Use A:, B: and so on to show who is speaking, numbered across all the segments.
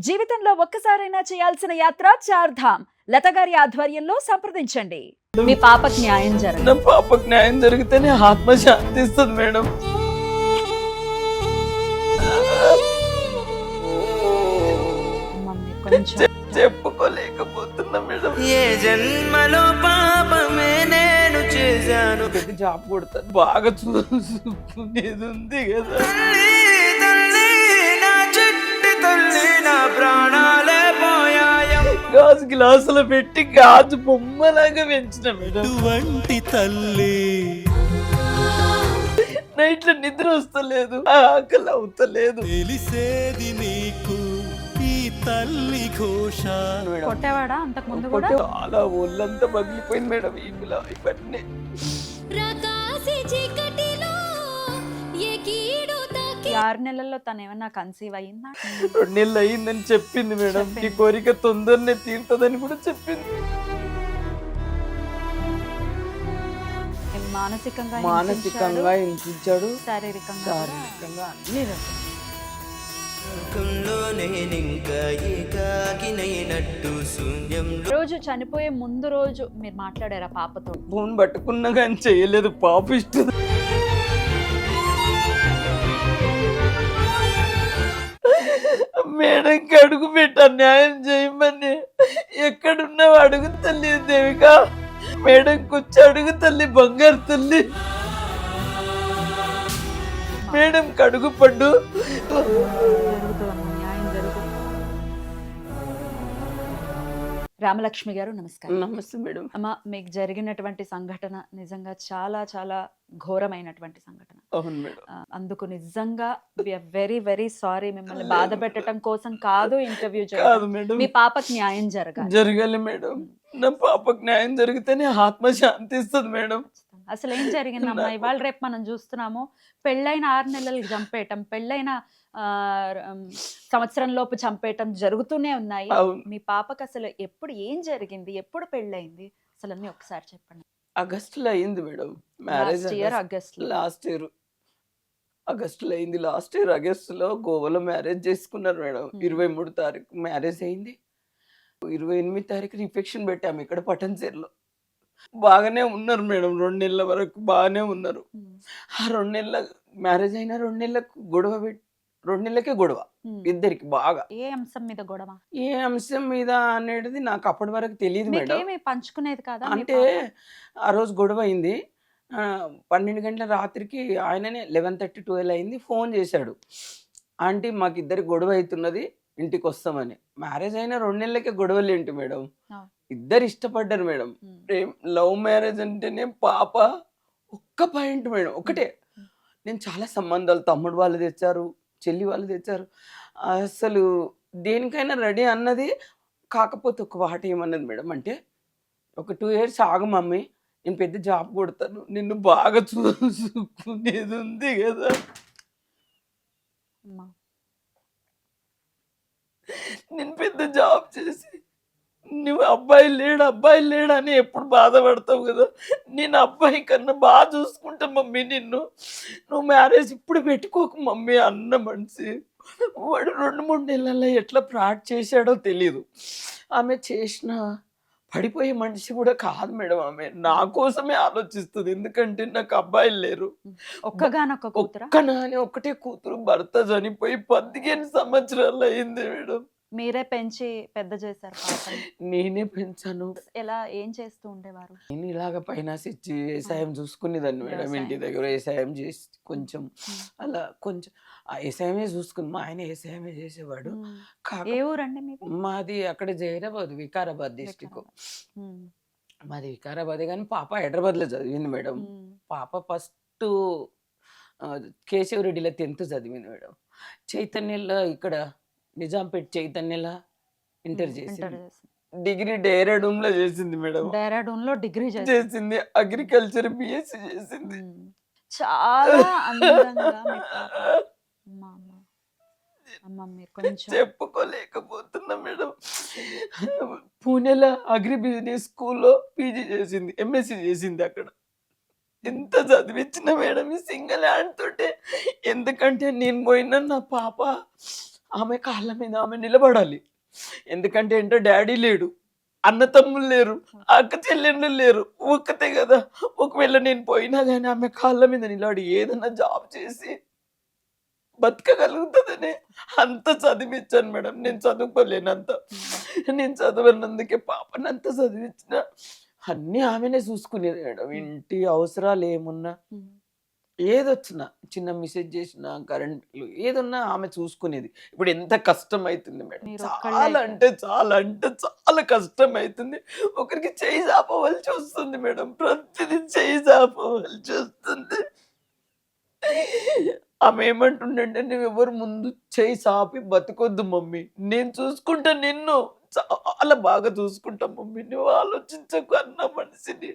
A: జీవితంలో ఒక్కసారైనా చేయాల్సిన యాత్ర చార్ధామ్. లత గారి ఆధ్వర్యంలో సంప్రదించండి. మీ పాపకి న్యాయం
B: నా
A: జరగదు.
B: పాపకు న్యాయం జరిగితేనే ఆత్మ శాంతిస్తుంది మేడం.
A: మమ్మీ కొంచెం
B: చెప్పుకోలేకపోతున్నా మేడం.
C: ఏ జన్మలో పాపమే నేను చేశాను.
B: పెద్ద జాబ్ కొడతాను బాగా చూసుకునేది ఉంది కదా.
C: తల్లి తల్లి నా చెట్టు తల్లి నా ప్రాణాలే పోయాయం.
B: గాజు గ్లాసులో పెట్టి గాజు బొమ్మలాగా పెంచిన మేడం.
C: వంటి తల్లి
B: నైట్లో నిద్ర వస్తలేదు, ఆకలి అవుతలేదు
C: తెలిసేది నీకు ఈ తల్లి ఘోష.
B: మేడం.
A: కొట్టేవాడా అంతకు ముందు కూడా?
B: చాలా ఒళ్ళంతా పగిలిపోయింది మేడం. ఇవన్నీ
A: ఈ 6 నెలల్లో తను ఏమన్నా కన్సీవ్ అయ్యిందా?
B: 2 నెలలు అయ్యిందని చెప్పింది మేడం. ఈ కోరిక తొందరనే తీరుతుందని కూడా చెప్పింది. మానసికంగా హింసించాడు,
A: శారీరకంగా కూడా.
B: శారీరకంగా అన్ని రకాలు.
C: లోకంలో నేనింకా ఏకాకినైనట్టు శూన్యంలో.
A: రోజు చనిపోయే ముందు రోజు మీరు మాట్లాడారా పాపతో?
B: ఫోన్ పట్టుకున్నా కానీ చేయలేదు. పాప ఇష్టం మేడంకి అడుగు పెట్ట న్యాయం చేయమని. ఎక్కడున్నావు అడుగు తల్లి దేవిక. మేడం కూర్చో అడుగు తల్లి, బంగారు తల్లి. మేడం కడుగు పడ్డు.
A: జరుగుతుంది, న్యాయం జరుగుతుంది. రామలక్ష్మి గారు నమస్కారం.
B: నమస్తే మేడం.
A: అమ్మ, మీకు జరిగినటువంటి సంఘటన నిజంగా చాలా చాలా ఘోరమైనటువంటి సంఘటన.
B: అవును మేడం.
A: అందుకు నిజంగా వెరీ వెరీ సారీ. మిమ్మల్ని బాధ పెట్టడం కోసం కాదు ఇంటర్వ్యూ
B: కాదు
A: చేయడం.
B: మేడం,
A: మీ పాపకి న్యాయం జరగాలి.
B: జరగాలి మేడం. నా పాపకు న్యాయం జరిగితేనే ఆత్మ శాంతిస్తుంది మేడం.
A: అసలు ఏం జరిగిందమ్మా? ఇవాళ రేపు మనం చూస్తున్నాము, పెళ్ళైన 6 నెలలకు చంపేయటం, పెళ్ళైన సంవత్సరం లోపు చంపేయటం జరుగుతూనే ఉన్నాయి.
B: అవును.
A: మీ పాపకి అసలు ఎప్పుడు ఏం జరిగింది, ఎప్పుడు పెళ్ళైంది, అసలు అన్ని ఒకసారి చెప్పండి.
B: ఆగస్టులో అయింది madam marriage.
A: Last year August
B: last year ఆగస్టులో అయింది. లాస్ట్ ఇయర్ ఆగస్టులో గోవాలో మ్యారేజ్ చేసుకున్నారు మేడం. 23 తారీఖు మ్యారేజ్ అయింది. 28 తారీఖు రిఫెక్షన్ పెట్టాము ఇక్కడ పటన్చేరులో. బాగానే ఉన్నారు మేడం. 2 నెలల వరకు బాగానే ఉన్నారు. ఆ 2 నెలల మ్యారేజ్ అయినా 2 నెలలకు గొడవ 2 నెలలకే గొడవ ఇద్దరికి బాగా.
A: ఏ అంశం మీద గొడవ?
B: ఏ అంశం మీద అనేది నాకు అప్పటి వరకు తెలియదు మేడం.
A: మీకేమీ పంచుకునేది కాదా మీ
B: అంటే
A: పాప?
B: ఆ రోజు గొడవ అయింది. 12 గంటల రాత్రికి ఆయననే 11:30, 12 అయింది. ఫోన్ చేశాడు, ఆంటీ మాకు ఇద్దరికి గొడవ అవుతున్నది, ఇంటికి వస్తామని. మ్యారేజ్ అయిన 2 నెలలకే గొడవలు ఏంటి మేడం? ఇద్దరు ఇష్టపడ్డారు మేడం. ప్రేమ్ లవ్ మ్యారేజ్ అంటేనే పాప ఒక్క పాయింట్ మేడం, ఒకటే. నేను చాలా సంబంధాలు తమ్ముడు వాళ్ళు తెచ్చారు, చెల్లి వాళ్ళు తెచ్చారు. అసలు దేనికైనా రెడీ అన్నది. కాకపోతే ఒక వాట ఏమన్నది మేడం అంటే, ఒక 2 years ఆగు మమ్మీ, నేను పెద్ద జాబ్ కొడతాను, నిన్ను బాగా చూసుకునేది ఉంది కదా.
A: అమ్మా,
B: నేను పెద్ద జాబ్ చేసి నువ్వు అబ్బాయి లేడు అని ఎప్పుడు బాధపడతావు కదా. నేను అబ్బాయి కన్నా బాగా చూసుకుంటా మమ్మీ నిన్ను, నువ్వు మ్యారేజ్ ఇప్పుడు పెట్టుకోకు మమ్మీ అన్న మనిషి. వాడు 2-3 నెలల్లో ఎట్లా ప్రాట్ చేశాడో తెలీదు. ఆమె చేసిన పడిపోయే మనిషి కూడా కాదు మేడం. ఆమె నా కోసమే ఆలోచిస్తుంది. ఎందుకంటే నాకు అబ్బాయిలు లేరు.
A: ఒక్కగానొక్క కూతురా?
B: ఒక్క నాని ఒకటే కూతురు, భర్త చనిపోయి 15 సంవత్సరాలు అయింది మేడం.
A: మీరే పెంచి పెద్ద చేశారు పాపని.
B: నేనే పెంచాను.
A: ఎలా ఏం చేస్తూ ఉండేవారు?
B: నేను ఇలాగ ఫైనాన్స్ ఇచ్చి వ్యవసాయం చూసుకునేదాన్ని మేడం.
A: వ్యవసాయం.
B: ఇంటి దగ్గర వ్యవసాయం చేసి కొంచెం అలా కొంచెం ఆ వ్యవసాయమే చూసుకుని, మా ఆయన వ్యవసాయమే చేసేవాడు.
A: ఏ ఊరండి మీది?
B: మాది అక్కడ జైరాబాద్, వికారాబాద్ డిస్టిక్. మాది వికారాబాదే కానీ పాప హైదరాబాద్లో చదివింది మేడం. పాప ఫస్ట్ కేశవరెడ్డిలో 10th చదివింది మేడం. చైతన్యలో ఇక్కడ నిజాంపేట్ చైతన్యలో ఇంటర్ చేసింది. డిగ్రీ డెహ్రాడూన్ లో చేసింది మేడం.
A: డెహ్రాడూన్ లో డిగ్రీ
B: చేసింది. అగ్రికల్చర్ బిఎస్సి చేసింది.
A: చాలా అందంగా మీ పాప. అమ్మా, అమ్మా. అమ్మా, మీరు కొంచెం
B: చెప్పుకోలేకపోతున్నా మేడం. పూణేలో అగ్రి బిజినెస్ స్కూల్లో పీజీ చేసింది, ఎంఎస్సి చేసింది అక్కడ. ఎంత చదివించిన మేడం ఈ సింగిల్ హ్యాండ్ తోటే. ఎందుకంటే నేను పోయినా నా పాప ఆమె కాళ్ళ మీద ఆమె నిలబడాలి. ఎందుకంటే ఏంటో డాడీ లేడు, అన్న తమ్ముళ్ళు లేరు, అక్క చెల్లెళ్ళు లేరు, ఒక్కతే కదా. ఒకవేళ నేను పోయినా కానీ ఆమె కాళ్ళ మీద నిలబడి ఏదైనా జాబ్ చేసి బతకగలుగుతుందని అంత చదివించాను మేడం. నేను చదువుకోలేనంత, నేను చదవనందుకే పాపని అంత చదివించిన. అన్నీ ఆమెనే చూసుకునేది మేడం. ఇంటి అవసరాలు ఏమున్నా, ఏదొచ్చినా, చిన్న మెసేజ్ చేసినా, కరెంట్ బిల్లు ఏదున్నా ఆమె చూసుకునేది. ఇప్పుడు ఎంత కష్టం అవుతుంది మేడం,
A: మీరు
B: చాలా
A: ఒక్కళ్ళే
B: అంటే చాలా అంటే చాలా కష్టం అవుతుంది. ఒకరికి చేయి చాపవలసి వస్తుంది మేడం, ప్రతిదీ చేయి చాపవలసి వస్తుంది. ఆమె ఏమంటుండంటే, నువ్వెవరు ముందు చేయి చాపి బతకొద్దు మమ్మీ, నేను చూసుకుంటా నిన్ను, చాలా బాగా చూసుకుంటా మమ్మీ, నువ్వు ఆలోచించకు అన్న మనిషిని.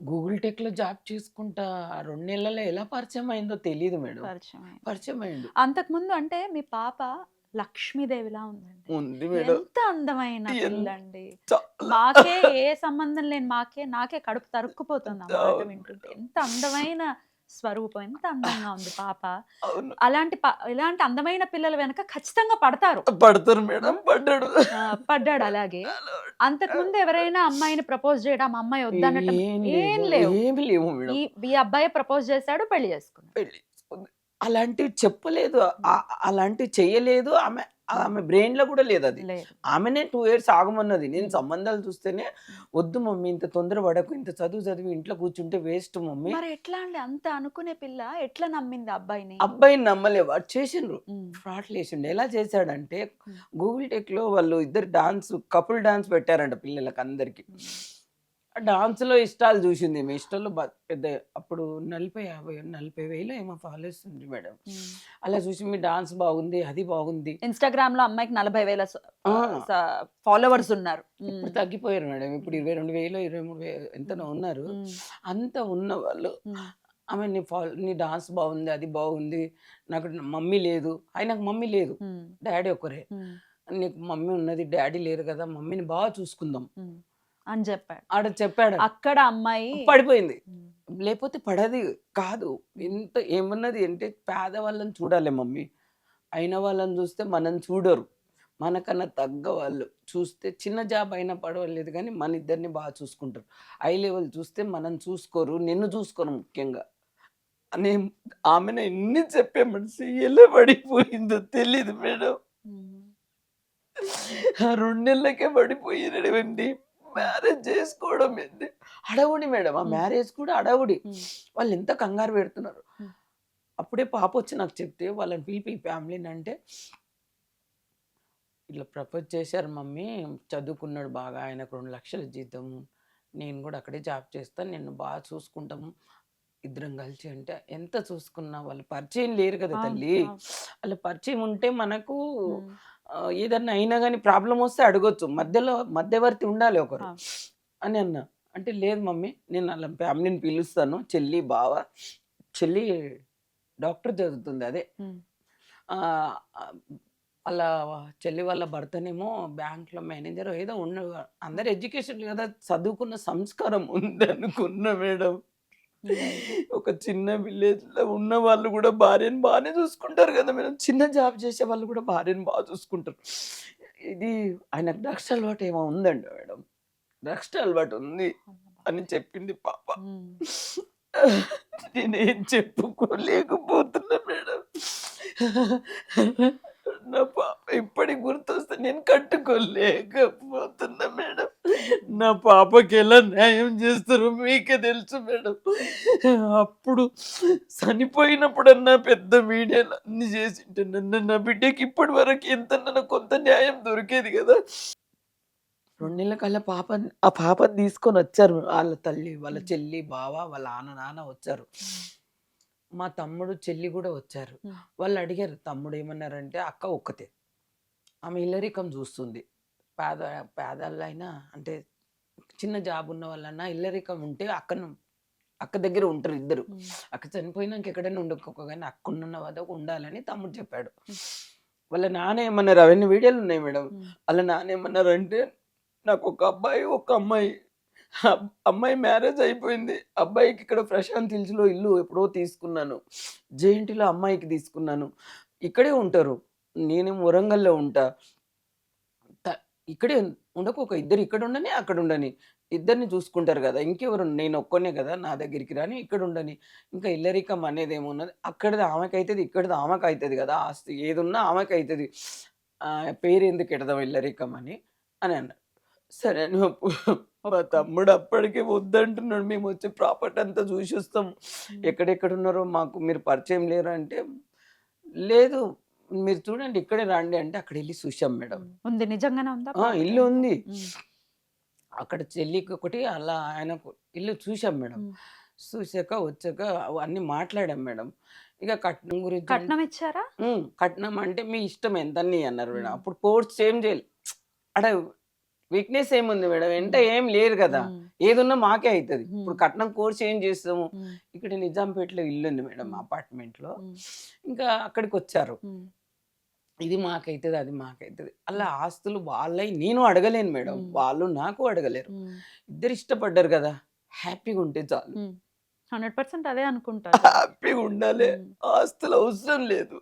B: గూగుల్ టెక్‌లో జాబ్ చేసుకుంటా 2 నెలల్లో ఎలా పరిచయం అయిందో తెలీదు మేడం.
A: పరిచయం అయింది.
B: పరిచయం అయిండు.
A: అంతకుముందు అంటే మీ పాప లక్ష్మీదేవిలా ఉందండి.
B: ఉంది మేడం.
A: ఎంత అందమైన
B: ఎన్
A: పిల్లండి.
B: చాలా.
A: మాకే ఏ సంబంధం లేని నాకే కడుపు తరుక్కుపోతుంది ఆ మాట
B: అవును
A: వింటుంటే.
B: మేడం.
A: ఎంత అందమైన స్వరూపం, ఎంత అందంగా ఉంది పాప.
B: అవును.
A: ఇలాంటి అందమైన పిల్లల వెనక ఖచ్చితంగా పడతారు.
B: పడతారు మేడం. పడ్డాడు.
A: పడ్డాడు అలాగే.
B: అలా
A: అంతకుముందు ఎవరైనా అమ్మాయిని ప్రపోజ్ చేయడం, అమ్మాయి వద్దనటం
B: ఏం
A: ఏం
B: లేవు.
A: లేవు.
B: ఏమి లేవు మేడం.
A: ఈ అబ్బాయి ప్రపోజ్ చేశాడు, పెళ్లి చేసుకున్నాడు.
B: పెళ్లి చేసుకుంది. అలాంటివి చెప్పలేదు. అలాంటివి చెయ్యలేదు. ఆమె ఆమె బ్రెయిన్‌లో కూడా లేదది.
A: లేదు.
B: ఆమెనే 2 ఇయర్స్ ఆగమన్నది. నేను సంబంధాలు చూస్తేనే, "వద్దు మమ్మీ, ఇంత తొందర పడకు. ఇంత చదువు చదివి ఇంట్లో కూర్చుంటే వేస్ట్ మమ్మీ."
A: మరి ఎట్లా అండి, అంత అనుకునే పిల్ల ఎట్లా నమ్మింది అబ్బాయిని?
B: అబ్బాయిని నమ్మలే. వాడు చేసిండ్రు.
A: ఉమ్,
B: ఫ్రాడ్‌లేసిండు. ఎలా చేశాడంటే,
A: ఉమ్,
B: గూగుల్ టెక్‌లో వాళ్ళు ఇద్దరు కపుల్ డాన్స్ పెట్టారంట పిల్లలకి అందరికి.
A: ఉమ్,
B: ఆ డాన్స్‌లో ఇష్టాలు చూసింది ఈమె. ఇష్టాలు పెద్ద అప్పుడు 40,000 ఏమో ఫాలోవర్స్ ఉంది మేడం.
A: ఉమ్.
B: అలా చూసి, మీ డాన్స్ బాగుంది, అది బాగుంది.
A: ఇన్‌స్టాగ్రామ్ లో అమ్మాయికి 40,000
B: ఆ!
A: ఫాలోవర్స్ ఉన్నారు.
B: ఇప్పుడు తగ్గిపోయారు మేడం. ఇప్పుడు 22,000, 23,000 ఎంతనో ఉన్నారు.
A: ఉమ్,
B: అంత ఉన్న వాళ్ళు
A: ఉమ్,
B: ఆమె నీ డాన్స్ బాగుంది, అది బాగుంది. నాకు మమ్మీ లేదు. ఆయనకు మమ్మీ లేదు.
A: ఉమ్,
B: డాడీ ఒక్కరే.
A: ఉమ్,
B: నీకు మమ్మీ ఉన్నది, డాడీ లేరు కదా, మమ్మీని బాగా చూసుకుందాం
A: ఉమ్ అని చెప్పాడు.
B: ఆడ చెప్పాడు.
A: అక్కడ అమ్మాయి
B: పడిపోయింది.
A: ఉమ్,
B: లేకపోతే పడది కాదు. ఎంత ఏమన్నది అంటే, పేదవాళ్ళని చూడాలి మమ్మీ, అయిన వాళ్ళని చూస్తే మనం చూడరు. మనకన్నా తగ్గ వాళ్ళు చూస్తే చిన్న జాబ్ అయినా పర్వాలేదు కానీ మన ఇద్దరిని బాగా చూసుకుంటారు. హై లెవెల్ చూస్తే మనం చూసుకోరు, నిన్ను చూసుకోరు ముఖ్యంగా అని ఆమెను ఎన్ని చెప్పే మనిషి ఎలా పడిపోయిందో తెలీదు మేడం.
A: ఉమ్,
B: ఆ 2 నెలలకే పడిపోయినటువంటి మ్యారేజ్ చేసుకోవడం ఏంటి అడవుడి మేడం. ఆ మ్యారేజ్ కూడా అడవుడి.
A: ఉమ్,
B: వాళ్ళు ఎంత కంగారు పెడుతున్నారు.
A: ఉమ్,
B: అప్పుడే పాప వచ్చి నాకు చెప్తే, వాళ్ళని పిలిపి ఫ్యామిలీని అంటే, ఇట్లా ప్రపోజ్ చేశారు మమ్మీ, చదువుకున్నాడు బాగా, ఆయనకు 2 లక్షల జీతము, నేను కూడా అక్కడే జాబ్ చేస్తాను, నిన్ను బాగా చూసుకుంటాము ఇద్దరం కలిసి. అంటే ఎంత చూసుకున్నా వాళ్ళు పరిచయం లేరు కదా
A: అవును,
B: తల్లి.
A: అవును.
B: వాళ్ళ పరిచయం ఉంటే మనకు
A: ఉమ్,
B: ఏదన్నా అయినా కానీ ప్రాబ్లం వస్తే అడగొచ్చు. మధ్యలో మధ్యవర్తి ఉండాలి ఒకరు
A: అవును.
B: అని అన్నా. అంటే, లేదు మమ్మీ, నేను వాళ్ళ ఫ్యామిలీని పిలుస్తాను, చెల్లి బావ. చెల్లి డాక్టర్ చదువుతుంది. అదే
A: ఉమ్,
B: వాళ్ళ చెల్లి వాళ్ళ భర్తనేమో బ్యాంక్లో మేనేజర్ ఏదో ఉన్న. అందరు ఎడ్యుకేషన్ కదా, చదువుకున్న సంస్కారం ఉంది అనుకున్నా మేడం. ఒక చిన్న విలేజ్లో ఉన్న వాళ్ళు కూడా భార్యను బాగానే చూసుకుంటారు కదా మేడం. చిన్న జాబ్ చేసే వాళ్ళు కూడా భార్యను బాగా చూసుకుంటారు. ఇది ఆయనకు డ్రగ్స్ అలవాటు ఏమో ఉందండి మేడం. డ్రగ్స్ అలవాటు ఉంది అని చెప్పింది పాప.
A: ఉమ్.
B: నేనేం చెప్పుకోలేకపోతున్నా మేడం. నా పాప ఇప్పటికి గుర్తొస్తే నేను కట్టుకోలేకపోతున్నా మేడం. నా పాపకి ఎలా న్యాయం చేస్తారో మీకే తెలుసు మేడం. అప్పుడు చనిపోయినప్పుడన్నా పెద్ద మీడియాలో అన్ని చేసింటే నన్ను, నా బిడ్డకి ఇప్పటి వరకు ఎంత కొంత న్యాయం దొరికేది కదా. 2 నెలల కల్లా ఆ పాపని తీసుకొని వచ్చారు వాళ్ళ తల్లి, వాళ్ళ చెల్లి, బావ, వాళ్ళ నాన్న వచ్చారు. మా తమ్ముడు, చెల్లి కూడా వచ్చారు. వాళ్ళు అడిగారు. తమ్ముడు ఏమన్నారంటే, అక్క ఒక్కతే, ఆమె ఇల్లరికం చూస్తుంది. పేదలైనా అంటే చిన్న జాబ్ ఉన్న వాళ్ళన్నా ఇల్లరికం ఉంటే అక్క దగ్గర ఉంటారు ఇద్దరు. అక్క చనిపోయినాక ఎక్కడైనా ఉండకపో కానీ అక్క ఉన్న వద్దకు ఉండాలని తమ్ముడు చెప్పాడు. వాళ్ళ నాన్న ఏమన్నారు, అవన్నీ వీడియోలు ఉన్నాయి మేడం. వాళ్ళ నాన్న ఏమన్నారంటే, నాకు ఒక అబ్బాయి, ఒక అమ్మాయి. అమ్మాయి మ్యారేజ్ అయిపోయింది. అబ్బాయికి ఇక్కడ ప్రశాంత్ హిల్స్‌లో ఇల్లు ఎప్పుడో తీసుకున్నాను. జేఎన్టీలో అమ్మాయికి తీసుకున్నాను. ఇక్కడే ఉంటారు. నేనేమో వరంగల్‌లో ఉంటా. ఇక్కడే ఉండకు, ఒక ఇద్దరు ఇక్కడ ఉండని, అక్కడ ఉండని. ఇద్దరిని చూసుకుంటారు గదా! ఇంకెవరు, నేను ఒక్కడినే గదా! నా దగ్గరికి రాని, ఇక్కడ ఉండని. ఇంకా ఇల్లరికం అనేదేమున్నది, అక్కడిది ఆమెకైతది, ఇక్కడిది ఆమెకైతది గదా! ఆస్తి ఏదున్నా ఆమెకైతది. పేరెందుకు ఎడదాం ఇల్లరికం అని అన్నాడు. సరే అని మా తమ్ముడు అప్పటికే వద్దంటున్నాడు. మేమొచ్చి ప్రాపర్టీ అంతా చూసొస్తాం. ఎక్కడెక్కడున్నారో మాకు మీరు పరిచయం లేరా అంటే, లేదు మీరు చూడండి ఇక్కడే రండి అంటే అక్కడెళ్లి చూసాం మేడం.
A: ఉంది, నిజంగానే ఉందా?
B: ఇల్లు ఉంది. అక్కడ చెల్లికి ఒకటి, అలా ఆయనకు ఇల్లు చూసాం మేడం. చూసాక వచ్చాక అవన్నీ మాట్లాడాం మేడం. ఇక కట్నం గురించి
A: కట్నం ఇచ్చారా?
B: కట్నం అంటే మీ ఇష్టం ఎంతని అన్నారు మేడం. అప్పుడు ఫోర్స్ ఏం చేయాలి, అక్కడ వీక్నెస్ ఏముంది మేడం, ఎంత ఏం లేదు కదా, ఏదున్నా మాకే అవుతుంది. ఇప్పుడు కట్నం కోర్స్ ఏం చేస్తాము. ఇక్కడ నిజాంపేటలో ఇల్లు ఉంది మేడం, అపార్ట్మెంట్ లో. ఇంకా అక్కడికి వచ్చారు, ఇది మాకైతుంది, అది మాకైతుంది. అలా ఆస్తులు వాళ్ళవి నేను అడగలేను మేడం, వాళ్ళు నాకు అడగలేరు. ఇద్దరు ఇష్టపడ్డారు కదా, హ్యాపీగా ఉంటే చాలు.
A: 100% అదే అనుకుంటా.
B: హ్యాపీగా ఉండాలి, ఆస్తులు అవసరం లేదు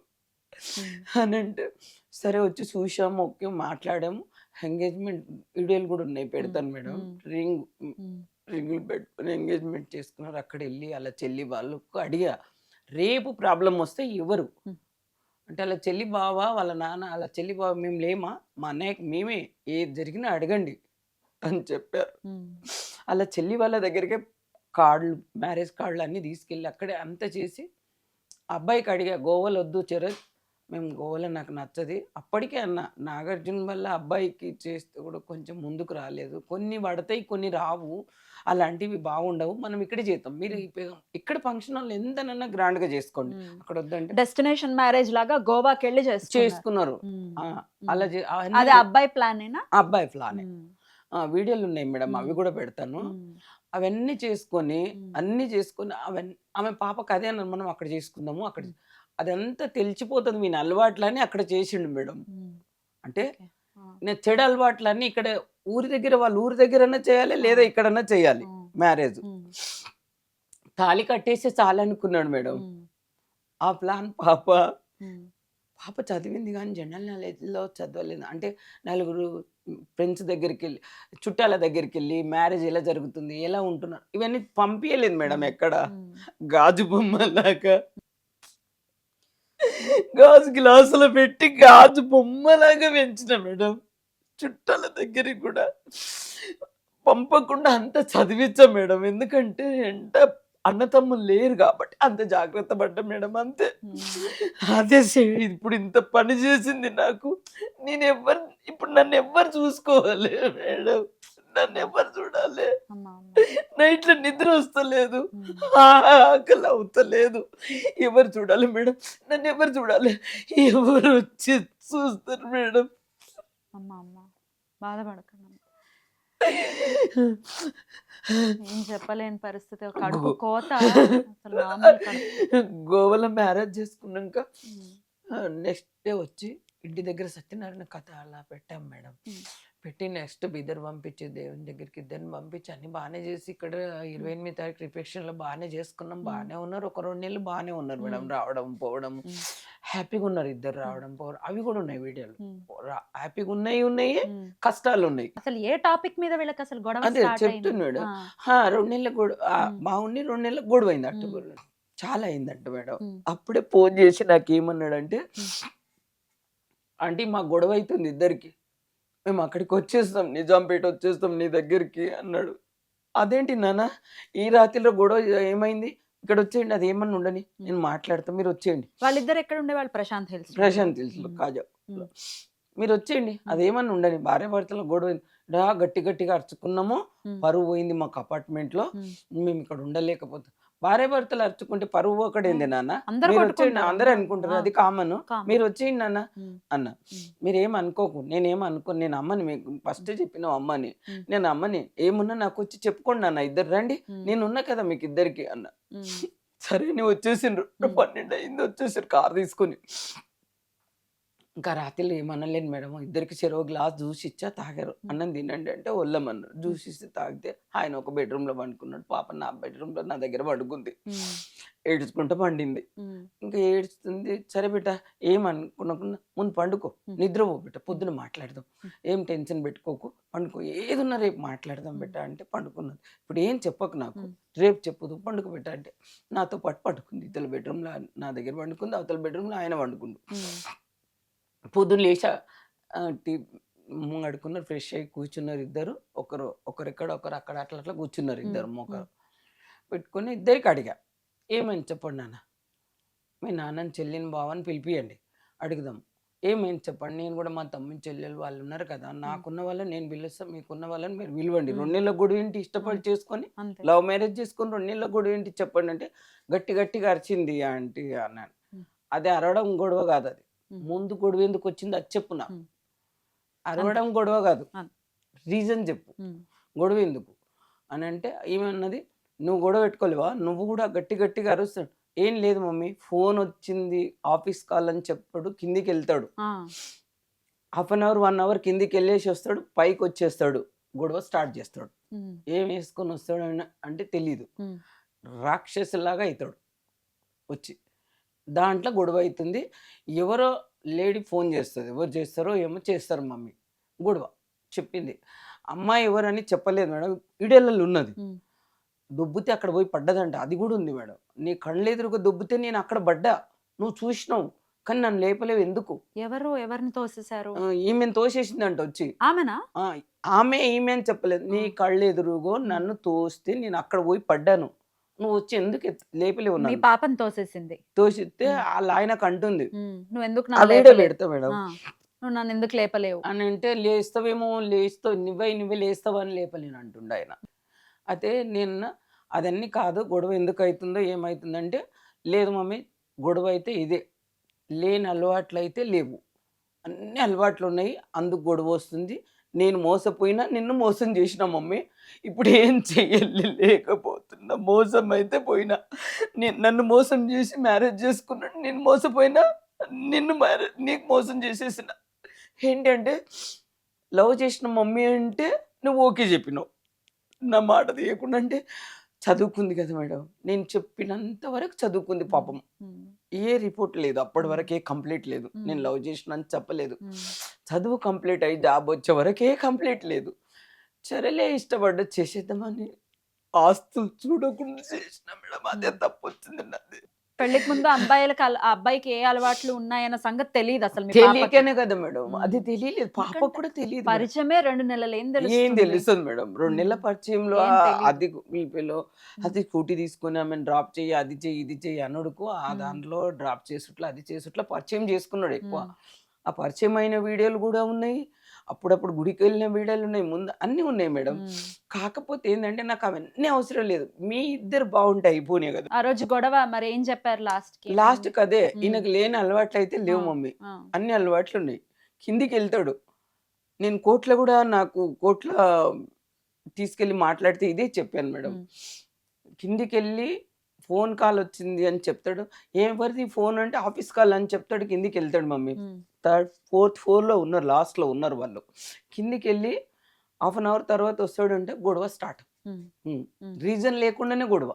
B: అని అంటే, సరే వచ్చి చూసాము, ఓకే మాట్లాడాము. ఎంగేజ్మెంట్ వీడియోలు కూడా ఉన్నాయి, పెడతాను మేడం. రింగులు పెట్టుకుని ఎంగేజ్మెంట్ చేసుకున్నారు. అక్కడ వెళ్ళి అలా చెల్లి వాళ్ళకు అడిగా, రేపు ప్రాబ్లం వస్తే ఎవరు అంటే, అలా చెల్లి బావ వాళ్ళ నాన్న, అలా చెల్లి బావ మేము లేమా, మా అన్నయ్యకి మేమే, ఏది జరిగినా అడగండి అని చెప్పారు. అలా చెల్లి వాళ్ళ దగ్గరికి కార్డులు, మ్యారేజ్ కార్డులు అన్నీ తీసుకెళ్ళి అక్కడే అంతా చేసి అబ్బాయికి అడిగా, గోవాలో వద్దు చరణ్, మేము గోవాలో నాకు నచ్చది. అప్పటికే అన్న, నాగార్జున వల్ల అబ్బాయికి చేస్తే కూడా కొంచెం ముందుకు రాలేదు, కొన్ని పడతాయి కొన్ని రావు, అలాంటివి బాగుండవు, మనం ఇక్కడే చేద్దాం, మీరు ఇక్కడ ఫంక్షన్ హాల్ ఎంతనన్నా గ్రాండ్ గా చేసుకోండి, అక్కడ వద్దంటే
A: డెస్టినేషన్ మ్యారేజ్ లాగా గోవాకి వెళ్ళి
B: చేసుకున్నారు. అలా
A: అదే అబ్బాయి ప్లాన్
B: అబ్బాయి ప్లాన్. వీడియోలు ఉన్నాయి మేడం, అవి కూడా పెడతాను. అవన్నీ చేసుకొని అవన్నీ ఆమె పాపకి అదే అన్నారు, మనం అక్కడ చేసుకుందాము, అక్కడ అదంతా తెలిసిపోతుంది మీ అలవాట్లన్నీ అక్కడ చేసిండు మేడం. అంటే నేను చెడు అలవాట్లన్నీ ఇక్కడ ఊరి దగ్గర, వాళ్ళ ఊరి దగ్గరన్నా చేయాలి, లేదా ఇక్కడన్నా చేయాలి మ్యారేజ్. తాళి కట్టేసి చాలనుకున్నాడు మేడం. ఆ ప్లాన్ పాప చదివింది కానీ జనరల్ నాలెడ్జ్లో చదవలేదు. అంటే నలుగురు ఫ్రెండ్స్ దగ్గరికి వెళ్ళి, చుట్టాల దగ్గరికి వెళ్ళి మ్యారేజ్ ఎలా జరుగుతుంది, ఎలా ఉంటున్నారు, ఇవన్నీ పంపించలేదు మేడం. ఎక్కడ గాజు బొమ్మలాగా, గాజు గ్లాసులో పెట్టి గాజు బొమ్మలాగా పెంచిన మేడం. చుట్టాల దగ్గరికి కూడా పంపకుండా అంత చదివించాం మేడం. ఎందుకంటే ఎంత అన్నతమ్ములు లేరు కాబట్టి అంత జాగ్రత్త పడ్డా మేడం, అంతే. అదే ఇప్పుడు ఇంత పని చేసింది నాకు. ఇప్పుడు నన్ను ఎవ్వరు చూసుకోవాలి మేడం, నన్ను ఎవరు చూడాలి, నైట్లో నిద్ర వస్తలేదు, ఆకలి అవుతలేదు, ఎవరు చూడాలి మేడం, నన్ను ఎవరు చూడాలి, ఎవరు వచ్చి చూస్తారు మేడం.
A: బాధపడకండి, ఏం చెప్పలేని పరిస్థితి, కడుపు కోత.
B: గోవాలో మ్యారేజ్ చేసుకున్నాక నెక్స్ట్ డే వచ్చి ఇంటి దగ్గర సత్యనారాయణ కథ అలా పెట్టాం మేడం. పెట్టి నెక్స్ట్ ఇద్దరు పంపించి దేవుని దగ్గరికి ఇద్దరిని పంపించి అన్ని బాగానే చేసి, ఇక్కడ 28వ తారీఖు రిఫెక్షన్ లో బాగానే చేసుకున్నాం, బాగానే ఉన్నారు. ఒక 2 నెలలు బాగానే ఉన్నారు మేడం, రావడం పోవడం హ్యాపీగా ఉన్నారు, ఇద్దరు రావడం పోవడం, అవి కూడా ఉన్నాయి వీడియోలు. హ్యాపీగా ఉన్నాయి, కష్టాలు ఉన్నాయి.
A: అసలు ఏ టాపిక్ మీద వీళ్ళకి అసలు గొడవ
B: అదే చెప్తున్నాడు. 2 నెలల గొడవ బాగుండి, 2 నెలల గొడవ అయింది, అట్టు చాలా అయిందంట మేడం. అప్పుడే ఫోన్ చేసి నాకేమన్నాడంటే, ఆంటీ మాకు గొడవ అవుతుంది ఇద్దరికి, మేము అక్కడికి వచ్చేస్తాం, నిజాంపేట వచ్చేస్తాం నీ దగ్గరికి అన్నాడు. అదేంటి నాన్న, ఈ రాత్రిలో గొడవ ఏమైంది, ఇక్కడ వచ్చేయండి, అది ఏమన్నా ఉండని, నేను మాట్లాడతాం, మీరు వచ్చేయండి.
A: వాళ్ళిద్దరు ఎక్కడ ఉండేవాళ్ళు? ప్రశాంత్ హిల్స్
B: కాజా, మీరు వచ్చేయండి, అదేమన్నా ఉండని, భార్య భర్తల గొడవ గట్టిగా అరుచుకున్నాము, పరువు పోయింది మాకు అపార్ట్మెంట్ లో, మేము ఇక్కడ ఉండలేకపోతాం. భార్య భర్తలు అరుచుకుంటే పరువు ఒకటేంది నాన్న, మీరు వచ్చేయండి, అందరూ అనుకుంటారు, అది కామన్, మీరు వచ్చేయండి నాన్న అన్న. మీరేం అనుకోకు, నేనేమనుకోను, నేను అమ్మని, మీకు ఫస్ట్ చెప్పిన అమ్మని, నేను అమ్మని, ఏమున్నా నాకు వచ్చి చెప్పుకోండి నాన్న, ఇద్దరు రండి, నేను ఉన్నా కదా మీకు ఇద్దరికి అన్న. సరే నువ్వు వచ్చేసిండ్రు, 12 అయింది, వచ్చేసారు కార్ తీసుకొని. ఇంకా రాత్రిలో ఏమనలేను మేడం, ఇద్దరికి చెరో గ్లాస్ జ్యూస్ ఇచ్చా, తాగారు. అన్నం తినండి అంటే వల్లమన్నారు. జ్యూస్ ఇస్తే తాగితే ఆయన ఒక బెడ్రూమ్లో పండుకున్నాడు, పాప నా బెడ్రూమ్లో నా దగ్గర పడుకుంది, ఏడ్చుకుంటూ పండింది. ఇంకా ఏడుస్తుంది. సరే బిడ్డ ఏమనుకున్నా ముందు పండుకో, నిద్రపో బిడ్డ, పొద్దున మాట్లాడదాం, ఏం టెన్షన్ పెట్టుకోకు, పండుకో, ఏదున్నా రేపు మాట్లాడదాం బిడ్డ అంటే పండుకున్నది. ఇప్పుడు ఏం చెప్పకు నాకు, రేపు చెప్పుదు, పండుకో బిడ్డ అంటే నాతో పాటు పడుకుంది. ఇతల బెడ్రూమ్లో నా దగ్గర పండుకుంది, అవతల బెడ్రూమ్లో ఆయన పండుకుండు. పొద్దున్న లేచా టీ ముంగడుకున్నారు, ఫ్రెష్ అయ్యి కూర్చున్నారు ఇద్దరు, ఒకరిక్కడ ఒకరు అక్కడ అట్లా అట్లా కూర్చున్నారు ఇద్దరు. మొక్కరు పెట్టుకుని ఇద్దరికి అడిగా, ఏమని చెప్పండి నాన్న, మీ నాన్నని చెల్లిని బావని పిలిపియండి, అడుగుదాం, ఏమేమి చెప్పండి, నేను కూడా మా తమ్ముని చెల్లెలు వాళ్ళు ఉన్నారు కదా, నాకున్న వాళ్ళని నేను పిలుస్తాను, మీకున్న వాళ్ళని మీరు పిలవండి, 2 నెలల గొడవ ఏంటి, ఇష్టపడి చేసుకొని లవ్ మ్యారేజ్ చేసుకొని 2 నెలల గొడవ ఏంటి చెప్పండి అంటే గట్టిగా అరిచింది ఆంటీ అన్నాను. అదే అరవడం గొడవ కాదు, అది ముందు గొడవ ఎందుకు వచ్చింది అది చెప్పు నాకు. అరవడం గొడవ కాదు, రీజన్ చెప్పు, గొడవ ఎందుకు అని అంటే ఏమన్నది, నువ్వు గొడవ పెట్టుకోలేవా, నువ్వు కూడా గట్టిగా అరుస్తాడు. ఏం లేదు మమ్మీ, ఫోన్ వచ్చింది ఆఫీస్ కాల్ అని చెప్పాడు, కిందికి వెళ్తాడు, 1/2 అవర్ 1 అవర్ కిందికి వెళ్ళేసి వస్తాడు, పైకి వచ్చేస్తాడు, గొడవ స్టార్ట్ చేస్తాడు. ఏం వేసుకొని వస్తాడు అంటే తెలీదు, రాక్షసులాగా అవుతాడు వచ్చి, దాంట్లో గొడవ అవుతుంది. ఎవరో లేడీ ఫోన్ చేస్తుంది, ఎవరు చేస్తారో ఏమో చేస్తారు మమ్మీ, గొడవ చెప్పింది. అమ్మాయి ఎవరని చెప్పలేదు మేడం, ఈడేళ్ళలో ఉన్నది, దుబ్బితే అక్కడ పోయి పడ్డదంట, అది కూడా ఉంది మేడం. నీ కళ్ళు ఎదురుగా దుబ్బితే నేను అక్కడ పడ్డా, నువ్వు చూసినావు కానీ నన్ను లేపలేవు ఎందుకు.
A: ఎవరిని తోసేశారు?
B: ఈమెను తోసేసిందంట వచ్చి.
A: ఆమెనా?
B: ఈమె అని చెప్పలేదు, నీ కళ్ళు ఎదురుగో నన్ను తోస్తే నేను అక్కడ పోయి పడ్డాను, నువ్వు వచ్చి ఎందుకు లేపలేవు,
A: మీ పాపని తోసేసింది.
B: తోసిస్తే వాళ్ళ ఆయనకు అంటుంది,
A: నువ్వు ఎందుకు
B: పెడతా మేడం,
A: నువ్వు నన్ను ఎందుకు లేపలేవు
B: అని అంటే, లేస్తావేమో, లేస్తావు నువ్వే లేస్తావు అని లేపలేను అంటుండే ఆయన. అయితే నేను అదన్నీ కాదు, గొడవ ఎందుకు అవుతుందో ఏమవుతుందంటే, లేదు మమ్మీ గొడవ అయితే ఇదే, లేని అలవాట్లు అయితే లేవు, అన్ని అలవాట్లు ఉన్నాయి, అందుకు గొడవ వస్తుంది, నేను మోసపోయినా నిన్ను మోసం చేసిన మమ్మీ, ఇప్పుడు ఏం లేకపోతున్నా, మోసం అయితే పోయినా, నన్ను మోసం చేసి మ్యారేజ్ చేసుకున్నాడు, నేను మోసపోయినా నీకు మోసం చేసేసిన. ఏంటంటే లవ్ చేసిన మమ్మీ అంటే నువ్వు ఓకే చెప్పినావు, నా మాట తీయకుండా అంటే చదువుకుంది కదా మేడం, నేను చెప్పినంత వరకు చదువుకుంది పాపం, ఏ రిపోర్ట్ లేదు అప్పటి వరకే, కంప్లీట్ లేదు, నేను లవ్ చేసిన చెప్పలేదు, చదువు కంప్లీట్ అయ్యి జాబ్ వచ్చే వరకే కంప్లీట్ లేదు. సరేలే ఇష్టపడ్డ చేసేద్దామని ఆస్తులు చూడకుండా చేసిన మేడం, అదే తప్పు వచ్చింది నాది.
A: పెళ్లికి ముందు అబ్బాయికి ఏ అలవాట్లు ఉన్నాయన్న సంగతి తెలియదు అసలు.
B: తెలియకనే కదా మేడం, అది తెలియలేదు, పాపకు కూడా తెలియదు.
A: పరిచయమే 2 నెలలు,
B: ఏం తెలుస్తుంది మేడం, 2 నెలల పరిచయంలో అది వీపిలో అది స్కూటీ తీసుకుని ఆమె డ్రాప్ చెయ్యి, అది చెయ్యి, ఇది చెయ్యి అనుడుకు, ఆ దాంట్లో డ్రాప్ చేసుట్లా అది చేసుట్లా పరిచయం చేసుకున్నాడు ఎక్కువ. ఆ పరిచయం అయిన వీడియోలు కూడా ఉన్నాయి, అప్పుడప్పుడు గుడికి వెళ్ళిన వీడియోలు ఉన్నాయి, ముందు అన్నీ ఉన్నాయి మేడం. కాకపోతే ఏంటంటే నాకు అవన్నీ అవసరం లేదు, మీ ఇద్దరు బాగుంటే అయిపోయినాయి కదా.
A: ఆ రోజు గొడవ మరి ఏం చెప్పారు
B: లాస్ట్ అదే, ఈయనకు లేని అలవాట్లు అయితే లేవు మమ్మీ, అన్ని అలవాట్లు ఉన్నాయి. కిందికి వెళ్తాడు, నేను కోర్టులో కూడా, నాకు కోర్టులో తీసుకెళ్ళి మాట్లాడితే ఇదే చెప్పాను మేడం, కిందికి వెళ్ళి ఫోన్ కాల్ వచ్చింది అని చెప్తాడు, ఎవరిది ఫోన్ అంటే ఆఫీస్ కాల్ అని చెప్తాడు, కిందికి వెళ్తాడు మమ్మీ, 3rd 4th ఫ్లోర్లో ఉన్నారు, లాస్ట్లో ఉన్నారు వాళ్ళు, కిందికి వెళ్ళి 1/2 అవర్ తర్వాత వస్తాడు అంటే గొడవ స్టార్ట్, రీజన్ లేకుండానే గొడవ,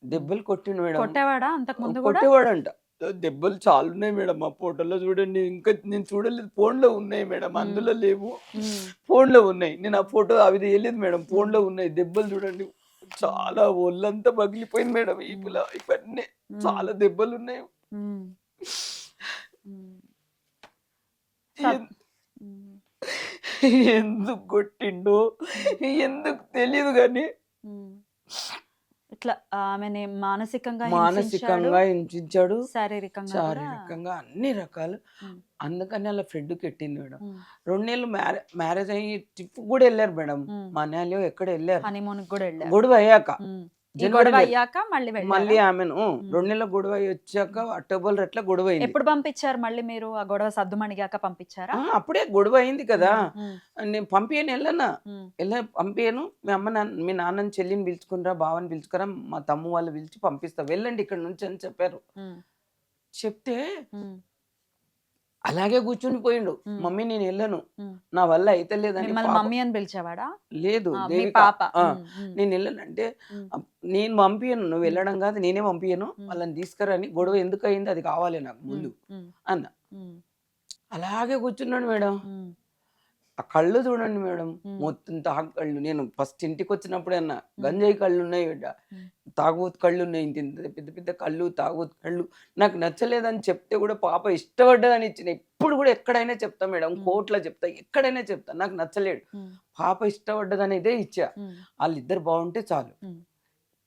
B: దెబ్బలు కొట్టిండు మేడం.
A: కొట్టేవాడా అంతకు ముందు కూడా?
B: కొట్టేవాడంట, దెబ్బలు చాలా ఉన్నాయి మేడం, ఆ ఫోటోలో చూడండి, ఇంకా నేను చూడలేదు, ఫోన్లో ఉన్నాయి మేడం, అందులో లేవు, ఫోన్లో ఉన్నాయి, నేను ఆ ఫోటో అవి తీయలేదు మేడం, ఫోన్లో ఉన్నాయి దెబ్బలు చూడండి, చాలా ఒళ్ళంతా పగిలిపోయింది మేడం, ఈపులా ఇవన్నీ చాలా దెబ్బలు ఉన్నాయి. ఎందుకు కొట్టిండో ఎందుకు తెలియదు కానీ
A: ఇట్లా ఆమెని మానసికంగా
B: హింసించాడు,
A: శారీరకంగా
B: అన్ని రకాలు. అందుకని అలా ఫ్రెండ్కి ఎట్టింది మేడం. 2 నెలలు మ్యారేజ్ అయ్యి ట్రిప్ కూడా వెళ్ళారు మేడం, మనాలి ఎక్కడ వెళ్ళారు, గొడవ అయ్యాక, మళ్ళీ ఆమెను 2 నెలల గొడవ వచ్చాక అక్టోబర్ అట్లా గొడవ అయింది.
A: ఎప్పుడు పంపించారు మళ్ళీ మీరు? ఆ గొడవ సద్దుమణిగాక పంపించారా?
B: అప్పుడే గొడవ అయింది కదా, నేను పంపియను, పంపియను, మీ నాన్నని చెల్లిని పిలుచుకునిరా, బావని పిలుచుకురా, మా తమ్ము వాళ్ళు పిలిచి పంపిస్తా, వెళ్ళండి ఇక్కడ నుంచి అని చెప్పారు. చెప్తే అలాగే కూర్చుని పోయిండు.
A: ఉమ్.
B: మమ్మీ నేను వెళ్ళను,
A: ఉమ్.
B: నా వల్ల అయితే లేదని.
A: మిమ్మల్ని మమ్మీ అని పిలిచేవాడా?
B: లేదు
A: మీ
B: దేవిక,
A: పాప.
B: ఆ,
A: ఉమ్, ఉమ్,
B: నేను వెళ్ళను అంటే
A: ఉమ్,
B: నేను పంపియను, నువ్వు
A: ఉమ్.
B: వెళ్ళడం కాదు నేనే పంపియను,
A: ఉమ్.
B: వాళ్ళని తీసుకురని. గొడవ ఎందుకు అయింది అది కావాలి నాకు
A: ఉమ్,
B: ముందు
A: ఉమ్,
B: అన్న.
A: ఉమ్,
B: అలాగే కూర్చున్నాడు మేడం.
A: ఉమ్,
B: ఆ కళ్ళు చూడండి మేడం,
A: ఉమ్,
B: మొత్తం తాగు కళ్ళు. నేను ఫస్ట్ ఇంటికి వచ్చినప్పుడే అన్న
A: ఉమ్.
B: గంజాయి కళ్ళు ఉన్నాయి బిడ్డ,
A: ఉమ్.
B: తాగుబోతు కళ్ళు ఉన్నాయి, ఇంత ఇంత పెద్ద పెద్ద కళ్ళు, తాగుబోతు కళ్ళు. నాకు నచ్చలేదని చెప్తే కూడా పాప ఇష్టపడ్డదని ఇచ్చిన. ఇప్పుడు కూడా ఎక్కడైనా చెప్తా మేడం,
A: ఉమ్.
B: కోర్టులో చెప్తా, ఎక్కడైనా చెప్తా, నాకు నచ్చలేడు,
A: ఉమ్,
B: పాప ఇష్టపడ్డదనేదే ఇచ్చా.
A: ఉమ్,
B: వాళ్ళిద్దరు బాగుంటే చాలు,
A: ఉమ్.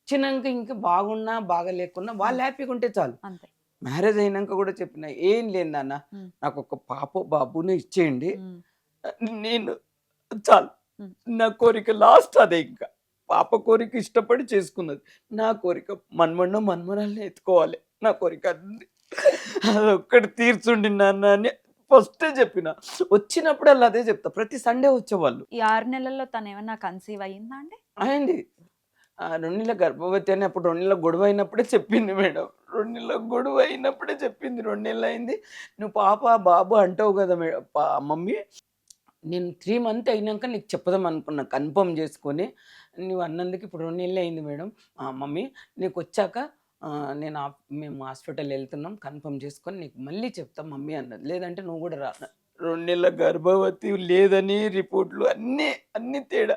B: చిన్నాక ఇంకా బాగున్నా బాగలేకున్నా వాళ్ళు హ్యాపీగా ఉంటే చాలు.
A: అంతే.
B: మ్యారేజ్ అయినాక కూడా చెప్పిన, ఏం లేదు నాన్న,
A: ఉమ్,
B: నాకు ఒక పాప బాబుని ఇచ్చేయండి,
A: ఉమ్,
B: నేను చాలు,
A: ఉమ్.
B: నా కోరిక లాస్ట్ అదే. ఇంకా పాప కోరిక ఇష్టపడి చేసుకున్నది, నా కోరిక మన్మన్నో మన్మరాల్ని ఎత్తుకోవాలి, నా కోరిక అదొక్కటి తీర్చుండి నాన్న అని ఫస్టే చెప్పిన. వచ్చినప్పుడల్లా అదే చెప్తా, ప్రతి సండే వచ్చేవాళ్ళు.
A: ఈ 6 నెలల్లో తను ఏమన్నా కన్సీవ్ అయ్యిందా అండి?
B: అయింది. 2 నెలల గర్భవతి అని అప్పుడు 2 నెలల గొడవ అయినప్పుడే చెప్పింది మేడం. 2 నెలల గొడవ అయినప్పుడే చెప్పింది. 2 నెలలు అయింది, నువ్వు పాప బాబు అంటావు కదా మమ్మీ, నేను 3 మంత్ అయినాక నీకు చెప్దాం అనుకున్నా, కన్ఫర్మ్ చేసుకొని. నువ్వు అన్నందుకు ఇప్పుడు 2 నెలలు అయింది మేడం. మమ్మీ నీకు వచ్చాక మేము హాస్పిటల్ వెళ్తున్నాం, కన్ఫర్మ్ చేసుకొని నీకు మళ్ళీ చెప్తాం మమ్మీ అన్నది. లేదంటే నువ్వు కూడా రా. 2 నెలల గర్భవతి లేదని రిపోర్ట్లు అన్ని తేడా.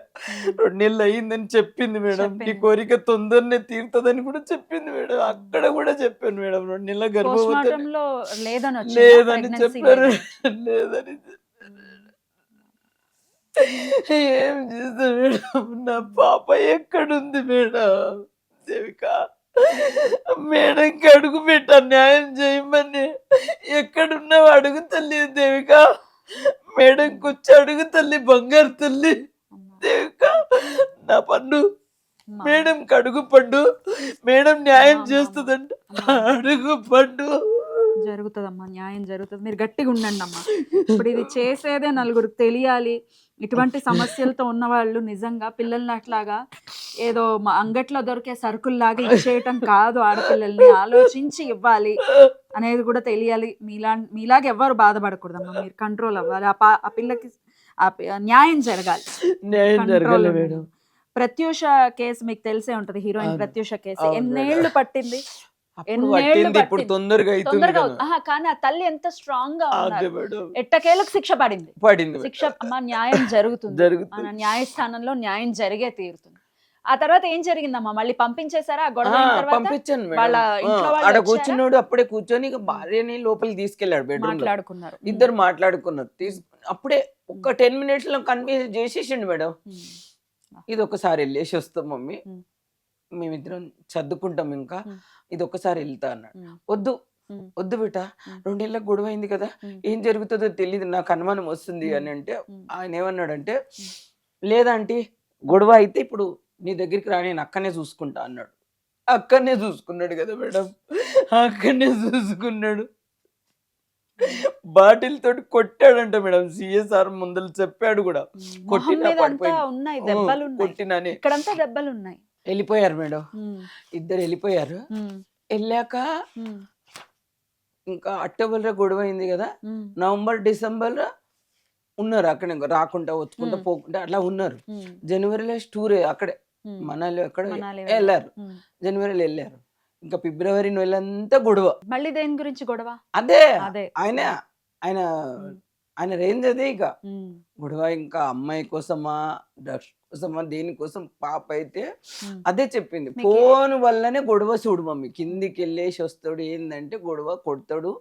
B: 2 నెలలు అయిందని చెప్పింది మేడం. నీ
A: చెప్పింది.
B: కోరిక తొందరనే తీరుతుందని కూడా చెప్పింది మేడం. అక్కడ కూడా చెప్పాను మేడం, 2 నెలల
A: పోస్ట్
B: గర్భవతి
A: మార్టం లో లేదని వచ్చిందా?
B: లేదని
A: Pregnancy
B: చెప్పారు.
A: లేదని.
B: లేదని
A: ఉమ్.
B: ఏం చేస్తా మేడం, నా పాప ఎక్కడుంది మేడం? దేవిక మేడంకి అడుగు పెట్టా, న్యాయం చేయమని. ఎక్కడున్నావు అడుగు తల్లి దేవిక, మేడం కూర్చో అడుగు తల్లి, బంగారు తల్లి
A: అమ్మా.
B: దేవిక. నా పన్ను
A: అమ్మా.
B: మేడం అడుగు పడ్డు, మేడం న్యాయం
A: అమ్మా,
B: చేస్తుందంట,
A: అమ్మా.
B: అడుగు పడ్డు.
A: జరుగుతుందమ్మా, న్యాయం జరుగుతుంది. మీరు గట్టిగా ఉండండి అమ్మా. ఇప్పుడు ఇది చేసేదే నలుగురికి తెలియాలి. ఇటువంటి సమస్యలతో ఉన్నవాళ్ళు నిజంగా పిల్లల్ని అట్లాగా ఏదో అంగట్లో దొరికే సరుకుల్లాగా ఇచ్చేయటం కాదు, ఆడపిల్లల్ని ఆలోచించి ఇవ్వాలి అనేది కూడా తెలియాలి. మీలాగా ఎవ్వరు బాధపడకూడదమ్మా, మీరు కంట్రోల్ అవ్వాలి. ఆ పిల్లకి న్యాయం జరగాలి.
B: న్యాయం
A: Control
B: జరగాలి
A: ఉండాలి.
B: మేడం.
A: ప్రత్యూష కేసు మీకు తెలిసే ఉంటది, హీరోయిన్
B: అవును.
A: ప్రత్యూష కేసు.
B: అవును
A: ఎన్నేళ్లు పట్టింది?
B: అప్పుడు
A: ఎన్నేళ్లు
B: పట్టింది, ఇప్పుడు
A: పట్టింది.
B: తొందరగా అవుతుంది
A: తొందరగా
B: కదా.
A: కానీ ఆ తల్లి ఎంత స్ట్రాంగ్ గా
B: అదే
A: ఉన్నారు.
B: మేడం,
A: ఎట్టకేలకు శిక్ష పడింది.
B: పడింది
A: శిక్ష అమ్మా, న్యాయం జరుగుతుంది.
B: జరుగుతుంది.
A: మన న్యాయస్థానంలో న్యాయం జరిగే తీరుతుంది. ఆ తర్వాత ఏం జరిగిందమ్మా? మళ్ళీ పంపించేశారా ఆ గొడవ అయిన తర్వాత?
B: పంపించాను
A: వాళ్ళ
B: మేడం.
A: ఇంట్లో వాళ్ళు
B: ఆడ
A: వచ్చారా?
B: కూర్చున్నాడు, అప్పుడే కూర్చొని ఇక భార్యని లోపలికి తీసుకెళ్లాడు బెడ్రూమ్ లో.
A: మాట్లాడుకున్నారు.
B: ఇద్దరు మాట్లాడుకున్నారు. అప్పుడే ఒక 10 మినిట్స్ లో కన్విన్స్ చేసేసిండు మేడం. ఇది ఒకసారి వెళ్ళేసి వస్తాం మమ్మీ,
A: ఉమ్.
B: మేమిద్దరం సర్దుకుంటాం, ఇంకా
A: ఉమ్.
B: ఇది ఒకసారి వెళ్తా అన్నాడు.
A: ఉమ్.
B: వద్దు
A: ఉమ్.
B: వద్దు బిడ్డ,
A: ఉమ్.
B: 2 నెలలకు గొడవ అయింది కదా,
A: ఉమ్.
B: ఏం జరుగుతుందో తెలియదు, నాకు అనుమానం వస్తుంది అని అంటే
A: ఉమ్.
B: ఆయన ఏమన్నాడంటే, లేదంటే గొడవ అయితే ఇప్పుడు నీ దగ్గరికి రా, నేను అక్కనే చూసుకుంటా అన్నాడు. అక్కడనే చూసుకున్నాడు కదా మేడం, అక్కడనే చూసుకున్నాడు. బాటిల్ తోటి కొట్టాడంట మేడం. సిఎస్ఆర్ ముందర చెప్పాడు కూడా,
A: మొహం
B: కొట్టినా
A: మీద అంతా
B: పడిపోయింది.
A: ఉన్నాయి దెబ్బలు, ఉన్నాయి
B: కొట్టినని
A: ఇక్కడంతా దెబ్బలు ఉన్నాయి.
B: వెళ్ళిపోయారు మేడం,
A: ఉమ్.
B: ఇద్దరు వెళ్ళిపోయారు.
A: ఉమ్.
B: వెళ్ళాక
A: ఉమ్.
B: ఇంకా అక్టోబర్లో గొడవ అయింది కదా,
A: ఉమ్.
B: నవంబర్ డిసెంబర్లో ఉన్నారు అక్కడ, ఇంకా రాకుండా వచ్చుకుంటా పోకుండా అట్లా ఉన్నారు.
A: ఉమ్.
B: జనవరిలో టూరే అక్కడే
A: ఉమ్.
B: మనాలి అక్కడ
A: మనాలి
B: వెళ్ళారు.
A: ఉమ్.
B: జనవరిలో వెళ్ళారు. ఇంకా ఫిబ్రవరి నెలంతా గొడవ.
A: మళ్ళీ దేని గురించి గొడవ?
B: అదే
A: అదే.
B: ఆయన ఆయన
A: ఉమ్.
B: ఆయన రేంజ్ అదే. ఇక
A: ఉమ్.
B: గొడవ ఇంకా అమ్మాయి కోసమా, డ్రగ్స్ కోసమా, దేనికోసం పాప అయితే
A: ఉమ్.
B: అదే చెప్పింది.
A: మీకు-
B: ఫోన్ వల్లనే గొడవ చూడు మమ్మీ, కిందికి వెళ్ళేసి వస్తాడు, ఏంటంటే గొడవ కొడతాడు,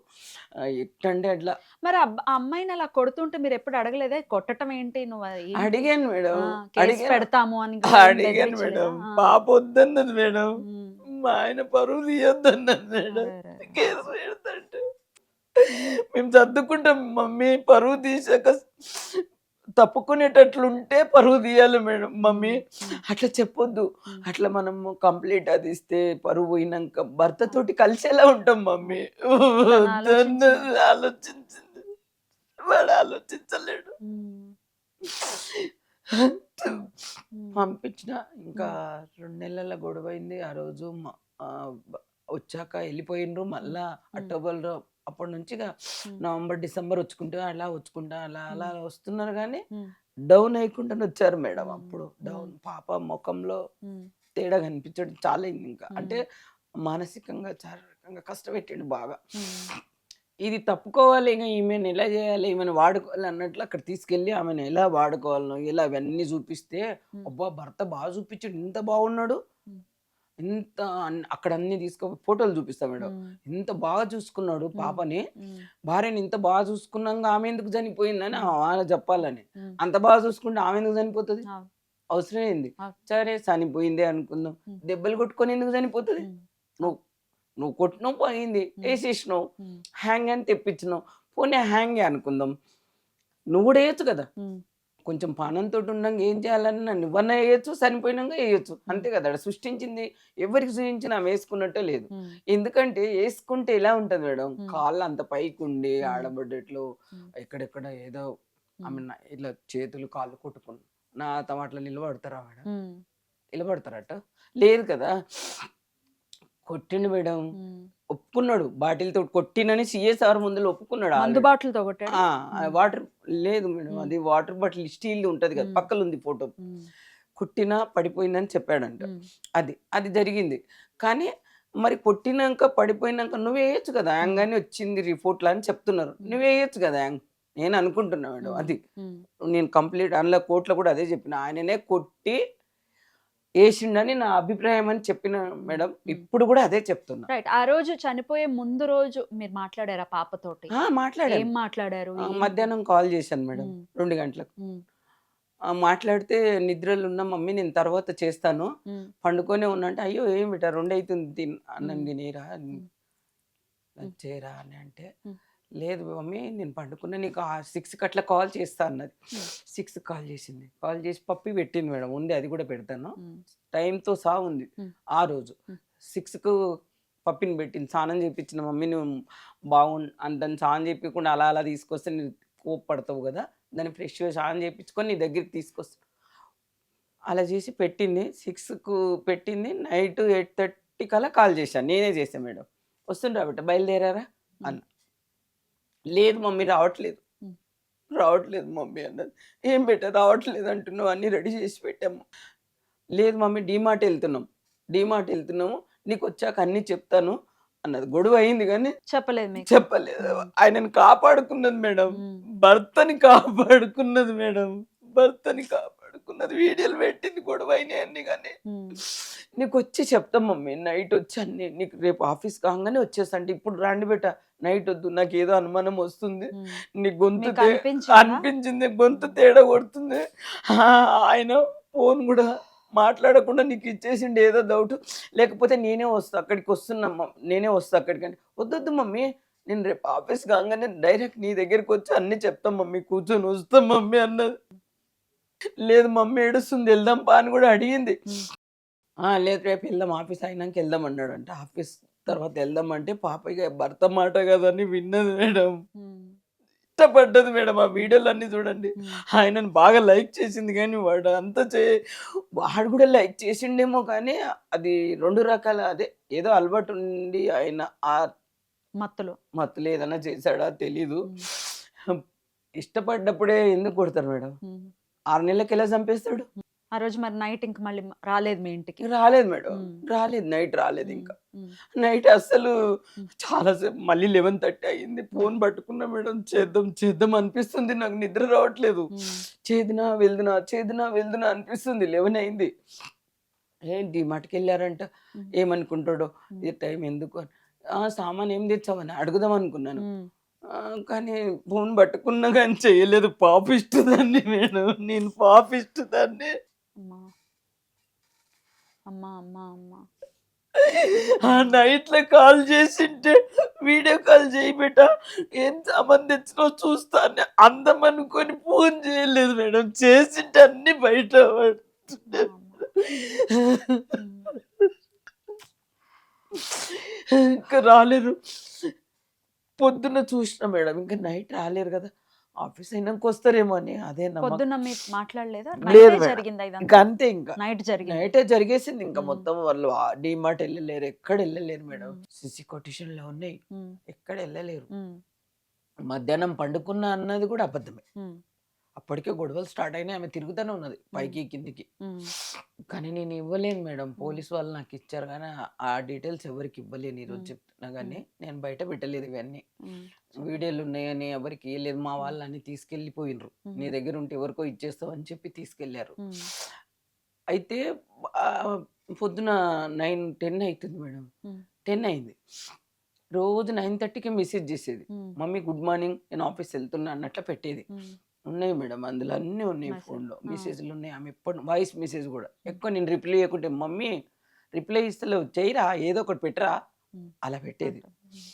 B: ఎట్టంటే అట్లా.
A: మరి ఆ అమ్మాయిని అలా కొడుతుంటే మీరు ఎప్పుడు అడగలేదే? కొట్టటం ఏంటి నువ్వు?
B: అడిగాను మేడం,
A: కేసు
B: అడిగాను
A: పెడతాము అని
B: అడిగాను మేడం. పాప వద్దన్నది మేడం, మా ఆయన పరువు తీయొద్దన్నది మేడం. కేసు పెడతంటే మేము సర్దుకుంటాం మమ్మీ, పరువు తీసాక తప్పుకునేటట్లుంటే పరువు తీయాలి మేడం మమ్మీ, అట్లా చెప్పొద్దు. అట్లా మనము కంప్లీట్ అది ఇస్తే పరువు పోయినాక భర్తతోటి కలిసేలా ఉంటాం మమ్మీ. ఆలోచించింది, వాడు ఆలోచించలేడు. పంపించిన ఇంకా 2 నెలల గొడవ అయింది. ఆ రోజు వచ్చాక వెళ్ళిపోయిండ్రు. మళ్ళా అక్టోబర్లో అప్పటి నుంచి ఇక
A: ఉమ్,
B: నవంబర్ డిసెంబర్ వచ్చుకుంటూ అలా వచ్చుకుంటా అలా అలా వస్తున్నారు కానీ
A: ఉమ్,
B: డౌన్ అయ్యకుండా వచ్చారు మేడం.
A: ఉమ్,
B: అప్పుడు
A: ఉమ్,
B: డౌన్ పాప ముఖంలో
A: ఉమ్,
B: తేడా కనిపించడం చాలా అయింది. ఇంకా
A: ఉమ్,
B: అంటే మానసికంగా శారీరకంగా కష్టపెట్టిండు బాగా.
A: ఉమ్,
B: ఇది తప్పుకోవాలి, ఇక ఈమెను ఎలా చేయాలి, ఈమెను వాడుకోవాలి అన్నట్లు అక్కడ తీసుకెళ్ళి ఆమెను ఎలా వాడుకోవాలనో ఇలా అవన్నీ చూపిస్తే,
A: ఉమ్,
B: అబ్బా భర్త బాగా చూపించాడు, ఇంత బాగున్నాడు,
A: ఉమ్,
B: ఇంత అక్కడ అన్ని తీసుకో ఫోటోలు చూపిస్తా మేడం,
A: ఉమ్,
B: ఇంత బాగా చూసుకున్నాడు
A: ఉమ్,
B: పాపని,
A: ఉమ్,
B: భార్యని ఇంత బాగా చూసుకున్నాక ఆమె ఎందుకు చనిపోయిందని ఆమె చెప్పాలని.
A: ఉమ్,
B: అంత బాగా చూసుకుంటే ఆమె ఎందుకు చనిపోతుంది,
A: అవును,
B: అవసరం ఏంది?
A: అవును,
B: సరే చనిపోయింది అనుకుందాం,
A: ఉమ్,
B: దెబ్బలు కొట్టుకొని ఎందుకు చనిపోతుంది?
A: ఉమ్,
B: నువ్వు నువ్వు కొట్టినావు పోయింది, వేసేసినావు,
A: ఉమ్,
B: హ్యాంగ్ అని తెప్పించినావు, పోనీ హ్యాంగే అనుకుందాం, నువ్వు కూడా వేయచ్చు కదా.
A: ఉమ్,
B: కొంచెం పానంతో ఉండగా ఏం చేయాలని నన్ను ఇవ్వన్నా వేయచ్చు, చనిపోయినాక వేయచ్చు, అంతే కదా. ఆడ సృష్టించింది ఎవరికి సృష్టించినా ఆమె వేసుకున్నట్టే లేదు.
A: ఉమ్,
B: ఎందుకంటే వేసుకుంటే ఎలా ఉంటుంది మేడం,
A: ఉమ్,
B: కాళ్ళు అంత పైకి ఉండి
A: ఉమ్,
B: ఆడబడ్డట్లు
A: ఉమ్,
B: ఎక్కడెక్కడ ఏదో ఆమె
A: ఉమ్,
B: ఇట్లా చేతులు కాళ్ళు కొట్టుకుని నా తమాట్లో నిలబడతారా మేడం?
A: ఉమ్,
B: నిలబడతారట? లేదు కదా. కొట్టిండు మేడం,
A: ఉమ్.
B: ఒప్పుకున్నాడు, బాటిల్తో కొట్టినని సిఎస్ఆర్ ముందులో ఒప్పుకున్నాడు
A: మందు
B: already.
A: బాటిల్తో కొట్టాడు. ఉమ్,
B: వాటర్ లేదు మేడం,
A: ఉమ్,
B: అది వాటర్ బాటిల్ స్టీల్ ఉంటది కదా,
A: ఉమ్,
B: పక్కన ఉంది ఫోటో,
A: ఉమ్,
B: కొట్టినా పడిపోయిందని చెప్పాడంట.
A: ఉమ్,
B: అది అది జరిగింది. కానీ మరి కొట్టినాక పడిపోయినాక నువ్వు వేయచ్చు కదా, యాంగ్ అని వచ్చింది రిపోర్ట్లో అని చెప్తున్నారు,
A: ఉమ్,
B: నువ్వు వేయచ్చు కదా యాంగ్. నేను అనుకుంటున్నా మేడం
A: ఉమ్,
B: అది.
A: ఉమ్,
B: నేను కంప్లీట్ అందులో కోర్టులో కూడా అదే చెప్పిన, ఆయననే కొట్టి వేసిండని నా అభిప్రాయం అని చెప్పిన మేడం.
A: ఉమ్.
B: ఇప్పుడు కూడా అదే చెప్తున్నా.
A: రైట్. ఆ రోజు చనిపోయే ముందు రోజు మీరు మాట్లాడారా పాపతోటి?
B: మాట్లాడాను.
A: ఏం మాట్లాడారు? ఏంటి?
B: మధ్యాహ్నం కాల్ చేశాను మేడం,
A: ఉమ్,
B: 2 గంటలకు.
A: ఉమ్,
B: మాట్లాడితే నిద్రలో ఉన్న మమ్మీ నేను తర్వాత చేస్తాను,
A: ఉమ్,
B: పండుకొనే ఉన్నా అంటే, అయ్యో ఏం బిడ్డ 2 అవుతుంది అన్నం
A: ఉమ్,
B: తినేరా
A: ఉమ్, ఉమ్,
B: చేయరా అని అంటే,
A: ఉమ్,
B: లేదు మమ్మీ నేను పండుకున్నా, నీకు 6కి అట్లా కాల్ చేస్తా అన్నది.
A: ఉమ్,
B: 6కి కాల్ చేసింది, కాల్ చేసి పప్పి పెట్టింది మేడం, ఉంది అది కూడా పెడతాను,
A: ఉమ్,
B: టైంతో సహా ఉంది.
A: ఉమ్,
B: ఆ రోజు
A: ఉమ్,
B: 6కు పప్పిని పెట్టింది, స్నానం చేయించిన మమ్మీ నువ్వు దాన్ని స్నానం చేయించకుండా అలా అలా తీసుకొస్తే నువ్వు కోప్పడతావు కదా, దాన్ని ఫ్రెష్గా స్నానం చేయించుకొని నీ దగ్గరికి తీసుకొస్తా, అలా చేసి పెట్టింది. 6కు పెట్టింది, నైట్ 8:30 కల్లా కాల్ చేశాను, నేనే చేశాను మేడం. వస్తుండ్రా బిడ్డ బయలుదేరారా అన్న, లేదు మమ్మీ రావట్లేదు,
A: ఉమ్,
B: రావట్లేదు మమ్మీ అన్నది. ఏం బిడ్డ రావట్లేదు అంటున్నావు, అన్నీ రెడీ చేసి పెట్టాము. లేదు మమ్మీ డీమార్ట్ వెళ్తున్నాము, నీకు వచ్చాక అన్నీ చెప్తాను అన్నది. గొడవ అయింది కానీ
A: చెప్పలేదు మీకు?
B: చెప్పలేదు.
A: ఉమ్,
B: ఆయనను కాపాడుకున్నది మేడం,
A: ఉమ్,
B: భర్తని కాపాడుకున్నది మేడం, భర్తని కాపాడుకున్నది. వీడియోలు పెట్టింది, గొడవ అయినాయి అన్ని, కానీ
A: ఉమ్,
B: నీకు వచ్చి చెప్తాం మమ్మీ, నైట్ వచ్చి అన్ని నీకు రేపు ఆఫీస్ కాగానే వచ్చేస్తా అంటే, ఇప్పుడు రాండి బెట్ట, నైట్ వద్దు, నాకు ఏదో అనుమానం వస్తుంది,
A: ఉమ్.
B: నీ గొంతు
A: మీకు అనిపించిందా?
B: అనిపించింది, గొంతు తేడా కొడుతుంది. ఆయన ఫోన్ కూడా మాట్లాడకుండా నీకు ఇచ్చేసిండు, ఏదో డౌట్, లేకపోతే నేనే వస్తా అక్కడికి, నేనే వస్తా అక్కడికి అంటే, వద్దొద్దు మమ్మీ నేను రేపు ఆఫీస్ కాగానే డైరెక్ట్ నీ దగ్గరికి వచ్చి అన్ని చెప్తాం మమ్మీ, కూర్చొని వస్తాం మమ్మీ అన్నది. లేదు మమ్మీ ఏడుస్తుంది, వెళ్దాం పా అని కూడా అడిగింది.
A: ఉమ్,
B: లేదు రేపు వెళ్దాం, ఆఫీస్ అయినాక వెళ్దాం అన్నాడు. అంటే ఆఫీస్ తర్వాత వెళ్దాం అంటే, పాప ఇక భర్త మాట కదని విన్నది మేడం,
A: ఉమ్,
B: ఇష్టపడ్డది మేడం. ఆ వీడియోలు అన్ని చూడండి,
A: ఉమ్,
B: ఆయనను బాగా లైక్ చేసింది, కానీ వాడు కూడా లైక్ చేసిండేమో, కానీ అది 2 రకాల, అదే ఏదో అలవాటు ఉండి ఆయన ఆ
A: మత్తులో.
B: మత్తులో ఏదైనా చేశాడా తెలీదు.
A: ఉమ్,
B: ఇష్టపడ్డప్పుడే ఎందుకు కొడతారు మేడం,
A: ఉమ్.
B: 6 నెలలకి ఎలా చంపేస్తాడు.
A: ఆ రోజు మరి నైట్ ఇంక మళ్ళీ రాలేదు మీ ఇంటికి?
B: రాలేదు మేడం,
A: ఉమ్,
B: రాలేదు, నైట్ రాలేదు.
A: ఉమ్,
B: ఇంకా
A: ఉమ్,
B: నైట్ అస్సలు
A: ఉమ్,
B: చాలాసేపు, మళ్ళీ 11:30 అయింది, ఫోన్ పట్టుకున్నా మేడం, చేద్దాం చేద్దాం అనిపిస్తుంది, నాకు నిద్ర రావట్లేదు,
A: ఉమ్,
B: చేదినా వెళ్దునా అనిపిస్తుంది. 11 అయింది. డిమార్ట్కి వెళ్ళారంట,
A: ఉమ్,
B: ఏమనుకుంటాడో,
A: ఉమ్,
B: ఇది టైం ఎందుకు అని. సామాన్ ఏం తెచ్చావని అడుగుదాం అనుకున్నాను,
A: ఉమ్.
B: కానీ ఫోన్ పట్టుకున్నా కానీ చేయలేదు. పాపిస్తుందాన్ని మేడం, నేను పాపిస్తుందాన్ని.
A: అమ్మా అమ్మా అమ్మా అమ్మా.
B: ఆ నైట్లో కాల్ చేసింటే, వీడియో కాల్ చేయి బిడ్డ, ఏం సామాన్ తెచ్చినావు చూస్తాను అందం అనుకొని ఫోన్ చేయలేదు మేడం, చేసింటే అన్ని బయట పడుతుండే.
A: ఉమ్,
B: ఇంకా రాలేరు, పొద్దున్న చూసిన మేడం, ఇంకా నైట్ రాలేరు కదా, ఆఫీస్ అయినాక వస్తారేమో అని అదే నమ్మకం.
A: పొద్దున్న మీరు మాట్లాడలేదా?
B: లేదు
A: నైటే
B: మేడం.
A: జరిగిందా
B: ఇంకా
A: ఇదంతా?
B: అంతే, ఇంకా
A: నైట్ జరిగింది.
B: నైటే జరిగేసింది. ఇంకా
A: మ్మ్.
B: మొత్తం వాళ్ళు డిమార్ట్ వెళ్ళలేరు, ఎక్కడ వెళ్ళలేరు మేడం.
A: మ్మ్.
B: సిసి కొటేషన్ లో ఉన్నాయి,
A: ఉమ్,
B: ఎక్కడ వెళ్ళలేరు.
A: ఉమ్,
B: మధ్యాహ్నం పండుకున్నా అన్నది కూడా అబద్ధమే.
A: ఉమ్,
B: అప్పటికే గొడవలు స్టార్ట్ అయినాయి, ఆమె తిరుగుతూనే ఉన్నది పైకి కిందికి.
A: ఉమ్,
B: కానీ నేను ఇవ్వలేను మేడం, పోలీస్ వాళ్ళు నాకు ఇచ్చారు కానీ ఆ డీటెయిల్స్ ఎవరికి ఇవ్వలేను. ఈరోజు చెప్తున్నా కానీ నేను బయట పెట్టలేదు ఇవన్నీ.
A: ఉమ్,
B: వీడియోలు ఉన్నాయని ఎవరికి ఇవ్వలేదు. మా వాళ్ళు అన్ని తీసుకెళ్ళిపోయినరు. నీ దగ్గర ఉంటే ఎవరికో ఇచ్చేస్తావు అని చెప్పి తీసుకెళ్లారు.
A: ఉమ్,
B: అయితే ఆ, పొద్దున 9-10 అవుతుంది మేడం.
A: ఉమ్,
B: 10 అయింది. రోజు 9:30కి మెసేజ్ చేసేది,
A: ఉమ్,
B: మమ్మీ గుడ్ మార్నింగ్, నేను ఆఫీస్ వెళ్తున్నా అన్నట్లు పెట్టేది.
A: ఉమ్,
B: ఉన్నాయి మేడం, అందులో అన్నీ ఉన్నాయి.
A: Message.
B: ఫోన్లో
A: ఆ.
B: మెసేజ్లు ఉన్నాయి. ఆమె ఎప్పుడు వాయిస్ మెసేజ్ కూడా ఎక్కువ నేను రిప్లై ఇవ్వకుంటే, మమ్మీ రిప్లై ఇస్తలేవు, చేయరా ఏదో ఒకటి పెట్టరా
A: ఉమ్,
B: అలా పెట్టేది.
A: ఉమ్,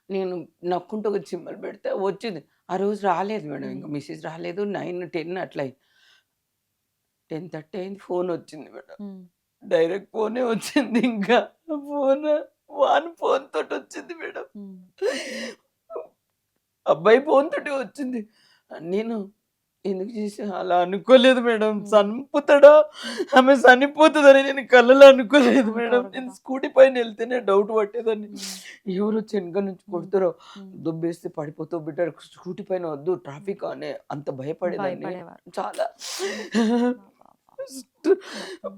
B: నేను నక్కుంటూ ఒక సింబల్ పెడితే వచ్చింది. ఆ రోజు రాలేదు మేడం, ఇంకా
A: మ్మ్.
B: మెసేజ్ రాలేదు. 9-10 అట్లా 10:30 అయింది, ఫోన్ వచ్చింది మేడం.
A: ఉమ్,
B: డైరెక్ట్ ఫోనే వచ్చింది. ఇంకా ఫోన్ వాన్ ఫోన్ తోటి వచ్చింది మేడం.
A: ఉమ్,
B: అబ్బాయి ఫోన్ తోటి వచ్చింది. నేను ఎందుకు చేసి అలా అనుకోలేదు మేడం. చంపుతాడా, ఆమె చనిపోతుందని నేను కళ్ళలో అనుకోలేదు మేడం.
A: అంటారు
B: నేను
A: కదా.
B: స్కూటీ పైన వెళ్తేనే డౌట్ పట్టేదాన్ని,
A: ఉమ్,
B: ఎవరు వచ్చి వెనక నుంచి కొడతారో,
A: ఉమ్,
B: దుబ్బేస్తే పడిపోతావు బిడ్డ, స్కూటీ పైన వద్దు ట్రాఫిక్ అనే అంత భయపడేదాన్ని
A: భయపడేవారు.
B: చాలా.
A: ఉమ్,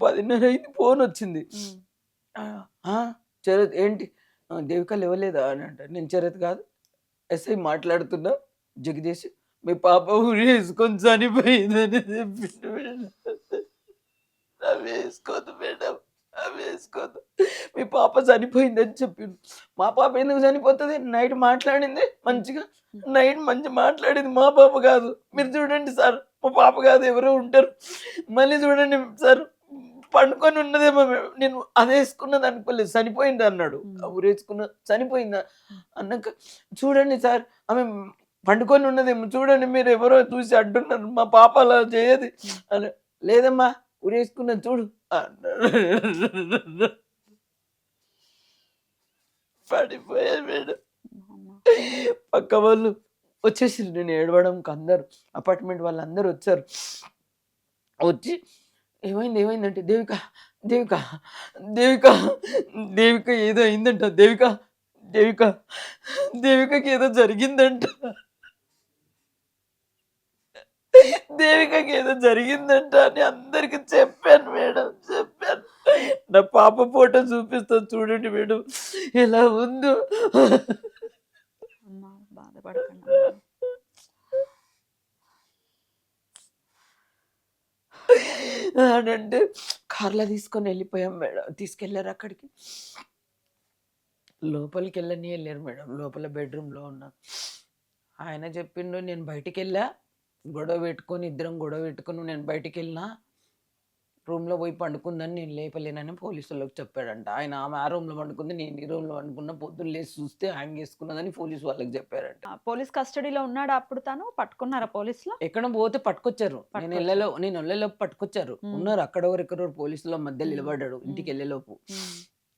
B: 10:30 అయింది, ఫోన్ వచ్చింది.
A: ఉమ్,
B: ఆ, ఆ, చరత్ ఏంటి, దేవిక లేవలేదా అని అంటారు. నేను చరత్ కాదు, ఎస్ఐ మాట్లాడుతున్నా, జగదీష్ మీ పాప ఉరి వేసుకొని చనిపోయిందని చెప్పిండు మేడం. అవి వేసుకోదు మేడం, అవి వేసుకోదు, మీ పాప చనిపోయిందని చెప్పిండు. మా పాప ఎందుకు చనిపోతుంది, నైట్ మాట్లాడింది మంచిగా, నైట్ మంచి మాట్లాడింది, మా పాప కాదు. మీరు చూడండి సార్, మా పాప కాదు ఎవరో ఉంటారు. మళ్ళీ చూడండి సార్, పండుకొని ఉన్నదేమో, నేను అది వేసుకున్నది అనుకోలేదు, చనిపోయింది అన్నాడు. ఊరేసుకున్న చనిపోయిందా అన్నాక, చూడండి సార్ ఆమె పండుకొని ఉన్నదేమో చూడండి, మీరు ఎవరో చూసి అంటున్నారు, మా పాప అలా చేయదు అని. లేదమ్మా ఊరేసుకున్నది చూడు అన్నాడు. పడిపోయాడు మేడం.
A: అమ్మా.
B: పక్క వాళ్ళు వచ్చేసి నేను ఏడవడంకి అందరు అపార్ట్మెంట్ వాళ్ళు అందరూ వచ్చారు. వచ్చి ఏమైంది ఏమైందంటే, దేవిక దేవిక దేవిక దేవిక ఏదో అయిందంట, దేవిక దేవిక దేవికకి ఏదో జరిగిందంట, దేవికకి ఏదో జరిగిందంట అని అందరికి చెప్పాను మేడం, చెప్పాను. నా పాప ఫోటో చూపిస్తాను చూడండి మేడం ఎలా ఉందో.
A: అమ్మా, బాధపడకండి అమ్మా.
B: అని అంటే కార్లో తీసుకొని వెళ్ళిపోయాం మేడం. తీసుకెళ్ళారు అక్కడికి, లోపలికి వెళ్ళని వెళ్ళారు మేడం. లోపల బెడ్రూమ్లో ఉన్నా. ఆయన చెప్పిండు, నేను బయటికి వెళ్ళా, గొడవ పెట్టుకొని ఇద్దరం గొడవ పెట్టుకుని నేను బయటికి వెళ్ళినా, రూమ్లో పోయి పండుకుందని నేను లేపలేనని పోలీసులకు చెప్పాడంట. ఆయన ఆమె ఆ రూమ్లో పండుకుంది, నేను ఈ రూమ్లో పండుకున్న, పొద్దున్న లేచి చూస్తే హ్యాంగ్ చేసుకున్నదని పోలీసు వాళ్ళకి చెప్పారంట.
A: ఆ, పోలీస్ కస్టడీలో ఉన్నాడా అప్పుడు? తను పట్టుకున్నారా పోలీసులో?
B: ఎక్కడ పోతే పట్టుకొచ్చారు, నేను వెళ్ళేలోపు పట్టుకొచ్చారు. ఉన్నారు అక్కడ ఎవరెక్కడో పోలీసుల మధ్య నిలబడ్డాడు ఇంటికి వెళ్ళేలోపు.
A: ఉమ్,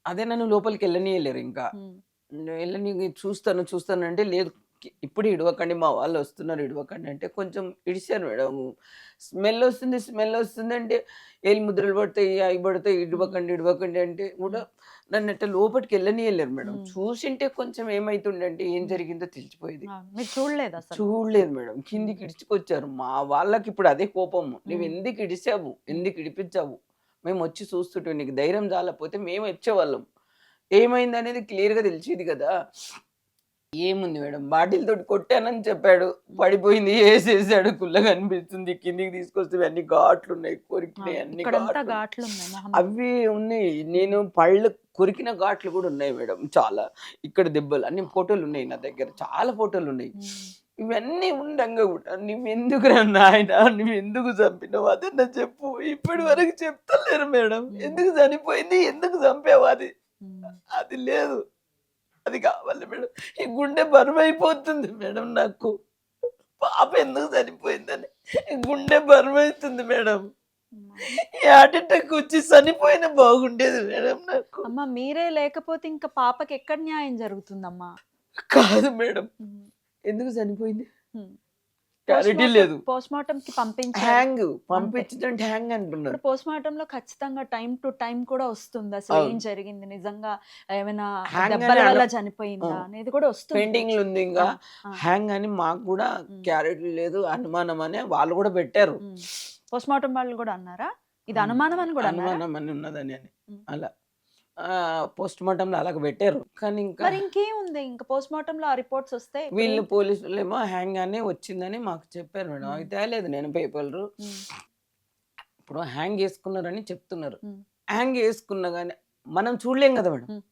B: అదే నన్ను లోపలికి వెళ్ళనీయలేరు. ఇంకా
A: ఉమ్,
B: వెళ్ళని చూస్తాను అంటే, లేదు ఇప్పుడు ఇడవకండి, మా వాళ్ళు వస్తున్నారు ఇడవకండి అంటే కొంచెం ఇడిచారు మేడం. స్మెల్ వస్తుంది అంటే, ఏళ్ళు ముద్రలు పడతాయి అవి పడతాయి, ఇడవకండి అంటే కూడా నన్ను అట్లా లోపలికి వెళ్ళనీయలేరు మేడం. చూసింటే కొంచెం ఏమైతుండే అంటే ఏం జరిగిందో తెలిసిపోయేది.
A: ఆ, మీరు చూడలేదు అసలు?
B: చూడలేదు మేడం, కిందికి ఇడిచుకొచ్చారు. మా వాళ్ళకి ఇప్పుడు అదే కోపము, నువ్వు ఎందుకు ఇడిచావు, ఎందుకు ఇడిపించావు, మేము వచ్చి చూస్తుంటే నీకు ధైర్యం చాలకపోతే మేము వచ్చేవాళ్ళం, ఏమైంది అనేది క్లియర్గా తెలిసేది కదా. ఏముంది మేడం, బాటిల్ తోటి కొట్టానని చెప్పాడు, పడిపోయింది, వేసేసాడు, కుల్లగా అనిపిస్తుంది, కిందికి తీసుకొస్తే అన్ని ఘాట్లు ఉన్నాయి, కొరికినాయి, అన్ని
A: ఇక్కడంతా
B: ఘాట్లు
A: ఘాట్లు ఉన్నాయి మొహం.
B: అవి ఉన్నాయి. నేను పళ్ళు కొరికిన ఘాట్లు కూడా ఉన్నాయి మేడం, చాలా. ఇక్కడ దెబ్బలు అన్ని ఫోటోలు ఉన్నాయి నా దగ్గర, చాలా ఫోటోలు ఉన్నాయి. ఇవన్నీ ఉండంగా కూడా నువ్వెందుకు నాయన, నువ్వు ఎందుకు చంపినావు అదన్నా చెప్పు. ఇప్పటి వరకు చెప్తలేరు మేడం, ఎందుకు చనిపోయింది, ఎందుకు చంపావు, అది లేదు, అది కావాలి మేడం. ఈ గుండె బరువు అయిపోతుంది మేడం నాకు, పాప ఎందుకు చనిపోయిందని ఈ గుండె బరువు అవుతుంది మేడం. ఈ హార్ట్ అటాక్ వచ్చి చనిపోయినా బాగుండేది మేడం నాకు.
A: అమ్మా, మీరే లేకపోతే ఇంకా పాపకి ఎక్కడ న్యాయం జరుగుతుందమ్మా?
B: కాదు మేడం, ఎందుకు చనిపోయింది, క్లారిటీ లేదు.
A: పోస్ట్ మార్టం కి పంపించారు.
B: హ్యాంగ్ పంపించడం హ్యాంగ్ అంటున్నారు.
A: ఇప్పుడు పోస్ట్ మార్టం లో ఖచ్చితంగా టైం టు టైం కూడా వస్తుంది. అసలు ఏం జరిగింది, నిజంగా ఏమైనా
B: Hang
A: దెబ్బల
B: అని
A: వల్ల చనిపోయిందా అనేది కూడా వస్తుంది.
B: పెండింగ్ ఉంది ఇంకా
A: ఆ.
B: హ్యాంగ్ అని మాకు కూడా క్లారిటీ లేదు, అనుమానం అని వాళ్ళు కూడా పెట్టారు.
A: పోస్ట్ మార్టం వాళ్ళు కూడా అన్నారా ఇది అనుమానం అని కూడా అన్నారా?
B: అనుమానం అని ఉన్నదని అని
A: ఉమ్.
B: అలా పోస్ట్ మార్టం లో అలాగ పెట్టారు. కానీ ఇంకా
A: మరి ఇంకేముంది, ఇంకా పోస్ట్ మార్టం లో ఆ రిపోర్ట్స్ వస్తే
B: వీళ్ళు పోలీసులు ఏమో హ్యాంగ్ అని వచ్చిందని మాకు చెప్పారు మేడం.
A: ఉమ్.
B: అవి తేలేదు నేను పేపర్లు. ఇప్పుడు హ్యాంగ్ చేసుకున్నారని చెప్తున్నారు.
A: ఉమ్.
B: హ్యాంగ్ చేసుకున్నా కానీ మనం చూడలేం కదా మేడం.
A: ఉమ్.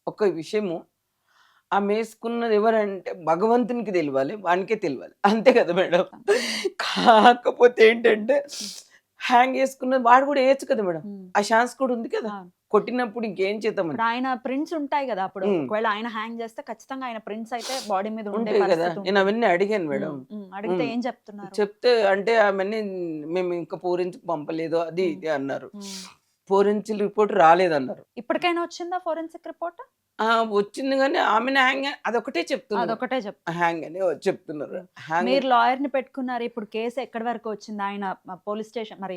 B: ఒక విషయము ఆమె వేసుకున్నది ఎవరంటే భగవంతునికి తెలియాలి, వానికే తెలియాలి, అంతే కదా మేడం. కాకపోతే ఏంటంటే హ్యాంగ్ వేసుకున్నది వాడు కూడా వేయచ్చు కదా మేడం. ఆ ఛాన్స్ కూడా ఉంది కదా.
A: అవును.
B: కొట్టినప్పుడు ఇంకేం చేద్దామని
A: ఇప్పుడు ఆయన ప్రింట్స్ ఉంటాయి కదా, అప్పుడు
B: ఉమ్.
A: ఒకవేళ ఆయన హ్యాంగ్ చేస్తే ఖచ్చితంగా ఆయన ప్రింట్స్ అయితే బాడీ మీద ఉండే
B: ఉంటాయి కదా.
A: పరిస్థితి
B: నేను అవన్నీ అడిగాను మేడం.
A: అడిగితే
B: ఉమ్.
A: ఏం చెప్తున్నారు?
B: చెప్తే అంటే అవన్నీ మేము ఇంకా ఫోరెన్సిక్ పంపలేదు అది ఇది అన్నారు.
A: ఉమ్.
B: ఫోరెన్సిక్ రిపోర్ట్ రాలేదన్నారు.
A: ఇప్పటికైనా వచ్చిందా ఫోరెన్సిక్ రిపోర్ట్?
B: వచ్చింది కానీ ఆమెను హ్యాంగ్ అదొకటే చెప్తున్నారు.
A: అదొకటే చెప్తారు.
B: హ్యాంగ్ అని చెప్తున్నారు. హ్యాంగ్
A: మీరు లాయర్ ని పెట్టుకున్నారు, ఇప్పుడు కేసు ఎక్కడి వరకు వచ్చింది? ఆయన పోలీస్ స్టేషన్ మరి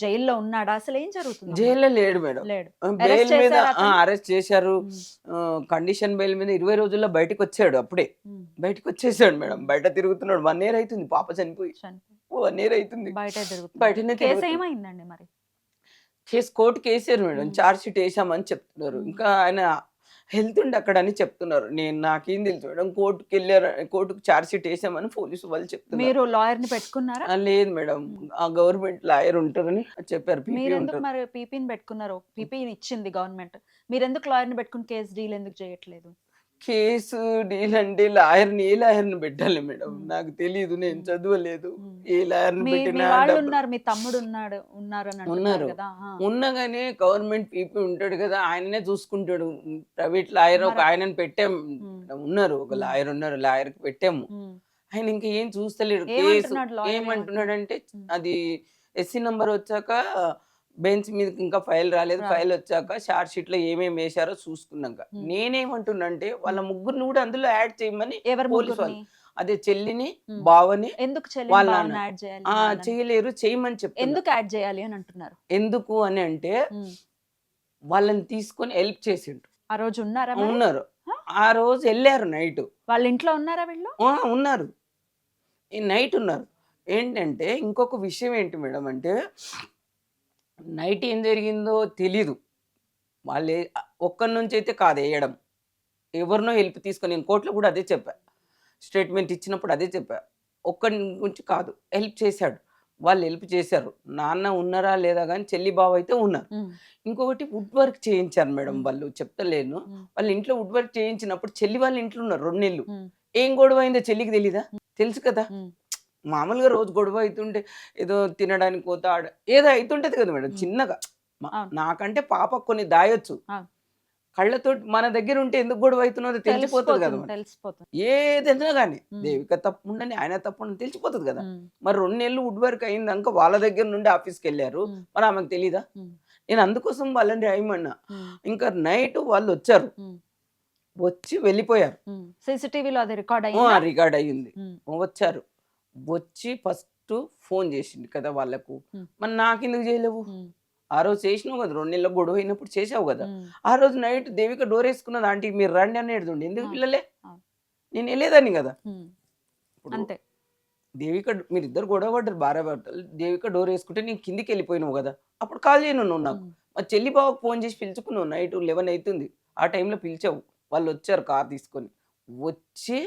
A: జైల్లో ఉన్నాడా? అసలు ఏం జరుగుతుంది?
B: జైల్లో లేడు మేడం.
A: లేడు.
B: బెయిల్
A: Arrest
B: మీద
A: చేశారా అతన్ని?
B: అరెస్ట్ చేశారు. కండిషన్ బెయిల్ మీద 20 రోజుల్లో బయటకు వచ్చాడు. అప్పుడే బయటకు వచ్చేసాడు మేడం. బయట తిరుగుతున్నాడు. 1 year అవుతుంది పాప చనిపోయి. 1 year అవుతుంది.
A: బయట తిరుగుతుంది.
B: బయటనే
A: కేసు
B: తిరుగుతుంది.
A: ఏమైందండి మరి?
B: కేసు కోర్టుకి వేసారు మేడం. ఛార్జ్ షీట్ వేసామని చెప్తున్నారు. ఇంకా ఆయన హెల్త్ ఉండి అక్కడ అని చెప్తున్నారు. నాకేం తెలుసు మేడం. కోర్టుకి వెళ్ళారు, కోర్టుకు ఛార్జ్ షీట్ వేసామని పోలీసు వాళ్ళు చెప్తున్నారు.
A: మీరు లాయర్ ని పెట్టుకున్నారా?
B: లేదు మేడం, ఆ గవర్నమెంట్ లాయర్ ఉంటారని చెప్పారు. పీపీ
A: మీరు ఎందుకు
B: ఉంటారు.
A: మరి పీపీని పెట్టుకున్నారు? పీపీని ఇచ్చింది గవర్నమెంట్, మీరు ఎందుకు లాయర్ ని పెట్టుకుని కేసు డీల్ ఎందుకు చేయట్లేదు?
B: కేసు డీల్ అంటే లాయర్ని ఏ లాయర్ని పెట్టాలి మేడం? నాకు తెలియదు, నేను చదవలేదు. ఏ లాయర్ని
A: మీ
B: పెట్టినా
A: వాళ్ళు
B: డబ్బులు-
A: ఉన్నారు, మీ తమ్ముడు ఉన్నారు అని అంటున్నారు
B: ఉన్నారు.
A: కదా.
B: ఉన్నగానే గవర్నమెంట్ పీపీ ఉంటాడు కదా, ఆయననే చూసుకుంటాడు. ప్రైవేట్ లాయర్ ఒక
A: మరి-
B: ఆయనని పెట్టాము. ఉన్నారు, ఒక లాయర్ ఉన్నారు, లాయర్కి పెట్టాము. ఆయన ఇంకా ఏం చూస్తలేడు. కేసు
A: ఏమంటున్నాడు lawyer?
B: ఏమంటున్నాడంటే
A: ఉమ్.
B: అది ఎస్సీ నంబర్ వచ్చాక బెంచ్ మీద ఇంకా ఫైల్ రాలేదు,
A: రాలేదు.
B: ఫైల్ వచ్చాక చార్జ్ షీట్ లో ఏమేమి వేశారో చూసుకున్నాక నేనేమంటున్నానంటే వాళ్ళ ముగ్గురిని కూడా అందులో యాడ్ చేయమని
A: ఎవరు
B: పోలీసు
A: ముగ్గురిని?
B: వాళ్ళు, అదే చెల్లిని
A: ఉమ్.
B: బావని
A: ఎందుకు
B: వాళ్ళ
A: చెల్లి
B: నాన్న.
A: యాడ్ చేయాలి?
B: చేయలేరు, చేయమని చెప్తున్నారు.
A: ఎందుకు యాడ్ చేయాలి అని అంటున్నారు?
B: ఎందుకు అని అంటే
A: ఉమ్.
B: వాళ్ళని తీసుకొని హెల్ప్ చేసిండ్రు.
A: ఆ రోజు ఉన్నారా మరి?
B: ఉన్నారు.
A: హ?
B: ఆ రోజు వెళ్ళారు నైట్.
A: వాళ్ళ ఇంట్లో ఉన్నారా వీళ్ళు?
B: ఉన్నారు, ఈ నైట్ ఉన్నారు. ఏంటంటే ఇంకొక విషయం ఏంటి మేడం అంటే నైట్ ఏం జరిగిందో తెలీదు. వాళ్ళే ఒక్కరి నుంచి అయితే కాదు వేయడం, ఎవరినో హెల్ప్ తీసుకొని, నేను కోర్టులో కూడా అదే చెప్పా, స్టేట్మెంట్ ఇచ్చినప్పుడు అదే చెప్పా. ఒక్కరి నుంచి కాదు, హెల్ప్ చేశాడు. వాళ్ళు హెల్ప్ చేశారు. నాన్న ఉన్నారా లేదా కానీ చెల్లి బావ అయితే ఉన్నారు.
A: ఉమ్.
B: ఇంకొకటి వుడ్ వర్క్ చేయించారు మేడం వాళ్ళు, చెప్తలేను.
A: ఉమ్.
B: వాళ్ళ ఇంట్లో వుడ్ వర్క్ చేయించినప్పుడు చెల్లి వాళ్ళ ఇంట్లో ఉన్నారు 2 నెలలు.
A: ఉమ్.
B: ఏం గొడవ అయిందో చెల్లికి తెలీదా? తెలుసు కదా.
A: ఉమ్.
B: మామూలుగా రోజు గొడవ అవుతుంటే ఏదో తినడానికి పోతా ఏదో అవుతుంటది కదా మేడం చిన్నగా.
A: అవును.
B: నాకంటే పాప కొన్ని దాయొచ్చు.
A: అవును.
B: కళ్ళతో మన దగ్గర ఉంటే ఎందుకు గొడవ అవుతున్నదో తెలిసిపోతుంది కదా మనకి.
A: తెలిసిపోతుంది.
B: ఏదైనా కానీ
A: ఉమ్.
B: దేవిక తప్పు ఉండని ఆయన తప్పు ఉండని తెలిసిపోతుంది కదా.
A: ఉమ్.
B: మరి 2 నెలలు వుడ్ వర్క్ అయిందాక వాళ్ళ దగ్గర నుండి ఆఫీస్కి వెళ్ళారు.
A: ఉమ్.
B: మరి ఆమెకు తెలీదా?
A: ఉమ్.
B: నేను అందుకోసం వాళ్ళని రాయమన్నా.
A: ఉమ్.
B: ఇంకా నైట్ వాళ్ళు వచ్చారు,
A: ఉమ్.
B: వచ్చి వెళ్ళిపోయారు.
A: ఉమ్. CCTV లో అది రికార్డ్ అయ్యిందా?
B: రికార్డ్ అయ్యింది.
A: ఉమ్.
B: వచ్చారు, వచ్చి ఫస్ట్ ఫోన్ చేసింది కదా వాళ్ళకు.
A: ఉమ్.
B: మరి నాకెందుకు చేయలేవు?
A: ఉమ్.
B: ఆ రోజు చేసినావు కదా, 2 నెలల గొడవ అయినప్పుడు చేసావు కదా.
A: ఉమ్.
B: ఆ రోజు నైట్ దేవిక డోర్ వేసుకున్నది, ఆంటీ మీరు రండి అని ఎడుతుండే, ఎందుకు
A: ఆ.
B: పిల్లలే?
A: ఆ.
B: నేను వెళ్ళేదాన్ని కదా.
A: ఉమ్.
B: ఇప్పుడు
A: అంతే.
B: దేవిక మీరిద్దరు గొడవ పడ్డారు భార్య భర్తలు. దేవిక డోర్ వేసుకుంటే నేను కిందికి వెళ్ళిపోయినావు కదా, అప్పుడు కాల్ చేయను నువ్వు నాకు.
A: ఉమ్.
B: మా చెల్లి బావకు ఫోన్ చేసి పిలుచుకున్నావు. నైట్ 11 అవుతుంది, ఆ టైంలో పిలిచావు. వాళ్ళు వచ్చారు కార్ తీసుకొని. వచ్చి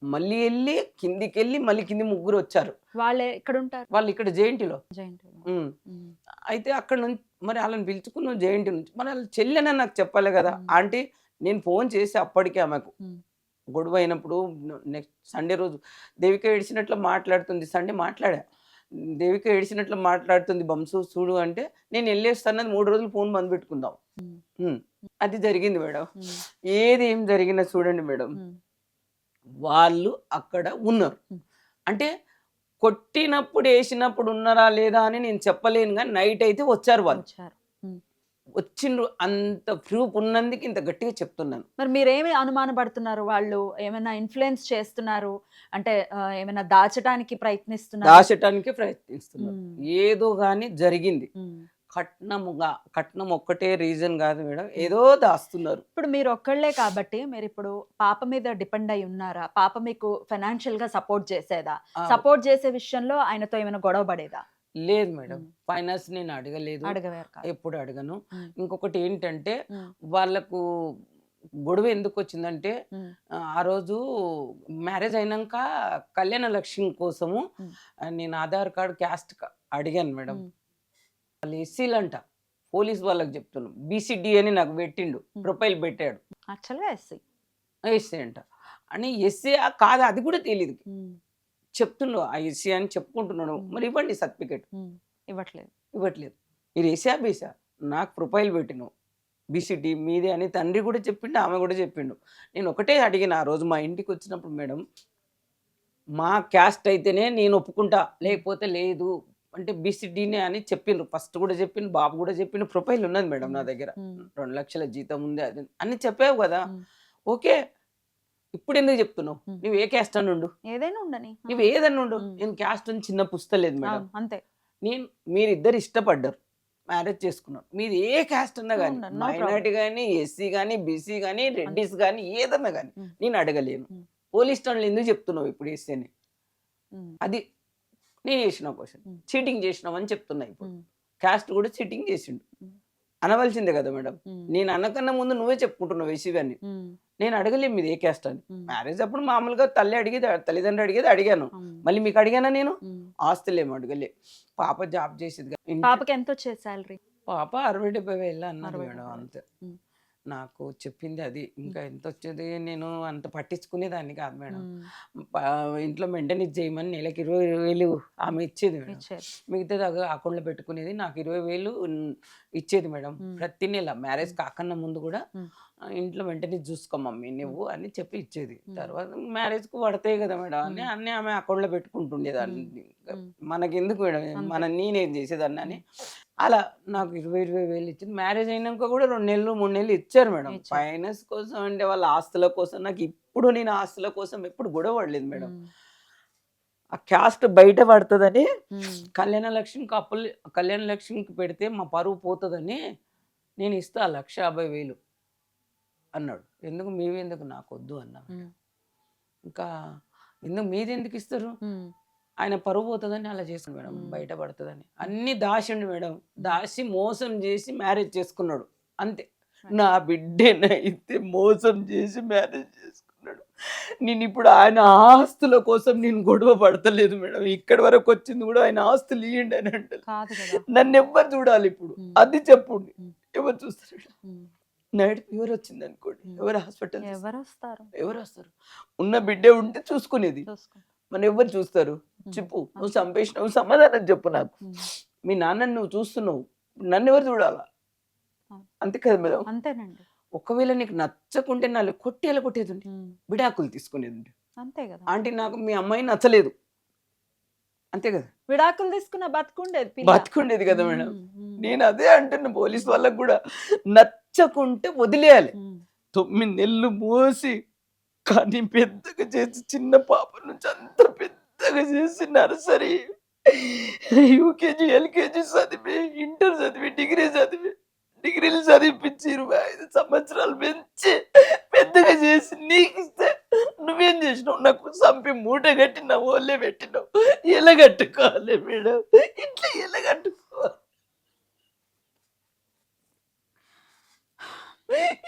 B: మళ్ళీ వెళ్ళి కిందికి వెళ్ళి మళ్ళీ కింది ముగ్గురు వచ్చారు.
A: వాళ్ళు ఎక్కడ ఉంటారు?
B: వాళ్ళు ఇక్కడ జేఎన్టీలో.
A: జైంట్లో.
B: ఉమ్.
A: ఉమ్.
B: అయితే అక్కడ నుంచి మరి వాళ్ళని పిలుచుకున్నావు జేఎన్టీ నుంచి. మరి వాళ్ళ చెల్లెన నాకు చెప్పాలి కదా. ఆంటీ నేను ఫోన్ చేసి అప్పటికే ఆమెకు
A: ఉమ్.
B: గొడవ అయినప్పుడు నెక్స్ట్ సండే రోజు దేవిక ఏడిచినట్లు మాట్లాడుతుంది. సండే మాట్లాడా, దేవిక ఏడిచినట్లు మాట్లాడుతుంది బంసు చూడు అంటే, నేను వెళ్ళేస్తానది 3 రోజులు ఫోన్ బంద్ పెట్టుకుందాం.
A: ఉమ్.
B: అది జరిగింది మేడం.
A: ఉమ్.
B: ఏది ఏం జరిగినా చూడండి మేడం,
A: ఉమ్.
B: వాళ్ళు అక్కడ ఉన్నారు.
A: ఉమ్.
B: అంటే కొట్టినప్పుడు వేసినప్పుడు ఉన్నారా లేదా అని నేను చెప్పలేను, కానీ నైట్ అయితే వచ్చారు వాళ్ళు.
A: వచ్చారు. ఉమ్.
B: వచ్చిండ్రు, అంత ప్రూఫ్ ఉన్నందుకు ఇంత గట్టిగా చెప్తున్నాను.
A: మరి మీరేమి అనుమానపడుతున్నారు? వాళ్ళు ఏమైనా ఇన్‌ఫ్లుయెన్స్ చేస్తున్నారు? అంటే ఏమైనా దాచటానికి ప్రయత్నిస్తున్నారా?
B: దాచటానికే ప్రయత్నిస్తున్నారు.
A: హ్మ్.
B: ఏదో గాని జరిగింది.
A: హ్మ్.
B: కట్నం ఒక్కటే రీజన్ కాదు మేడం, ఏదో దాస్తున్నారు.
A: ఇప్పుడు మీరు ఒక్కళ్ళే కాబట్టి మీరిప్పుడు పాప మీద డిపెండ్ అయి ఉన్నారా? పాప మీకు ఫైనాన్షియల్‌గా సపోర్ట్ చేసేదా?
B: ఆ,
A: సపోర్ట్ చేసే విషయంలో ఆయనతో ఏమైనా గొడవ పడేదా?
B: లేదు మేడం,
A: హ్మ్.
B: ఫైనాన్స్ నేను అడగలేదు,
A: అడగవేరు కాదు.
B: ఎప్పుడు అడగను.
A: హ్మ్.
B: ఇంకొకటి ఏంటంటే
A: హ్మ్.
B: వాళ్ళకు గొడవ ఎందుకు వచ్చిందంటే
A: హ్మ్.
B: ఆ రోజు మ్యారేజ్ అయినాక కళ్యాణ లక్ష్మి కోసము
A: హ్మ్.
B: నేను ఆధార్ కార్డ్ క్యాస్ట్ అడిగాను మేడం.
A: హ్మ్.
B: వాళ్ళు ఎస్సీలంట, పోలీస్ వాళ్ళకి చెప్తున్నాను, బీసీడీ అని నాకు పెట్టిండు,
A: హ్మ్.
B: ప్రొఫైల్ పెట్టాడు,
A: యాక్చువల్‌గా ఎస్సీ.
B: ఎస్సీ అంట. అని ఎస్సీ కాదు అది కూడా తెలియదు,
A: హ్మ్.
B: చెప్తున్నాడు ఆ ఎస్సీ అని చెప్పుకుంటున్నాడు.
A: హ్మ్.
B: మరి ఇవ్వండి సర్టిఫికేట్,
A: హ్మ్. ఇవ్వట్లేదు.
B: ఇవ్వట్లేదు. మీరు ఎస్సా బీసా, నాకు ప్రొఫైల్ పెట్టినావు బీసీడీ మీదే అని తండ్రి కూడా చెప్పిండు, ఆమె కూడా చెప్పిండు. నేను ఒకటే అడిగిన ఆ రోజు మా ఇంటికి వచ్చినప్పుడు, మేడం మా క్యాస్ట్ అయితేనే నేను ఒప్పుకుంటా, లేకపోతే లేదు అంటే బీసీడీనే అని చెప్పిండ్రు. ఫస్ట్ కూడా చెప్పిండు, బాబు కూడా చెప్పిండు, ప్రొఫైల్ ఉన్నది మేడం నా
A: హ్మ్.
B: దగ్గర,
A: హ్మ్.
B: 2 లక్షల జీతం ఉంది అది అని చెప్పావు కదా.
A: హ్మ్.
B: ఓకే, ఇప్పుడు ఎందుకు చెప్తున్నావు?
A: హ్మ్.
B: నువ్వు ఏ క్యాస్ట్ అని ఉండు,
A: ఏదైనా ఉండని. ఆ!
B: నువ్వు ఏదన్నా ఉండు,
A: హ్మ్.
B: నేను క్యాస్ట్ అని చిన్న పుస్తలేదు మేడం.
A: అవును. అంతే.
B: మీరిద్దరు ఇష్టపడ్డారు, మ్యారేజ్ చేసుకున్నారు, మీది ఏ క్యాస్ట్ అన్నా కానీ,
A: అవును. No problem.
B: మైనార్టీ కానీ, ఎస్సీ కానీ, బీసీ కానీ,
A: అంతే.
B: రెడ్డిస్ కానీ, ఏదన్నా కానీ
A: హ్మ్.
B: నేను అడగలేను.
A: హ్మ్.
B: పోలీస్ స్టేషన్లో ఎందుకు చెప్తున్నావు ఇప్పుడు ఎస్సీ అని?
A: హ్మ్.
B: అది నేను చేసిన క్వశ్చన్,
A: హ్మ్.
B: చీటింగ్ చేసినామని చెప్తున్నా. ఇప్పుడు
A: హ్మ్.
B: క్యాస్ట్ కూడా చీటింగ్ చేసిండు,
A: హ్మ్.
B: అనవలసిందే కదా మేడం.
A: హ్మ్.
B: నేను అనకన్నా ముందు నువ్వే చెప్పుకుంటున్నావు ఎస్సీ అని.
A: హ్మ్.
B: నేను అడగలేము మీది ఏ క్యాస్ట్ అని.
A: హ్మ్.
B: మ్యారేజ్ అప్పుడు మామూలుగా తల్లి అడిగేది, తల్లిదండ్రులు అడిగేది అడిగాను.
A: హ్మ్.
B: మళ్ళీ మీకు అడిగానా నేను?
A: హ్మ్.
B: ఆస్తులేమో అడగలే. పాప జాబ్ చేసేది కదా.
A: పాపకి ఎంతొచ్చేది సాలరీ?
B: పాప 60,000-70,000 అన్నది
A: 60,
B: మేడం
A: 70.
B: అంతే.
A: హ్మ్.
B: నాకు చెప్పింది అది.
A: హ్మ్.
B: ఇంకా ఎంతొచ్చేది నేను అంత పట్టించుకునేదాన్ని కాదు మేడం.
A: హ్మ్.
B: ప ఇంట్లో మెయింటెనెన్స్ చేయమని నెలకి 20,000 ఆమె ఇచ్చేది మేడం.
A: ఇచ్చారు.
B: మిగతాది అకౌంట్‌లో పెట్టుకునేది. నాకు 20,000 ఇచ్చేది మేడం.
A: హ్మ్.
B: ప్రతి నెల మ్యారేజ్
A: హ్మ్.
B: కాకన్నా ముందు కూడా
A: హ్మ్.
B: ఇంట్లో మెయింటెనెన్స్ చూసుకో మమ్మీ
A: హ్మ్.
B: నువ్వు అని చెప్పి ఇచ్చేది.
A: హ్మ్.
B: తర్వాత మ్యారేజ్‌కి పడతాయి కదా మేడం అని
A: హ్మ్.
B: అన్నీ ఆమె అకౌంట్‌లో పెట్టుకుంటుండేదాన్ని.
A: హ్మ్.
B: ఇంకా
A: హ్మ్.
B: మనకెందుకు మేడం,
A: అంతే.
B: నేనేం చేసేదాన్ని అని
A: హ్మ్.
B: అలా నాకు 20,000 ఇచ్చింది. మ్యారేజ్ అయినాక కూడా 2 నెలలు, 3 నెలలు ఇచ్చారు మేడం.
A: ఇచ్చారు.
B: ఫైనాన్స్ కోసం అంటే వాళ్ళ ఆస్తుల కోసం, నాకు ఇప్పుడు నేను ఆస్తుల కోసం ఎప్పుడు గొడవ పడలేదు మేడం.
A: హ్మ్.
B: ఆ క్యాస్ట్ బయట పడతదని
A: హ్మ్.
B: కళ్యాణ లక్ష్మికి పెడితే మా పరువు పోతదని నేను ఇస్తా 1,50,000 అన్నాడు. ఎందుకు మీవెందుకు నాకొద్దు అన్నా మేడం.
A: హ్మ్.
B: ఇంకా ఎందుకు మీరెందుకు ఇస్తారు?
A: హ్మ్.
B: ఆయన పరువు పోతదని అలా చేసుకున్నాడు మేడం.
A: హ్మ్.
B: బయట పడతదని. అన్నీ దాచిండు మేడం.
A: హ్మ్.
B: దాసి మోసం చేసి మ్యారేజ్ చేసుకున్నాడు. అంతే.
A: రైట్.
B: నా బిడ్డనైతే మోసం చేసి మ్యారేజ్ చేసుకున్నాడు. నేనిప్పుడు ఆయన ఆస్తుల కోసం నేను గొడవ పడతలేదు మేడం. ఇక్కడి వరకు వచ్చింది కూడా ఆయన ఆస్తులు ఇయ్యండి అని అంటది.
A: కాదు కదా!
B: నన్నెవ్వరు చూడాలి ఇప్పుడు?
A: హ్మ్.
B: అది చెప్పుండి.
A: హ్మ్.
B: ఎవరు చూస్తారు?
A: హ్మ్.
B: నైట్ ఫీవర్ వచ్చిందనుకోండి,
A: హ్మ్.
B: ఎవరు హాస్పిటల్ తీసుకెళ్తారు?
A: ఎవరొస్తారు?
B: ఎవరొస్తారు? ఉన్న బిడ్డే ఉంటే చూసుకునేది.
A: చూసుకుంటా.
B: మన ఎవరు చూస్తారు?
A: హ్మ్.
B: చెప్పు. నువ్వు
A: అంతే.
B: చంపేసినావు, సమాధానం చెప్పు నాకు.
A: హ్మ్.
B: మీ నాన్నని నువ్వు చూస్తున్నావు, నన్నెవరు చూడాలా?
A: అవును.
B: అంతే కదా మేడం.
A: అంతేనండి.
B: ఒకవేళ నీకు నచ్చకుంటే నాలుగు కొట్టేలా కొట్టేదుండే,
A: హ్మ్.
B: విడాకులు తీసుకునేదుండే.
A: అంతే గదా!
B: ఆంటీ నాకు మీ అమ్మాయి నచ్చలేదు, అంతే కదా,
A: విడాకులు తీసుకున్న బతికుండేది పిల్ల.
B: బతికుండేది కదా మేడం.
A: హ్మ్. హ్మ్.
B: నేను అదే అంటున్నా పోలీస్
A: హ్మ్.
B: వాళ్ళకు కూడా, నచ్చకుంటే వదిలేయాలి.
A: హ్మ్.
B: 9 నెలలు మోసి కానీ పెద్దగా చేసి, చిన్న పాప నుంచి అంత పెద్దగా చేసి, నర్సరీ, యూకేజీ, ఎల్కేజీ చదివి, ఇంటర్ చదివి, డిగ్రీలు చదివిపించి 25 సంవత్సరాలు పెంచి పెద్దగా చేసి నీకిస్తే నువ్వేం చేసినావు? నాకు చంపి మూట కట్టి నా ఓళ్ళే పెట్టినావు. ఎలా కట్టుకోవాలి మేడం? ఇట్లా ఎలా కట్టుకోవాలి?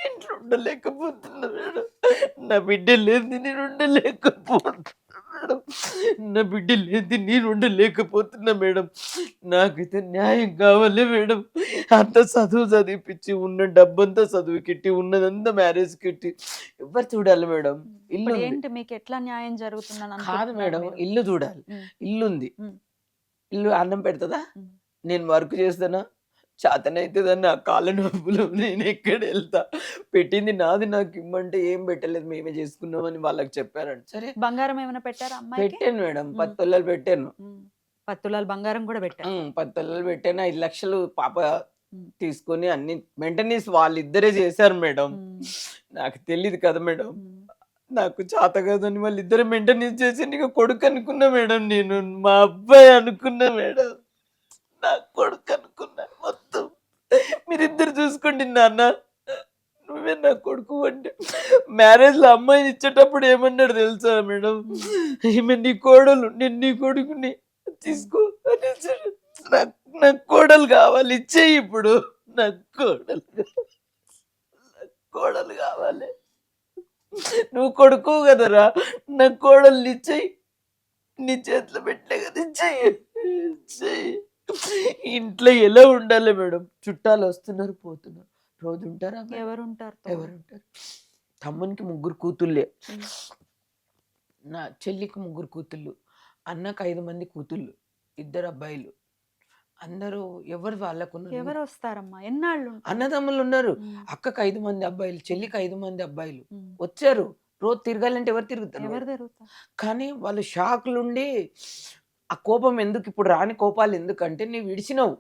B: ఇంట్లో ఉండలేకపోతున్నా మేడం. నా బిడ్డ లేనిది నేను ఉండలేకపోతున్నా మేడం. నా బిడ్డ లేనిది నేను ఉండలేకపోతున్నా మేడం. నాకైతే న్యాయం కావాలి మేడం. అంత చదువు చదివిపించి, ఉన్న డబ్బంతా చదువుకెట్టి, ఉన్నదంతా మ్యారేజ్ కెట్టి ఎవరు చూడాలి మేడం? ఇల్లు ఉంది.
A: ఇప్పుడేంటి మీకెట్లా న్యాయం జరుగుతుందని
B: కాదు
A: అనుకుంటున్నారు
B: మేడం,
A: మీరు?
B: ఇల్లు చూడాలి.
A: హ్మ్.
B: ఇల్లుంది.
A: హ్మ్.
B: ఇల్లు అన్నం పెడతదా?
A: హ్మ్.
B: నేను వర్క్ చేస్తానా? చేతనైతదని నా కాళ్ళ నొప్పులు నేనెక్కడెళ్తా? పెట్టింది నాది, నాకిమ్మంటే ఏం పెట్టలేదు, మేమే చేసుకున్నామని వాళ్ళకి చెప్పారంట. సరే
A: బంగారం ఏమైనా పెట్టారా అమ్మాయికి?
B: పెట్టాను మేడం.
A: హ్మ్.
B: 10 తులాలు పెట్టాను.
A: హ్మ్. 10 తులాల బంగారం గూడా పెట్టారు.
B: 10 తులాలు పెట్టాను. 5 లక్షలు పాప తీసుకొని అన్ని మెయింటెనెన్స్ వాళ్ళిద్దరే చేశారు మేడం. నాకు తెలియదు కదా మేడం. నాకు చేత కాదని వాళ్ళిద్దరే మెయింటెనెన్స్ చేసి నీకు కొడుకు అనుకున్నా మేడం. నేను మా అబ్బాయి అనుకున్నా మేడం. నా కొడుకు అనుకున్నా మొత్తం. మీరిద్దరు చూసుకోండి నాన్న, నువ్వే నా కొడుకు అంటే. మ్యారేజ్లో అమ్మాయిని ఇచ్చేటప్పుడు ఏమన్నాడు తెలుసా మేడం? ఈమె నీ కోడలు, నేను నీ కొడుకుని తీసుకో అనేసి. నాకు కోడలు కావాలి, ఇచ్చేయి ఇప్పుడు. నాకు కోడలు కావాలి. నువ్వు కొడుకు కదరా, నా కోడలు ఇచ్చేయి. నీ చేతిలో పెట్టలే కదా, ఇచ్చేయి. ఇంట్లో ఎలా ఉండాలి మేడం? చుట్టాలు వస్తున్నారు పోతున్నారు, రోజు ఉంటారా?
A: ఎవరుంటారు?
B: తమ్మునికి 3 కూతుళ్ళే, నా చెల్లికి 3 కూతుళ్ళు, అన్నకు 5 మంది కూతుళ్ళు, 2 అబ్బాయిలు. అందరూ ఎవరు వాళ్ళకు
A: ఎవరు వస్తారమ్మా? ఎన్నాళ్ళు
B: అన్నదమ్ములు ఉన్నారు. అక్కకు 5 మంది అబ్బాయిలు, చెల్లికి 5 మంది అబ్బాయిలు వచ్చారు. రోజు తిరగాలంటే ఎవరు తిరుగుతారు? కానీ వాళ్ళు షాక్లుండి ఆ కోపం ఎందుకు ఇప్పుడు రాని కోపాలు ఎందుకంటే నీవు విడిచినావు.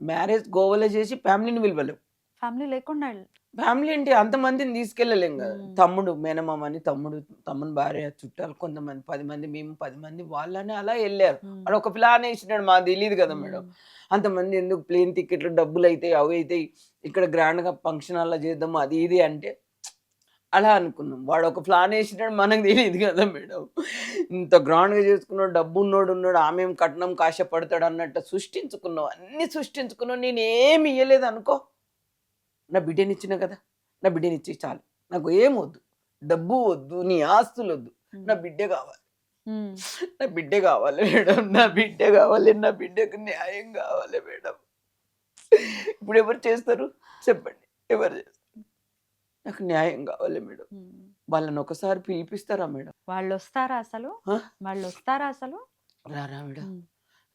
B: మ్యారేజ్ గోవాలో చేసి ఫ్యామిలీని విలువలేవు.
A: ఫ్యామిలీ లేకుండా
B: ఫ్యామిలీ అంటే అంతమందిని తీసుకెళ్ళలేం కదా. తమ్ముడు మేనమామ అని, తమ్ముని భార్య, చుట్టాలు కొంతమంది 10 మంది, మేము 10 మంది, వాళ్ళని అలా వెళ్ళారు. వాడు ఒక ప్లాన్ వేసినాడు, మాకు తెలియదు కదా మేడం. అంతమంది ఎందుకు, ప్లేన్ టికెట్లు డబ్బులు అవుతాయి, అవి అవుతాయి, ఇక్కడ గ్రాండ్గా ఫంక్షన్ అలా చేద్దాము, అది ఇది అంటే అలా అనుకున్నాం. వాడు ఒక ప్లాన్ వేసినాడు, మనకు తెలియదు కదా మేడం. ఇంత గ్రాండ్గా చేసుకున్నాడు, డబ్బు ఉన్నాడు, ఆమె ఏం కట్నం కాశపడతాడు అన్నట్టు సృష్టించుకున్నావు, అన్ని సృష్టించుకున్నావు. నేను ఏమి ఇయ్యలేదు అనుకో, నా బిడ్డనిచ్చిన కదా, నా బిడ్డనిచ్చి చాలు, నాకు ఏం వద్దు, డబ్బు వద్దు, నీ ఆస్తులు వద్దు, నా బిడ్డే కావాలి. నా బిడ్డే కావాలి మేడం, నా బిడ్డే కావాలి, నా బిడ్డకు న్యాయం కావాలి మేడం. ఇప్పుడు ఎవరు చేస్తారు చెప్పండి? ఎవరు చేస్తారు? నాకు న్యాయం కావాలి మేడం. వాళ్ళని ఒకసారి పిలిపిస్తారా మేడం?
A: వాళ్ళు వస్తారా అసలు?
B: రారా మేడం,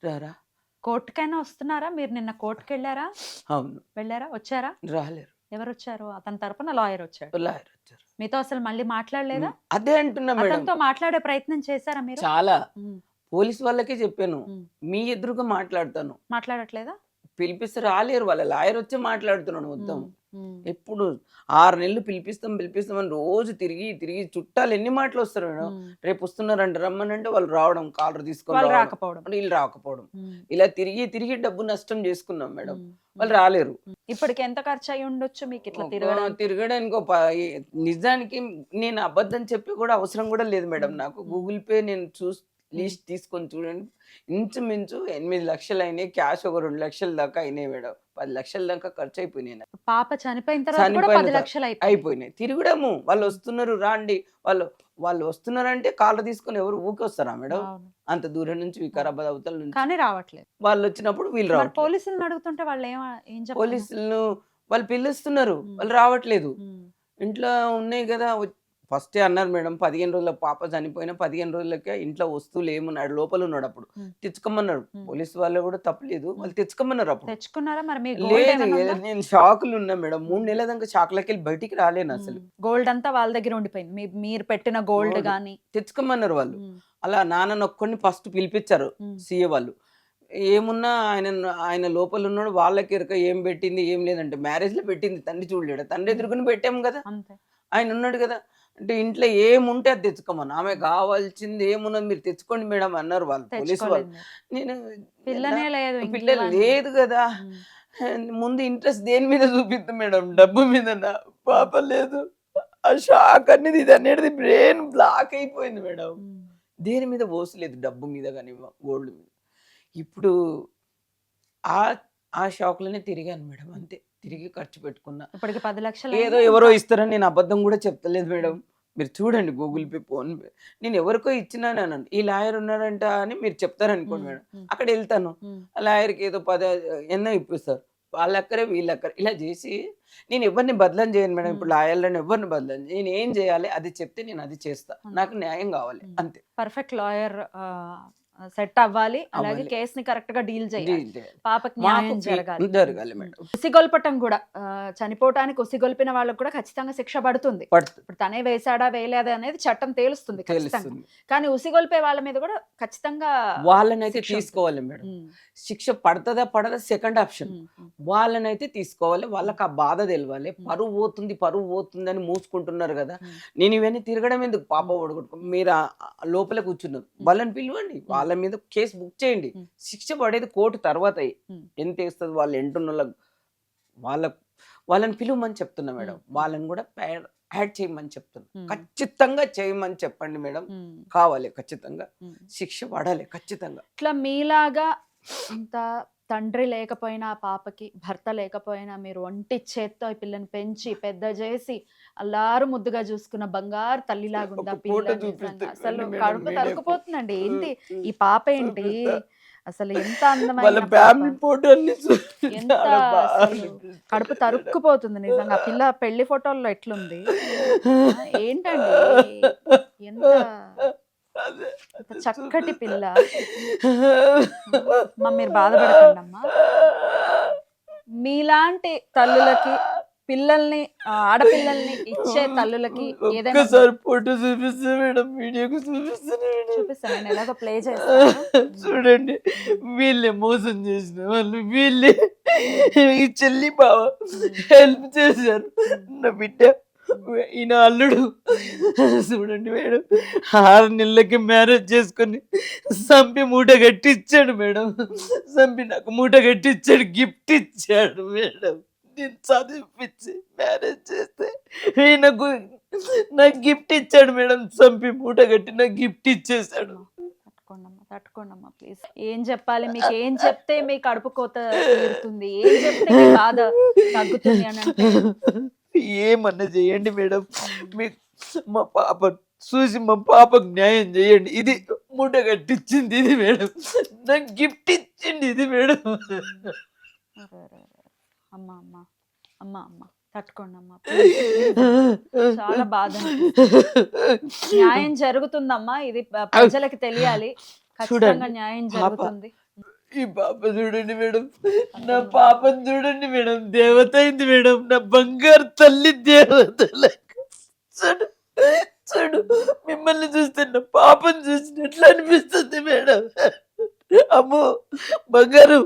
B: రారా.
A: కోర్టుకైనా వస్తున్నారా? మీరు నిన్న కోర్టుకి వెళ్ళారా?
B: అవును.
A: వెళ్ళారా? వచ్చారా?
B: రాలేరు.
A: ఎవరు వచ్చారు? అతని తరపున లాయర్ వచ్చాడు.
B: లాయర్ వచ్చారు.
A: మీతో అసలు మళ్ళీ మాట్లాడలేదా?
B: అదే అంటున్నా మేడం.
A: అతనితో మాట్లాడే ప్రయత్నం చేశారా మీరు?
B: చాలా. పోలీస్ వాళ్ళకే చెప్పాను, మీ ఎదురుగా మాట్లాడతాను.
A: మాట్లాడట్లేదా?
B: పిలిపిస్తే రాలేరు. వాళ్ళ లాయర్ వచ్చి మాట్లాడుతున్నాడు మొత్తం. ఎప్పుడు 6 నెలలు పిలిపిస్తామని రోజు తిరిగి చుట్టాలు ఎన్ని మాటలు వస్తారు మేడం. రేపు వస్తున్నారంట రమ్మనంటే వాళ్ళు రావడం, కాలర్ తీసుకొని
A: రాకపోవడం,
B: వీళ్ళు రాకపోవడం, ఇలా తిరిగి డబ్బు నష్టం చేసుకున్నాం మేడం. వాళ్ళు రాలేరు.
A: ఇప్పటికి ఎంత ఖర్చు అయి ఉండొచ్చు మీకు ఇట్లా
B: తిరగడానికి? నిజానికి నేను అబద్ధం చెప్పి కూడా అవసరం కూడా లేదు మేడం నాకు. గూగుల్ పే నేను లీస్ట్ తీసుకొని చూడండి, ఇంచుమించు 8 లక్షలు అయినాయి. క్యాష్ ఒక 2 లక్షల దాకా అయినాయి మేడం. 10 లక్షల దాకా ఖర్చు అయిపోయినాయి.
A: పాప చనిపోయిన తర్వాత 10 లక్షలు
B: అయిపోయినాయి. తిరగడము, వాళ్ళు వస్తున్నారు రాండి, వాళ్ళు వస్తున్నారంటే కాళ్ళు తీసుకొని ఎవరు ఊకే వస్తారా మేడం? అంత దూరం నుంచి, వికారాబాద్ అవతల నుంచి.
A: కానీ రావట్లేదు.
B: వాళ్ళు వచ్చినప్పుడు వీళ్ళు రావట్లేదు.
A: పోలీసులను అడుగుతుంటే వాళ్ళు ఏం చెప్పారు?
B: పోలీసులను వాళ్ళు పిలుస్తున్నారు, వాళ్ళు రావట్లేదు. ఇంట్లో ఉన్నాయి కదా. ఫస్టే అన్నారు మేడం, 15 రోజుల పాప చనిపోయినా 15 రోజులకే ఇంట్లో వస్తువులు ఏమున్నాడు, లోపల ఉన్నాడు, అప్పుడు తెచ్చుకోమన్నారు. పోలీసు వాళ్ళు కూడా తప్పలేదు, వాళ్ళు తెచ్చుకోమన్నారు. అప్పుడు
A: తెచ్చుకున్నారా? మరి
B: లేదు, నేను షాకులు ఉన్నా మేడం. 3 నెలల దాకా షాక్లకి వెళ్ళి బయటికి రాలేను అసలు.
A: గోల్డ్ అంతా వాళ్ళ దగ్గర ఉండిపోయింది, మీరు పెట్టిన గోల్డ్ గానీ.
B: తెచ్చుకోమన్నారు వాళ్ళు. అలా నాన్న ఒక్కడిని ఫస్ట్ పిలిపించారు సీఏ వాళ్ళు. ఏమున్నా ఆయన లోపల ఉన్నాడు, వాళ్ళకి ఎరక ఏం పెట్టింది ఏం లేదంటే మ్యారేజ్ లో పెట్టింది, తండ్రి చూడలేడు, తండ్రి ఎదురుకుని పెట్టాము కదా, ఆయన ఉన్నాడు కదా. అంటే ఇంట్లో ఏముంటే అది తెచ్చుకోమని, ఆమె కావాల్సింది ఏమున్నది మీరు తెచ్చుకోండి మేడం అన్నారు వాళ్ళు, పోలీసు వాళ్ళు. నేను పిల్లలు లేదు కదా, ముందు ఇంట్రెస్ట్ దేని మీద చూపిద్దాం మేడం, డబ్బు మీద. పాప లేదు. ఆ షాక్ అనేది ఇది అనేది బ్రెయిన్ బ్లాక్ అయిపోయింది మేడం. దేని మీద పోసలేదు, డబ్బు మీద కానీ గోల్డ్ మీద. ఇప్పుడు ఆ షాక్లోనే తిరిగాను మేడం, అంతే. తిరిగి ఖర్చు పెట్టుకున్నా.
A: ఇప్పటికి 10 లక్షలు
B: ఏదో ఎవరో ఇస్తారని నేను అబద్ధం కూడా చెప్తలేదు మేడం. మీరు చూడండి గూగుల్ పే, ఫోన్ పే, నేను ఎవరికో ఇచ్చినాను అనండి, ఈ లాయర్ ఉన్నారంట అని మీరు చెప్తారనుకోండి మేడం. అక్కడ వెళ్తాను, ఆ లాయర్కి ఏదో 10 ఎన్నో ఇప్పిస్తారు, వాళ్ళక్కరే వీళ్ళక్కరే, ఇలా చేసి నేను ఎవరిని బదలం చేయను మేడం. ఇప్పుడు లాయర్లను ఎవరిని బదలం, నేను ఏం చేయాలి అది చెప్తే నేను అది చేస్తా, నాకు న్యాయం కావాలి, అంతే.
A: పర్ఫెక్ట్ లాయర్ సెట్ అవ్వాలి, అలాగే
B: అవ్వాలి.
A: కేసుని కరెక్ట్ గా డీల్ చేయాలి,
B: డీల్ చేయాలి.
A: పాపకి
B: మాకు
A: న్యాయం జరగాలి.
B: జరగాలి మేడం.
A: ఉసిగొల్పటం కూడా చనిపోవటానికి ఉసిగొల్పిన వాళ్ళకు కూడా ఖచ్చితంగా శిక్ష పడుతుంది.
B: పడుతుంది,
A: ఇప్పుడు తనే వేసాడా వేయలేదా అనేది చట్టం తేలుస్తుంది ఖచ్చితంగా.
B: తెలుస్తుంది.
A: కానీ ఉసిగొల్పే వాళ్ళ మీద కూడా ఖచ్చితంగా
B: వాళ్ళనైతే
A: శిక్ష ఉంటుంది.
B: తీసుకోవాలి మేడం.
A: ఉమ్,
B: శిక్ష పడుతుందా పడదా సెకండ్ ఆప్షన్.
A: ఉమ్, ఉమ్,
B: వాళ్ళనైతే తీసుకోవాలి, వాళ్ళకి ఆ బాధ తెలవాలి. పరువు పోతుంది అని మూసుకుంటున్నారు కదా.
A: ఉమ్.
B: నేను ఇవన్నీ తిరగడం ఎందుకు, పాప ఓడగొట్టుకో, మీరు లోపల కూర్చున్నారు, వాళ్ళని పిలవండి, వాళ్ళ మీద కేసు బుక్ చేయండి. శిక్ష పడేది కోర్టు తర్వాత ఎంత వేస్తుంది, వాళ్ళు ఎంటున్న వాళ్ళని పిలువమని చెప్తున్నా మేడం. వాళ్ళని కూడా యాడ్ చేయమని చెప్తున్నా. ఖచ్చితంగా చేయమని చెప్పండి మేడం. కావాలి, ఖచ్చితంగా శిక్ష పడాలి ఖచ్చితంగా.
A: ఇట్లా మీలాగా ఇంత తండ్రి లేకపోయినా, పాపకి భర్త లేకపోయినా, మీరు ఒంటి చేత్తో ఈ పిల్లని పెంచి పెద్ద చేసి అల్లారు ముద్దుగా చూసుకున్న బంగారు తల్లిలాగుందా
B: ఒక
A: పిల్ల.
B: ఫోటో
A: నిజంగా
B: చూపిస్తే
A: అసలు
B: మేడం,
A: కడుపు
B: నేనే
A: తరుక్కుపోతుందండి. ఏంటి ఈ పాప ఏంటి, అసలు ఎంత
B: వాళ్ళ
A: అందమైన
B: ఫ్యామిలీ
A: పాప.
B: ఫోటో
A: ఎంత అసలు కడుపు తరుక్కుపోతుంది నిజంగా. ఆ పిల్ల పెళ్లి ఫోటోల్లో ఎట్లుంది, ఏంటండి ఎంత ఎంత చక్కటి పిల్ల. అమ్మా మీరు బాధపడకండి అమ్మా. మీలాంటి తల్లులకి పిల్లల్ని ఆడపిల్లల్ని ఇచ్చే తల్లులకి ఏదైనా
B: ఒక్కసారి ఫోటో చూపిస్తే మేడం, వీడియోకి చూపిస్తాను మేడం.
A: చూపిస్తాను, నేను ఎలాగో ప్లే చేస్తాను.
B: చూడండి, వీళ్ళే మోసం చేసిన వాళ్ళు, వీళ్ళే ఈ చెల్లి బావ హెల్ప్ చేశారు నా బిడ్డ, ఈయన అల్లుడు. చూడండి మేడం, 6 నెలలకి మ్యారేజ్ చేసుకొని సంపి మూట కట్టిచ్చాడు మేడం. సంపి నాకు మూట కట్టిచ్చాడు, గిఫ్ట్ ఇచ్చాడు మేడం. నేను చదివిపించి మ్యారేజ్ చేస్తే ఈయనకు నాకు గిఫ్ట్ ఇచ్చాడు మేడం. సంపి మూట కట్టి నాకు గిఫ్ట్ ఇచ్చేసాడు.
A: తట్టుకోండమ్మా ప్లీజ్. ఏం చెప్పాలి మీకు, ఏం చెప్తే మీ కడుపు కోత తీరుతుంది, ఏం చెప్తే మీ బాధ తగ్గుతుంది అని అంటే
B: ఏమన్నా చేయండి మేడం. మీ మా పాప చూసి మా పాపకు న్యాయం చేయండి. ఇది మూట కట్టించింది ఇది మేడం, నాకు గిఫ్ట్ ఇచ్చింది ఇది మేడం.
A: అమ్మ అమ్మ అమ్మ అమ్మ తట్టుకోండి అమ్మా, చాలా బాధ. న్యాయం జరుగుతుందమ్మా, ఇది ప్రజలకి తెలియాలి. ఖచ్చితంగా న్యాయం జరుగుతుంది.
B: ఈ పాప చూడండి మేడం, నా పాపను చూడండి మేడం, దేవత అయింది మేడం, నా బంగారు తల్లి దేవత. చూడు చూడు, మిమ్మల్ని చూస్తే నా పాపను చూసినట్లు అనిపిస్తుంది మేడం. అమ్మో బంగారు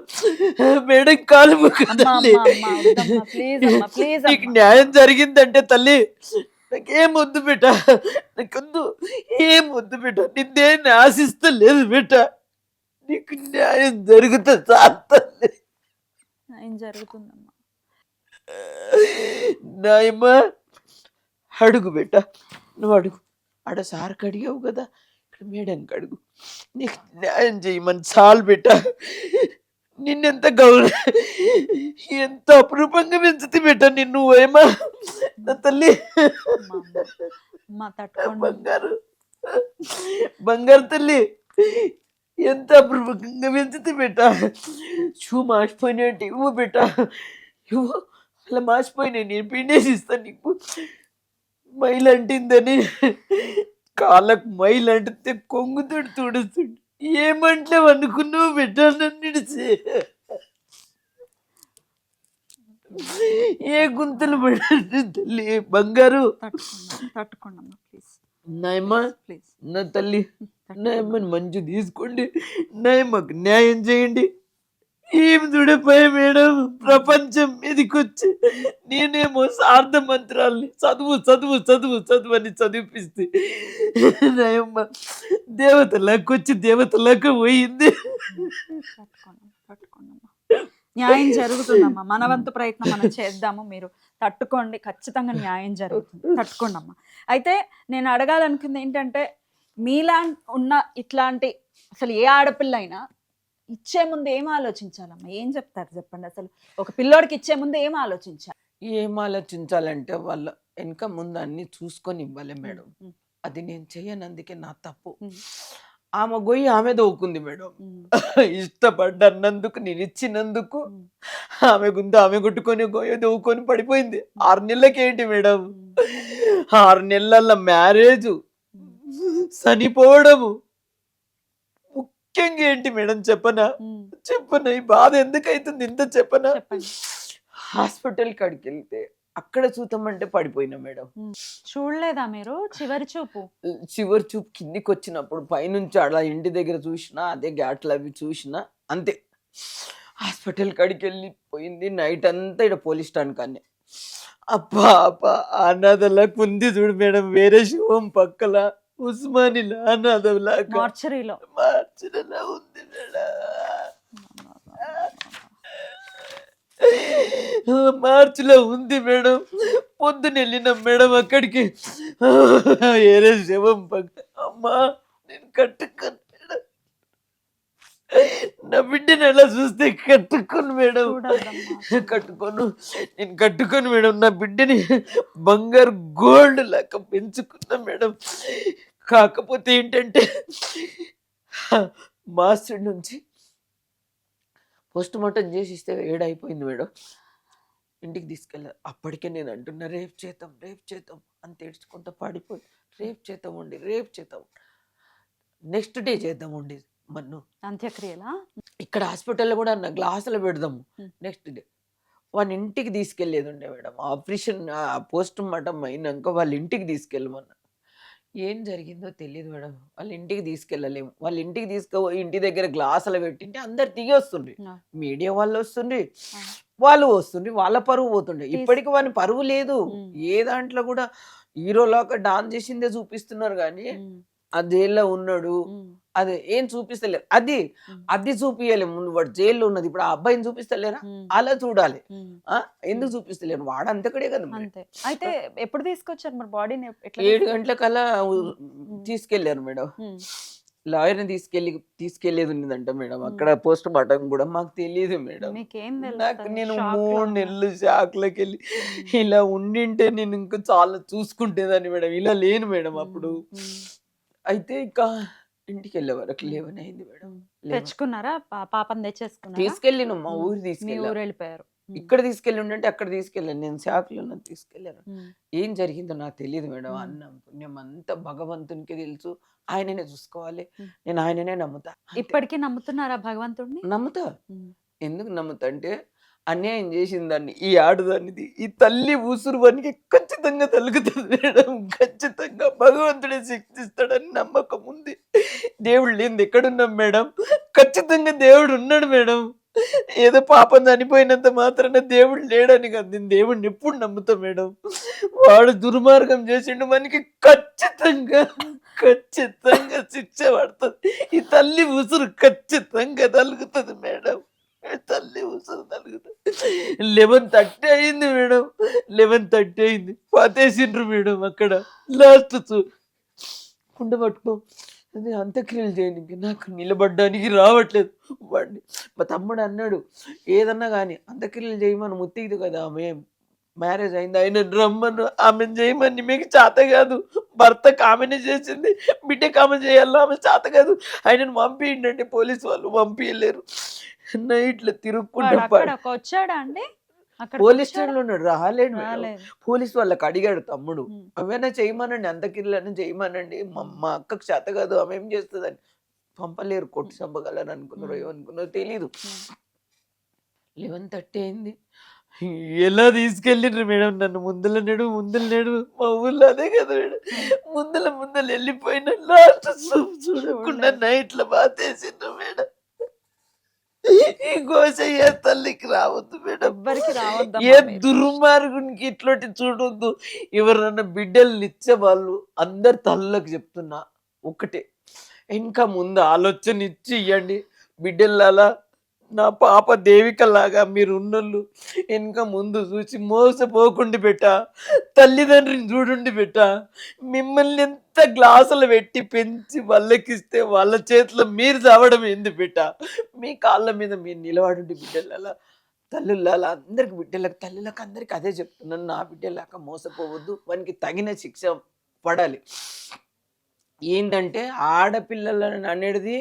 B: మేడం, కాలు తల్లి, నీకు న్యాయం జరిగిందంటే తల్లి నాకేం వద్దు బిడ్డ, నాకొద్దు, ఏం వద్దు బిడ్డ, నిన్నేం ఆశిస్తా లేదు బిడ్డ, నీకు న్యాయం జరుగుతుంది చాలు తల్లి.
A: న్యాయం జరుగుతుందమ్మా.
B: నాయమ్మా అడుగు బిడ్డ, నువ్వు అడుగు. ఆడ సార్కి అడిగావు కదా, ఇక్కడ మేడానికి అడుగు. నీకు న్యాయం చేయమని చాలు బిడ్డ. నిన్నెంత గౌరవ, ఎంత అపురూపంగా పెంచుతుంది బిడ్డ నిన్ను. ఏమా నా తల్లి, బంగారు బంగారు తల్లి, ఎంత అపురూపంగా పెంచుతుంది బిడ్డ. షూ మాసిపోయినట్టు ఇవ్వు బిడ్డ, ఇవ్వు. అలా మాసిపోయినాయి, నేను పిండేసి ఇస్తాను నీకు. మైలు అంటిందని కాళ్ళకు మైలు అంటితే కొంగుతోడు తుడుస్తుండు. ఏమంటే అనుకున్నావు బిడ్డ నన్నిడిచి, ఏ గుంతలు పడి తల్లి. బంగారు
A: తట్టుకోండి ప్లీజ్.
B: నాయమ్మా, నా తల్లి, నాయమ్మని మంచి తీసుకోండి, నాయమ్మకు న్యాయం చేయండి. ఏం చూడిపోయా మేడం, ప్రపంచం మీదకొచ్చి నేనేమో సార్థ మంత్రాల్ని చదువు చదువు చదువు చదువు అని చదివిపిస్తే నాయమ్మ దేవతలకు వచ్చి దేవతలకు పోయింది.
A: న్యాయం జరుగుతుందమ్మా, మన వంతు ప్రయత్నం మనం చేద్దాము. మీరు తట్టుకోండి, ఖచ్చితంగా న్యాయం జరుగుతుంది. తట్టుకోండి అమ్మా. అయితే నేను అడగాలనుకుంది ఏంటంటే, మీలా ఉన్న ఇట్లాంటి అసలు ఏ ఆడపిల్ల అయినా ఇచ్చే ముందు ఏం ఆలోచించాలమ్మా, ఏం చెప్తారు చెప్పండి. అసలు ఒక పిల్లోడికి ఇచ్చే ముందు ఏం ఆలోచించాలి?
B: ఏం ఆలోచించాలంటే వాళ్ళ వెనక ముందు అన్ని చూసుకొని ఇవ్వాలి మేడం. అది నేను చెయ్యనందుకే నా తప్పు. ఆమె గొయ్యి ఆమె దోవుకుంది మేడం. ఇష్టపడ్డన్నందుకు, నేను ఇచ్చినందుకు ఆమె గుంత ఆమె కొట్టుకొని గొయ్య దోవుకొని పడిపోయింది. 6 నెలలకి ఏంటి మేడం, 6 నెలల మ్యారేజ్, చనిపోవడము, ముఖ్యంగా ఏంటి మేడం చెప్పనా
A: ఉమ్,
B: చెప్పనా ఈ బాధ ఎందుకు అవుతుంది ఇంత చెప్పనా
A: చెప్పండి.
B: హాస్పిటల్ కాడికి వెళ్తే అక్కడ చూద్దామంటే పడిపోయినా మేడం.
A: చూడలేదా మీరు చివరి చూపు?
B: చివరి చూపు కిందికి వచ్చినప్పుడు పైనుంచి అలా ఇంటి దగ్గర చూసినా అదే ఘాట్లు అవి చూసినా అంతే. హాస్పిటల్ కాడికి వెళ్ళిపోయింది నైట్ అంతా ఇక్కడ పోలీస్ స్టాండ్ కానీ అబ్బా అబ్బా అనాథలకు ఉంది చూడు మేడం వేరే శివం పక్కల ఉస్మానిలా అనాథలాగా
A: మార్చరీలో.
B: మార్చినలా ఉంది మేడం. మార్చిలో ఉంది మేడం. పొద్దున వెళ్ళినాం మేడం అక్కడికి వేరే శవం పక్క అమ్మా నేను కట్టుకోను మేడం. నా బిడ్డని ఎలా చూస్తే కట్టుకోను మేడం.
A: చూడొద్దమ్మా.
B: కట్టుకోను నేను కట్టుకోను మేడం. నా బిడ్డని బంగారు గోల్డ్ లాగా పెంచుకున్నా మేడం. కాకపోతే ఏంటంటే మాస్టర్ నుంచి పోస్ట్ మార్టం చేసి ఇస్తే ఏడైపోయింది మేడం. ఇంటికి తీసుకెళ్ళారు. అప్పటికే నేను అంటున్నా రేపు చేద్దాం అని తెడ్చుకుంటా పడిపోయి రేపు చేద్దాం నెక్స్ట్ డే చేద్దామండి మన్ను
A: అంత్యక్రియలా?
B: ఇక్కడ హాస్పిటల్లో కూడా అన్న గ్లాసులు పెడదాము
A: Hmm.
B: నెక్స్ట్ డే వాళ్ళ ఇంటికి తీసుకెళ్ళేది ఉండే మేడం. ఆపరేషన్ పోస్ట్ మార్టం అయినాక వాళ్ళ ఇంటికి తీసుకెళ్ళమన్నా. ఏం జరిగిందో తెలియదు మేడం. వాళ్ళ ఇంటికి తీసుకెళ్ళలేము. వాళ్ళ ఇంటికి తీసుకుపోయి ఇంటి దగ్గర గ్లాసులు పెట్టింటే అందరు దిగి వస్తుండ్రి. మీడియా వాళ్ళు వస్తుండ్రి, వాళ్ళు వస్తుండ్రి, వాళ్ళ పరువు పోతుండే. ఇప్పటికి వాని పరువు లేదు. ఏ దాంట్లో కూడా హీరోలాగా డాన్స్ చేసిందే చూపిస్తున్నారు కానీ ఆ జైల్లో ఉన్నాడు అదే ఏం చూపిస్తలేరు. అది చూపియలేము. ముందు వాడు జైల్లో ఉన్నది. ఇప్పుడు ఆ అబ్బాయిని చూపిస్తలేరా? అలా చూడాలి. ఎందుకు చూపిస్తలేరు? వాడు అంతకడే కదా.
A: అంతే. అయితే ఎప్పుడు తీసుకొచ్చారు మరి బాడీని?
B: 7 గంటలకల్లా తీసుకెళ్లారు మేడం. లాయర్ని తీసుకెళ్లేది ఉన్నదంట మేడం. అక్కడ పోస్ట్ మార్టం కూడా మాకు తెలియదు మేడం.
A: మీకేం
B: నాకు
A: తెలుసు?
B: నేను
A: షాక్ లో
B: 3
A: ఉన్నా.
B: నెలలు షాక్లోకి వెళ్ళి ఇలా ఉండింటే నేను ఇంకా చాలా చూసుకుంటేదాన్ని మేడం. ఇలా లేను మేడం అప్పుడు. అయితే ఇంకా ఇంటికి వెళ్ళే వరకు 11 అయింది మేడం.
A: తెచ్చుకున్నారా? పాపని తెచ్చేసుకున్నారా?
B: తీసుకెళ్ళిను మా ఊరు
A: మీ
B: తీసుకెళ్ళా.
A: ఊరు వెళ్ళిపోయారు.
B: ఇక్కడ తీసుకెళ్ళి ఉండంటే అక్కడ తీసుకెళ్ళాను. నేను షాక్లో తీసుకెళ్ళాను. ఏం జరిగిందో నాకు తెలియదు మేడం. అన్నం పుణ్యం అంతా భగవంతునికి తెలుసు. ఆయననే చూసుకోవాలి. నేను ఆయననే నమ్ముతా.
A: ఇప్పటికీ నమ్ముతున్నారా భగవంతుడిని?
B: నమ్ముతా. ఎందుకు నమ్ముతా అంటే అన్యాయం చేసిందాన్ని ఈ ఆడుదానిది ఈ తల్లి ఊసురు వానికి ఖచ్చితంగా తలుగుతుంది మేడం. ఖచ్చితంగా భగవంతుడే శిక్షిస్తాడని నమ్మకం ఉంది. దేవుడు లేనిది ఎక్కడున్నాం మేడం? ఖచ్చితంగా దేవుడు ఉన్నాడు మేడం. ఏదో పాపం చనిపోయినంత మాత్రాన దేవుడు లేడని కాదు. నేను దేవుడిని ఎప్పుడు నమ్ముతా మేడం. వాడు దుర్మార్గం చేసిండు మనకి ఖచ్చితంగా శిక్ష పడుతుంది. ఈ తల్లి ఉసురు ఖచ్చితంగా తలుగుతుంది మేడం. తల్లి ఉసురు తలుగుతుంది. 11:30 అయింది మేడం. 11:30 అయింది. పాతేసిండ్రు మేడం అక్కడ. లాస్ట్ కుండ పట్టుకో అది అంత్యక్రియలు చేయడానికి నాకు నిలబడ్డానికి రావట్లేదు. వాడిని మా తమ్ముడు అన్నాడు ఏదన్నా కానీ అంత్యక్రియలు చేయమని ముత్తిది కదా ఆమె మ్యారేజ్ అయింది ఆయన రమ్మను ఆమెను చేయమని మీకు చేత కాదు. భర్తకు ఆమెనే చేసింది, బిడ్డకు ఆమె చేయాలో ఆమె చేత కాదు. ఆయనను పంపించండి. పోలీసు వాళ్ళు పంపించలేరు. నైట్లో తిరుక్కుంటా
A: వచ్చాడా అండి?
B: పోలీస్ స్టేషన్ లో ఉన్నాడు. రాలేడు మేడం.
A: రాలేదు.
B: పోలీస్ వాళ్ళకి అడిగాడు తమ్ముడు అవైనా చేయమనండి అంత్యక్రియలను చేయమనండి. మా అక్కకు చేత కాదు ఆమె ఏం చేస్తుందని. పంపలేరు. కొట్టి చంపగలని అనుకున్నారు ఏమనుకున్నారో తెలీదు. 11:30 అయింది. ఎలా తీసుకెళ్ళిండ్రు మేడం నన్ను? ముందల నేడు మా ఊర్లో అదే కదా మేడం. ముందల వెళ్ళిపోయిన లాస్ట్ చూడకుండా నైట్లో బాధేసిండ్రు మేడం. ఈ గోసయ్య తల్లికి రావద్దు మేడం.
A: ఎవ్వరికి రావద్దు.
B: ఏ దుర్మార్గునికి ఇట్లాంటి చూడొద్దు. ఎవరన్నా బిడ్డలు ఇచ్చే వాళ్ళు అందరు తల్లకు చెప్తున్నా ఒకటే, ఇంకా ముందు ఆలోచన ఇచ్చి ఇవ్వండి బిడ్డలలా. నా పాప దేవికలాగా మీరు ఉన్నోళ్ళు వెనక ముందు చూసి మోసపోకుండా పెట్టా. తల్లిదండ్రిని చూడండి పెట్టా. మిమ్మల్ని ఎంత గ్లాసులు పెట్టి పెంచి వాళ్ళకిస్తే వాళ్ళ చేతిలో మీరు చావడం ఏంది పెట్టా. మీ కాళ్ళ మీద మీరు నిలబడండి బిడ్డలలా. తల్లులలా అందరికి బిడ్డలకు తల్లులకు అందరికి అదే చెప్తున్నాను. నా బిడ్డలాగా మోసపోవద్దు. వానికి తగిన శిక్ష పడాలి. ఏంటంటే ఆడపిల్లలను అనేది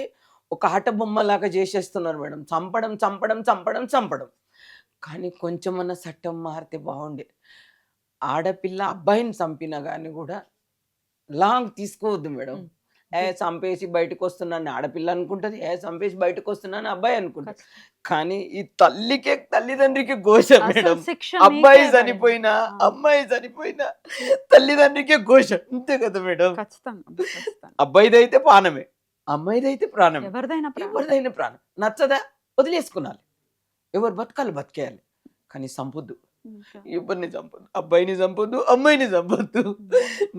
B: ఒక ఆట బొమ్మలాగా చేసేస్తున్నారు మేడం. చంపడం. కానీ కొంచెమన్నా చట్టం మారితే బాగుండే. ఆడపిల్ల అబ్బాయిని చంపినా కానీ కూడా లాంగ్ తీసుకోవద్దు మేడం. చంపేసి బయటకు వస్తున్నాను ఆడపిల్ల అనుకుంటది, చంపేసి బయటకు వస్తున్నాను అబ్బాయి అనుకుంటది. కానీ ఈ తల్లిదండ్రికి ఘోష మేడం.
A: శిక్ష
B: అబ్బాయి
A: మీకే
B: చనిపోయినా
A: పడింది.
B: అమ్మాయి చనిపోయినా తల్లిదండ్రికే ఘోష, అంతే కదా మేడం.
A: ఖచ్చితంగా.
B: అబ్బాయిదైతే ప్రాణమే, అమ్మాయిదైతే ప్రాణమే,
A: ఎవరిదైనా
B: ఎవరిదైనా ప్రాణం. నచ్చదా వదిలేసుకున్నాలి, ఎవరు బతకాలి బతికేయాలి, కానీ సంపొద్దు, ఎవరిని చంపొద్దు, అబ్బాయిని చంపొద్దు, అమ్మాయిని చంపొద్దు.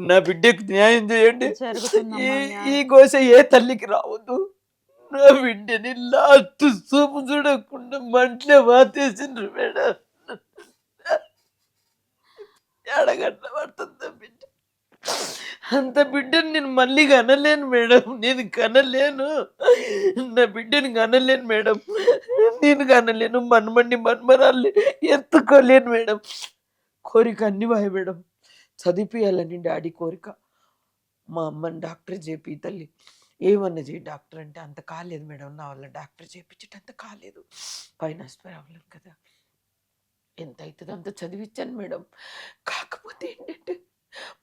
B: నా బిడ్డకు న్యాయం చేయండి. ఈ ఘోష ఏ తల్లికి రావద్దు. నా బిడ్డని లాస్ట్ చూపు చూడకుండా మంటలే వాతేసిండ్రు మేడం. ఎడగట్ల పడుతుంది బిడ్డ, అంత బిడ్డని నేను మళ్ళీ కనలేను మేడం, నేను కనలేను, నా బిడ్డని కనలేను మేడం, నేను కనలేను, మన్మరాల్ని ఎత్తుకోలేను మేడం. కోరిక అన్ని వాయి మేడం, చదివిపియాలని డాడీ కోరిక. మా అమ్మని డాక్టర్ చేపి తల్లి, ఏమన్నా చేయి డాక్టర్ అంటే అంత కాలేదు మేడం, నా వల్ల డాక్టర్ చేయించట అంత కాలేదు, ఫైనాన్స్ ప్రాబ్లం కదా, ఎంత అవుతుంది అంత చదివించాను మేడం. కాకపోతే ఏంటంటే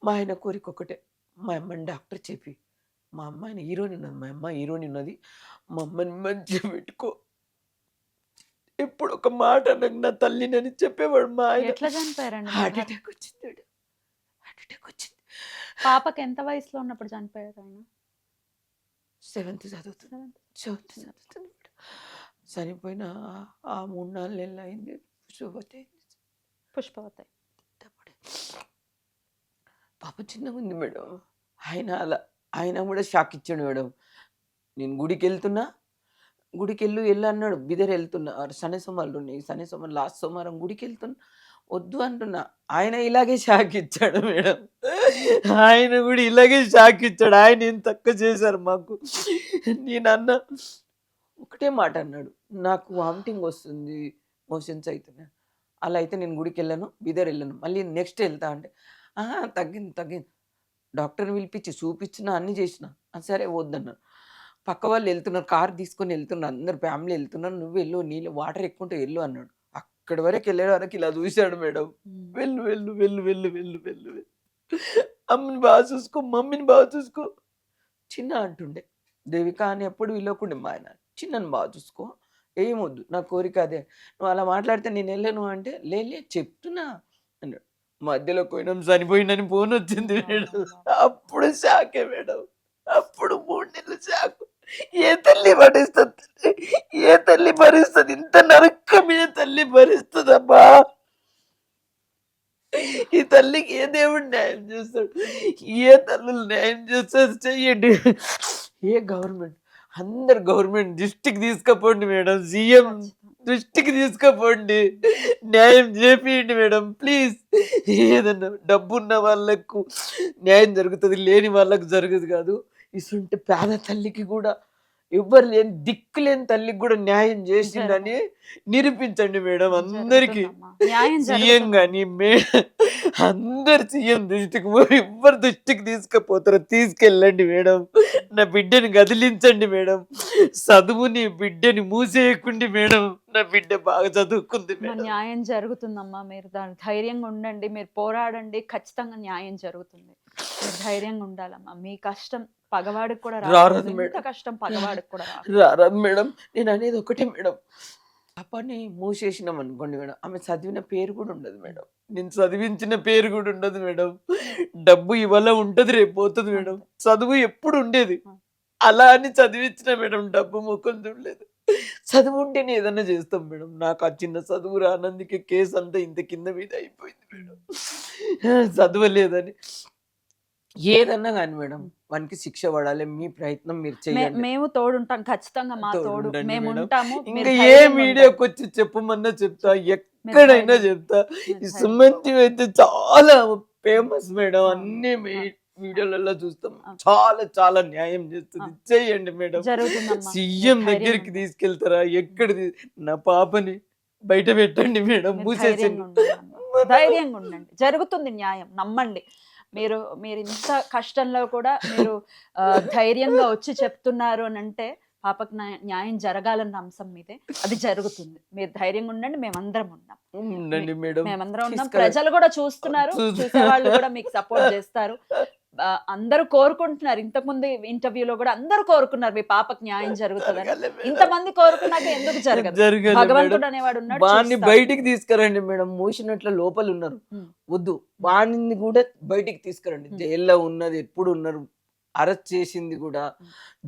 B: మా ఆయన కోరిక ఒకటే, మా అమ్మని డాక్టర్ చెప్పి, మా అమ్మాయిని హీరోని ఉన్నది, మా అమ్మ హీరోని ఉన్నది, మా అమ్మని మంచిగా పెట్టుకో, ఎప్పుడు ఒక మాట నాకు నా తల్లినని చెప్పేవాడు మా ఆయన.
A: ఎట్లా చనిపోయారండి?
B: హార్ట్ అటాక్ వచ్చింది మేడం, హార్ట్ అటాక్ వచ్చింది.
A: పాపకి ఎంత వయసులో ఉన్నప్పుడు చనిపోయారు ఆయన?
B: 7th చదువుతుంది మేడం. చనిపోయిన ఆ 3-4 నెలలు అయింది.
A: పుష్పవతి
B: పాప చిన్నగా ఉంది మేడం. ఆయన కూడా షాక్ ఇచ్చాడు మేడం. నేను గుడికి వెళ్తున్నా, గుడికి వెళ్ళు అన్నాడు, బిదర్ వెళ్తున్నా, శని సోమవారాలు ఉన్నాయి, శని సోమవారం లాస్ట్ సోమవారం గుడికి వెళ్తున్నా, వద్దు అంటున్నా, ఆయన ఇలాగే షాక్ ఇచ్చాడు మేడం. ఆయన కూడా ఇలాగే షాక్ ఇచ్చాడు. ఆయన ఏం తక్కువ చేశారు మాకు. నేను అన్న ఒకటే మాట అన్నాడు, నాకు వామిటింగ్ వస్తుంది, మోషన్స్ అవుతున్నాయి, అలా అయితే నేను గుడికి వెళ్ళను, బిదర్ వెళ్ళను, మళ్ళీ నెక్స్ట్ వెళ్తా అంటే తగ్గింది, డాక్టర్ని పిలిపించి చూపించిన అన్ని చేసిన, సరే వద్దన్నారు. పక్క వాళ్ళు వెళ్తున్నారు, కార్ తీసుకొని వెళ్తున్నారు, అందరు ఫ్యామిలీ వెళ్తున్నారు, నువ్వు వెళ్ళు, నీళ్ళు వాటర్ ఎక్కువ ఉంటే వెళ్ళు అన్నాడు. అక్కడి వరకు వెళ్ళే వరకు ఇలా చూశాడు మేడం, వెళ్ళు వెళ్ళు వెళ్ళు వెళ్ళు వెళ్ళు వెళ్ళు వెళ్ళు, అమ్మని బాగా చూసుకో, మమ్మీని బాగా చూసుకో, చిన్న అంటుండే, దేవిక అని ఎప్పుడు వెళ్ళకుండే మా ఆయన, చిన్నని బాగా చూసుకో, ఏమొద్దు, నా కోరిక అదే, నువ్వు అలా మాట్లాడితే నేను వెళ్ళను అంటే, లే చెప్తున్నా అన్నాడు. మధ్యలో పోయినాం, చనిపోయిందని ఫోన్ వచ్చింది మేడం. అప్పుడు షాకే మేడం, అప్పుడు 3 నెలలు షాక్. ఏ తల్లి భరిస్తుంది, ఇంత నరకం ఏ తల్లి భరిస్తుందమ్మా? ఈ తల్లికి ఏ దేవుడు న్యాయం చేస్తాడు? ఏ తల్లులు న్యాయం చేస్తారు? చెయ్యండి. ఏ గవర్నమెంట్, అందరు గవర్నమెంట్ దృష్టికి తీసుకపోండి మేడం, సీఎం దృష్టికి తీసుకపోండి, న్యాయం చేపియండి మేడం ప్లీజ్. ఏదన్నా డబ్బున్న వాళ్ళకు న్యాయం జరుగుతుంది, లేని వాళ్ళకు జరగదు కాదు. ఇసుంటే పేద తల్లికి కూడా, ఎవ్వరు లేని దిక్కు లేని తల్లికి కూడా న్యాయం చేసిందని నిరూపించండి మేడం. అందరికి సీఎం కానీ అందరు సీఎం దృష్టికి ఎవ్వరు దృష్టికి తీసుకుపోతారో తీసుకెళ్ళండి మేడం. నా బిడ్డని కదిలించండి మేడం, చదువుని బిడ్డని మూసేయకండి మేడం, నా బిడ్డ బాగా చదువుకుంది మేడం.
A: న్యాయం జరుగుతుందమ్మా, మీరు దాని ధైర్యంగా ఉండండి, మీరు పోరాడండి, ఖచ్చితంగా న్యాయం జరుగుతుంది. మీరు ధైర్యంగా ఉండాలమ్మా. మీ కష్టం పగవాడికి కూడా రాదు మేడం, కష్టం పగవాడికి కూడా
B: రాదు మేడం. నేను అనేది ఒకటే మేడం, పాపని మూసేసినాం అనుకోండి మేడం, ఆమె చదివిన పేరు కూడా ఉండదు మేడం, నేను చదివించిన పేరు కూడా ఉండదు మేడం. డబ్బు ఇవాళ ఉంటది, రేపు పోతుంది మేడం, చదువు ఎప్పుడు ఉండేది, అలా అని చదివించిన మేడం, డబ్బు ముఖం చూడలేదు. చదువు ఉంటేనే ఏదన్నా చేస్తాం మేడం. నాకు ఆ చిన్న చదువు రానందుకే కేసు అంతా ఇంత కింద మీద అయిపోయింది మేడం, చదవలేదని. ఏదన్నా కానీ మేడం, వానికి శిక్ష పడాలి, మీ ప్రయత్నం మీరు చేయండి,
A: మేము తోడుంటాం, ఖచ్చితంగా మా తోడు మేము ఉంటాము.
B: ఇంకా ఏ మీడియాకి వచ్చి చెప్పమన్నా చెప్తా, ఎక్కడైనా చెప్తా. ఈ సుమంతి అయితే చాలా ఫేమస్ మేడం, అన్ని వీడియోలలో చూస్తాం, చాలా చాలా న్యాయం చేస్తుంది, చేయండి మేడం. సీఎం దగ్గరికి తీసుకెళ్తారా, ఎక్కడ నా పాపని బయట పెట్టండి మేడం, మూసేసండి.
A: ధైర్యంగా ఉండండి, జరుగుతుంది న్యాయం, నమ్మండి. మీరు ఇంత కష్టంలో కూడా మీరు ధైర్యంగా వచ్చి చెప్తున్నారు అని అంటే పాపకు న్యాయం జరగాలన్న అంశం మీదే, అది జరుగుతుంది. మీరు ధైర్యంగా ఉండండి, మేమందరం ఉన్నాం,
B: ఉండండి మేడం,
A: మేమందరం ఉన్నాం. ప్రజలు కూడా చూస్తున్నారు, చూసే వాళ్ళు కూడా మీకు సపోర్ట్ చేస్తారు. అందరూ కోరుకుంటున్నారు. ఇంతకుముందు ఇంటర్వ్యూలో కూడా అందరూ కోరుకున్నారు మీ పాపకు న్యాయం జరుగుతుందని. ఇంతమంది కోరుకున్నాక ఎందుకు జరగదు?
B: జరగదు
A: భగవంతుడు
B: మేడం.
A: అనేవాడు ఉన్నాడు,
B: వాడిని
A: చూస్తాడు.
B: బయటికి తీసుకురండి మేడం. మూసినట్ల లోపల ఉన్నారు,
A: ఉమ్.
B: వద్దు. వాడిని కూడా బయటికి తీసుకురండి. జైల్లో ఉన్నది ఎప్పుడు ఉన్నారు, అరెస్ట్ చేసింది కూడా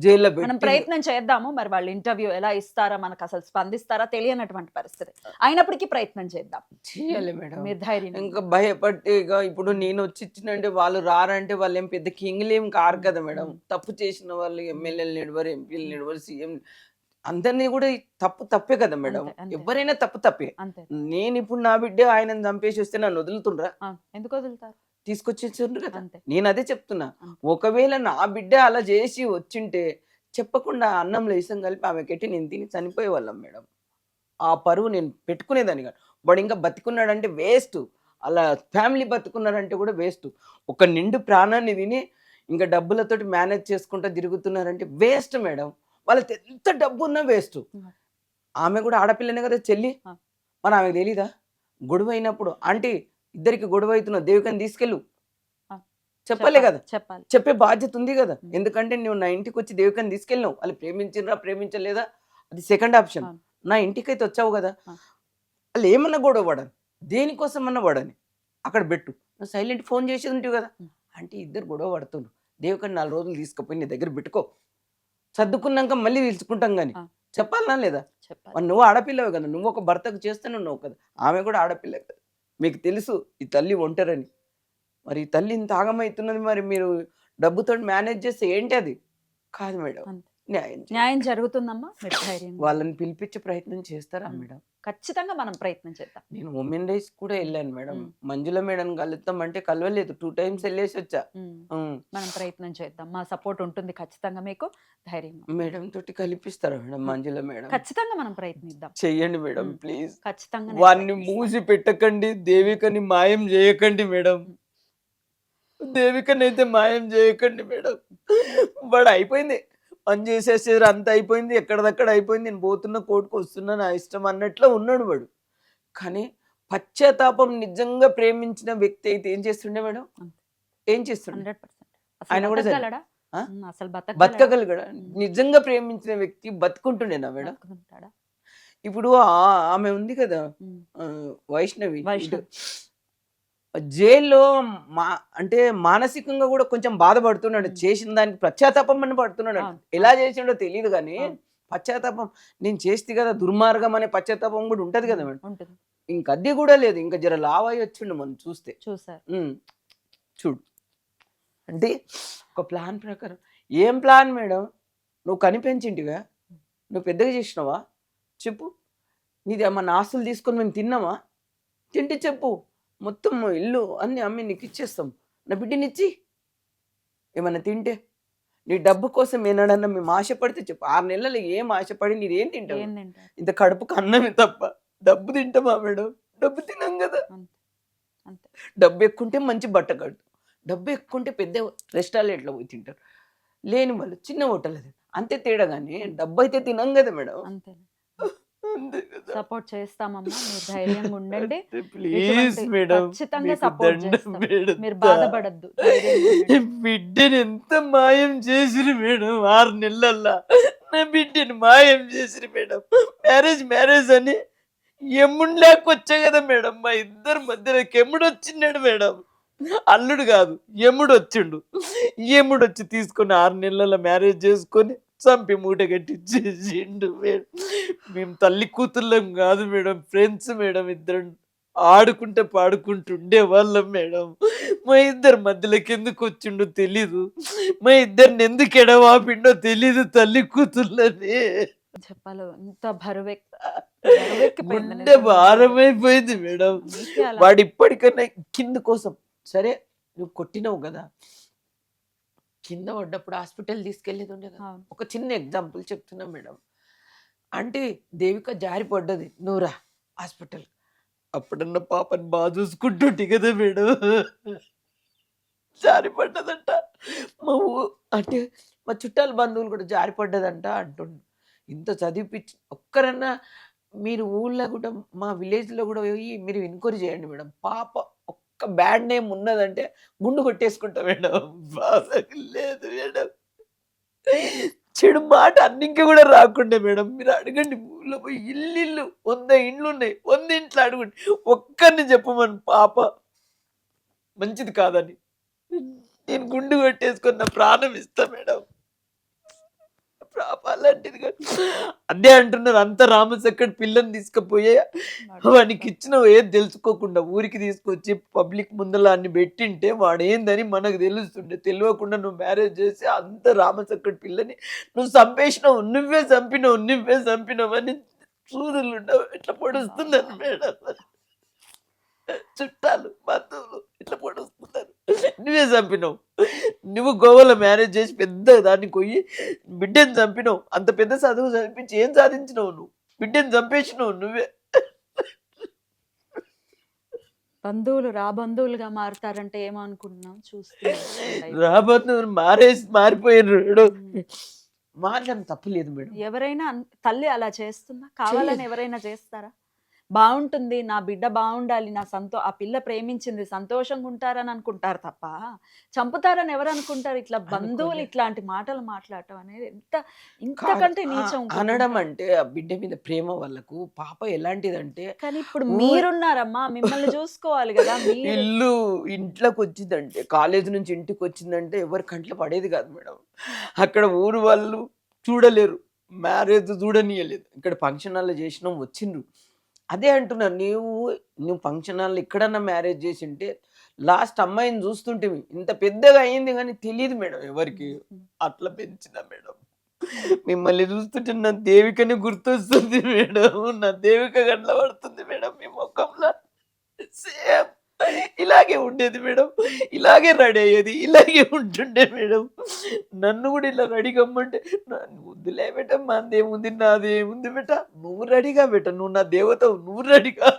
B: జైల్లో
A: మనం
B: పెట్టి.
A: ప్రయత్నం చేద్దాము. మరి వాళ్ళు ఇంటర్వ్యూ ఎలా ఇస్తారా, మనకు అసలు స్పందిస్తారా తెలియనటువంటి పరిస్థితి అయినప్పటికీ ప్రయత్నం చేద్దాం.
B: చేయాలి మేడం.
A: మీరు ధైర్యం
B: ఇంకా భయపట్టి ఇక ఇప్పుడు నేను వచ్చి ఇచ్చినంటే వాళ్ళు రారంటే వాళ్ళు ఏం పెద్ద కింగ్లు ఏం కారు కదా మేడం. తప్పు చేసిన వాళ్ళు ఎమ్మెల్యేలు నిడవరు, ఎంపీలు నిడవరు, సీఎం అందరినీ కూడా ఈ తప్పే కదా మేడం.
A: అంతే, అంతే.
B: ఎవరైనా తప్పే.
A: అంతే.
B: నేను ఇప్పుడు నా బిడ్డ ఆయనను చంపేసి వస్తే నన్ను వదులుతుండ్రా?
A: ఎందుకు వదులుతారు?
B: తీసుకొచ్చేసారు కదా.
A: అంతే.
B: నేను అదే చెప్తున్నా.
A: అంతే.
B: ఒకవేళ నా బిడ్డ అలా చేసి వచ్చింటే చెప్పకుండా అన్నంలో ఇసం కలిపి ఆమె కెట్టి నేను తిని చనిపోయే వాళ్ళం మేడం. ఆ పరువు నేను పెట్టుకునేదాన్ని కాదు. వాడు ఇంకా బతికున్నాడంటే వేస్ట్, అలా ఫ్యామిలీ బతుకున్నారంటే కూడా వేస్ట్. ఒక నిండు ప్రాణాన్ని తిని ఇంకా డబ్బులతోటి మేనేజ్ చేసుకుంటూ తిరుగుతున్నారంటే వేస్ట్ మేడం. వాళ్ళకి ఎంత డబ్బు ఉన్నా వేస్ట్. ఆమె కూడా ఆడపిల్లనే కదా చెల్లి, మరి ఆమెకు తెలీదా? గొడవ అయినప్పుడు ఆంటీ ఇద్దరికి గొడవ అవుతున్నా దేవికని తీసుకెళ్ళు చెప్పలే కదా.
A: చెప్పాలి.
B: చెప్పే బాధ్యత ఉంది కదా. ఎందుకంటే నువ్వు నా ఇంటికి వచ్చి దేవికని తీసుకెళ్ళినావు, వాళ్ళు ప్రేమించినరా ప్రేమించలేదా అది సెకండ్ ఆప్షన్. నా ఇంటికి అయితే వచ్చావు కదా, వాళ్ళు ఏమన్నా గొడవ పడని, దేనికోసం అన్నా పడని అక్కడ పెట్టు. నువ్వు సైలెంట్ ఫోన్ చేసేది ఉంటావు కదా. అంటే ఇద్దరు గొడవ పడుతున్నారు, దేవికని 4 రోజులు తీసుకుపోయి నీ దగ్గర పెట్టుకో, సర్దుకున్నాక మళ్ళీ పిలుచుకుంటాం కానీ చెప్పాలనా లేదా? మరి నువ్వు ఆడపిల్లవే కదా, నువ్వు ఒక భర్తకు చేస్తూనే ఉన్నావు కదా, ఆమె కూడా ఆడపిల్ల కదా. మీకు తెలుసు ఈ తల్లి ఒంటరని. మరి ఈ తల్లి ఇంత ఆగమవుతున్నది, మరి మీరు డబ్బుతో మేనేజ్ చేస్తే ఏంటి అది? కాదు మేడం.
A: న్యాయం జరుగుతుందమ్మా. మీరు ధైర్యంగా
B: వాళ్ళని పిలిపించే ప్రయత్నం చేస్తారా మేడం?
A: ఖచ్చితంగా మనం ప్రయత్నం చేద్దాం.
B: నేను ఉమెన్ రైట్స్ కూడా వెళ్ళాను మేడం. మంజుల మేడం కలుద్దాం అంటే కలవలేదు, 2 times వెళ్ళేసి వచ్చా.
A: మనం ప్రయత్నం చేద్దాం, మా సపోర్ట్ ఉంటుంది ఖచ్చితంగా మీకు. ధైర్యం
B: మేడం తోటి కల్పిస్తారా మేడం? మంజుల మేడం
A: ఖచ్చితంగా మనం ప్రయత్నిద్దాం.
B: చెయ్యండి మేడం ప్లీజ్.
A: ఖచ్చితంగా
B: వాడిని మూసి పెట్టకండి, దేవికని మాయం చేయకండి మేడం. దేవికని అయితే మాయం చేయకండి మేడం. వాడు అయిపోయింది, పని చేసేసారు, అంత అయిపోయింది, ఎక్కడదక్కడ అయిపోయింది, నేను పోతున్న కోర్టుకు వస్తున్నా, నా ఇష్టం అన్నట్లో ఉన్నాడు వాడు. కానీ పశ్చాత్తాపం నిజంగా ప్రేమించిన వ్యక్తి అయితే ఏం చేస్తుండే మేడం? ఏం చేస్తుండే?
A: 100%.
B: ఆయన కూడా
A: బతకగలడా? అసలు
B: బతకగలగడా? నిజంగా ప్రేమించిన వ్యక్తి బతుకుంటుండేనా మేడం?
A: బతకగలడా?
B: ఇప్పుడు ఆమె ఉంది కదా వైష్ణవి,
A: వైష్ణవి.
B: జైల్లో అంటే మానసికంగా కూడా కొంచెం బాధపడుతున్నాడు, చేసిన దానికి పశ్చాత్తాపం అని పడుతున్నాడు. ఎలా చేసిండో తెలియదు కానీ పశ్చాత్తాపం, నేను చేస్తే కదా దుర్మార్గం అనే పశ్చాత్తాపం కూడా ఉంటది కదా మేడం. ఇంక అది కూడా లేదు, ఇంకా జర లావాయి వచ్చిండు మనం చూస్తే. చూడు అంటే ఒక ప్లాన్ ప్రకారం. ఏం ప్లాన్ మేడం? నువ్వు కనిపించింటివా? నువ్వు పెద్దగా చేసినావా చెప్పు? నీది ఏమన్నా ఆస్తులు తీసుకొని మేము తిన్నామా? తింటే చెప్పు, మొత్తం ఇల్లు అన్ని అమ్మి నీకు ఇచ్చేస్తాం. నా బిడ్డనిచ్చి ఏమన్నా తింటే, నీ డబ్బు కోసం ఏనాడన్నా మేము ఆశపడితే చెప్పు. 6 నెలలు ఏం ఆశపడి నీదేం తింటావు? ఇంత కడుపుకు అన్నమే తప్ప డబ్బు తింటామా మేడం? డబ్బు తినాం కదా. డబ్బు ఎక్కుంటే మంచి బట్ట కట్టు, డబ్బు ఎక్కుంటే పెద్ద రెస్టారెంట్లో పోయి తింటారు, లేని వాళ్ళు చిన్న హోటల్. అది అంతే తేడా, కానీ డబ్బు అయితే తినాం కదా మేడం.
A: సపోర్ట్ చేస్తామమ్మా, మీరు ధైర్యంగా ఉండండి.
B: ప్లీజ్ మేడం,
A: ఖచ్చితంగా సపోర్ట్ చేస్తాం, మీరు బాధపడద్దు.
B: బిడ్డని ఎంత మాయం చేసిరు మేడం 6 నెలల్లో. నా బిడ్డని మాయం చేసిరు మేడం. మ్యారేజ్ అని ఎమ్ముడు లేకొచ్చా కదా మేడం. మా ఇద్దరు మధ్యలో ఎమ్ముడు వచ్చిన్నాడు మేడం. అల్లుడు కాదు, ఎమ్ముడు వచ్చిండు. ఎమ్ముడు వచ్చి తీసుకొని 6 నెలల్లో మ్యారేజ్ చేసుకొని చంపి మూట కట్టించేసిండు మేడం. మేము తల్లి కూతుర్లం కాదు మేడం, ఫ్రెండ్స్ మేడం. ఇద్దరు ఆడుకుంటే పాడుకుంటుండే వాళ్ళం మేడం. మా ఇద్దరు మధ్యలోకి ఎందుకు వచ్చిండో తెలీదు, మా ఇద్దరిని ఎందుకు ఎడవాపిండో తెలీదు. తల్లి కూతుర్లని
A: చెప్పాలి, ఇంత
B: గుండె భారమైపోయింది మేడం. వాడు ఇప్పటికన్నా కింద కోసం, సరే నువ్వు కొట్టినావు కదా, కింద పడ్డప్పుడు హాస్పిటల్ తీసుకెళ్ళేది ఉండే కదా. ఒక చిన్న ఎగ్జాంపుల్ చెప్తున్నా మేడం. అంటే దేవిక జారి పడ్డది, నువ్వు రా హాస్పిటల్. అప్పుడన్న పాపని బాగా చూసుకుంటుంటే కదా మేడం. జారి పడ్డదంట. అంటే మా చుట్టాల బంధువులు కూడా జారి పడ్డదంట అంటుండు. ఇంత చదివిపించి ఒక్కరన్నా మీరు ఊళ్ళో కూడా, మా విలేజ్లో కూడా పోయి మీరు ఎంక్వైరీ చేయండి మేడం. పాప ఒక్క బ్యాడ్ నేమ్ ఉన్నదంటే గుండు కొట్టేసుకుంటా మేడం. బాధకి లేదు మేడం. చెడు మాట అన్నింకి కూడా రాకుండే మేడం. మీరు అడగండి ఊళ్ళో పోయి ఇల్లు 100 ఇండ్లు ఉన్నాయి. 100 ఇంట్లో అడగండి. ఒక్కరిని చెప్పమని పాప మంచిది కాదని. నేను గుండు కొట్టేసుకొని నా ప్రాణం ఇస్తా మేడం. పాప అలాంటిది కాదు. అదే అంటున్నారు అంత రామసక్కడి పిల్లని తీసుకుపోయే వానికి ఇచ్చిన ఏది తెలుసుకోకుండా ఊరికి తీసుకొచ్చి పబ్లిక్ ముందర అన్ని పెట్టింటే వాడు ఏందని మనకు తెలుస్తుండే. తెలియకుండా నువ్వు మ్యారేజ్ చేసి అంత రామసక్కడి పిల్లని నువ్వు నువ్వే చంపినావు అని సూదులు ఉండవు ఇట్లా పొడుస్తుందని మేడం. చుట్టాలు బంధువులు ఇట్లా పొడుస్తున్నారు. నువ్వే చంపినావు. నువ్వు గోవాలో మ్యారేజ్ చేసి పెద్ద దాన్ని పోయి బిడ్డని చంపినావు. అంత పెద్ద చదువు చదివించి ఏం సాధించినావు నువ్వు? బిడ్డని చంపేసినావు నువ్వే.
A: బంధువులు రాబంధువులుగా మారుతారంటే ఏమనుకుంటున్నాం చూస్తున్నాం.
B: రాబోతున్నారు మారిపోయినారు. మాట్లాడిన తప్పులేదు మేడం.
A: ఎవరైనా తల్లి అలా చేస్తుందా? కావాలని ఎవరైనా చేస్తారా? బాగుంటుంది నా బిడ్డ బాగుండాలి, ఆ పిల్ల ప్రేమించింది సంతోషంగా ఉంటారని అనుకుంటారు తప్ప చంపుతారని ఎవరు అనుకుంటారు? ఇట్లా బంధువులు ఇట్లాంటి మాటలు మాట్లాడటం అనేది ఇంతకంటే నీచం
B: అనడం అంటే ఆ బిడ్డ మీద ప్రేమ వాళ్ళకు. పాప ఎలాంటిదంటే
A: కానీ ఇప్పుడు మీరున్నారమ్మా, మిమ్మల్ని చూసుకోవాలి కదా.
B: ఇంట్లోకి వచ్చిందంటే కాలేజ్ నుంచి ఇంటికి వచ్చిందంటే ఎవరి కంట్లో పడేది కాదు మేడం. అక్కడ ఊరు వాళ్ళు చూడలేరు, మ్యారేజ్ చూడనీయలేదు. ఇక్కడ ఫంక్షన్ హాల్లో చేసినాం వచ్చిండ్రు. అదే అంటున్నా, నువ్వు ఫంక్షన్ హాల్లో ఎక్కడన్నా మ్యారేజ్ చేసి ఉంటే లాస్ట్ అమ్మాయిని చూస్తుంటే ఇంత పెద్దగా అయింది కానీ తెలియదు మేడం ఎవరికి. అట్లా పెంచిన మేడం. మిమ్మల్ని చూస్తుంటే నా దేవికని గుర్తొస్తుంది మేడం. నా దేవిక గంటల పడుతుంది మేడం మీ ముఖంలో. సేమ్ ఇలాగే ఉండేది మేడం. ఇలాగే రెడీ అయ్యేది, ఇలాగే ఉంటుండే మేడం. నన్ను కూడా ఇలా రెడీ కమ్మంటే వద్దులే బెట, మాదేముంది నాదేముంది బెట, నువ్వు రెడీగా బెట, నువ్వు నా దేవతవు, నువ్వు రెడీగా.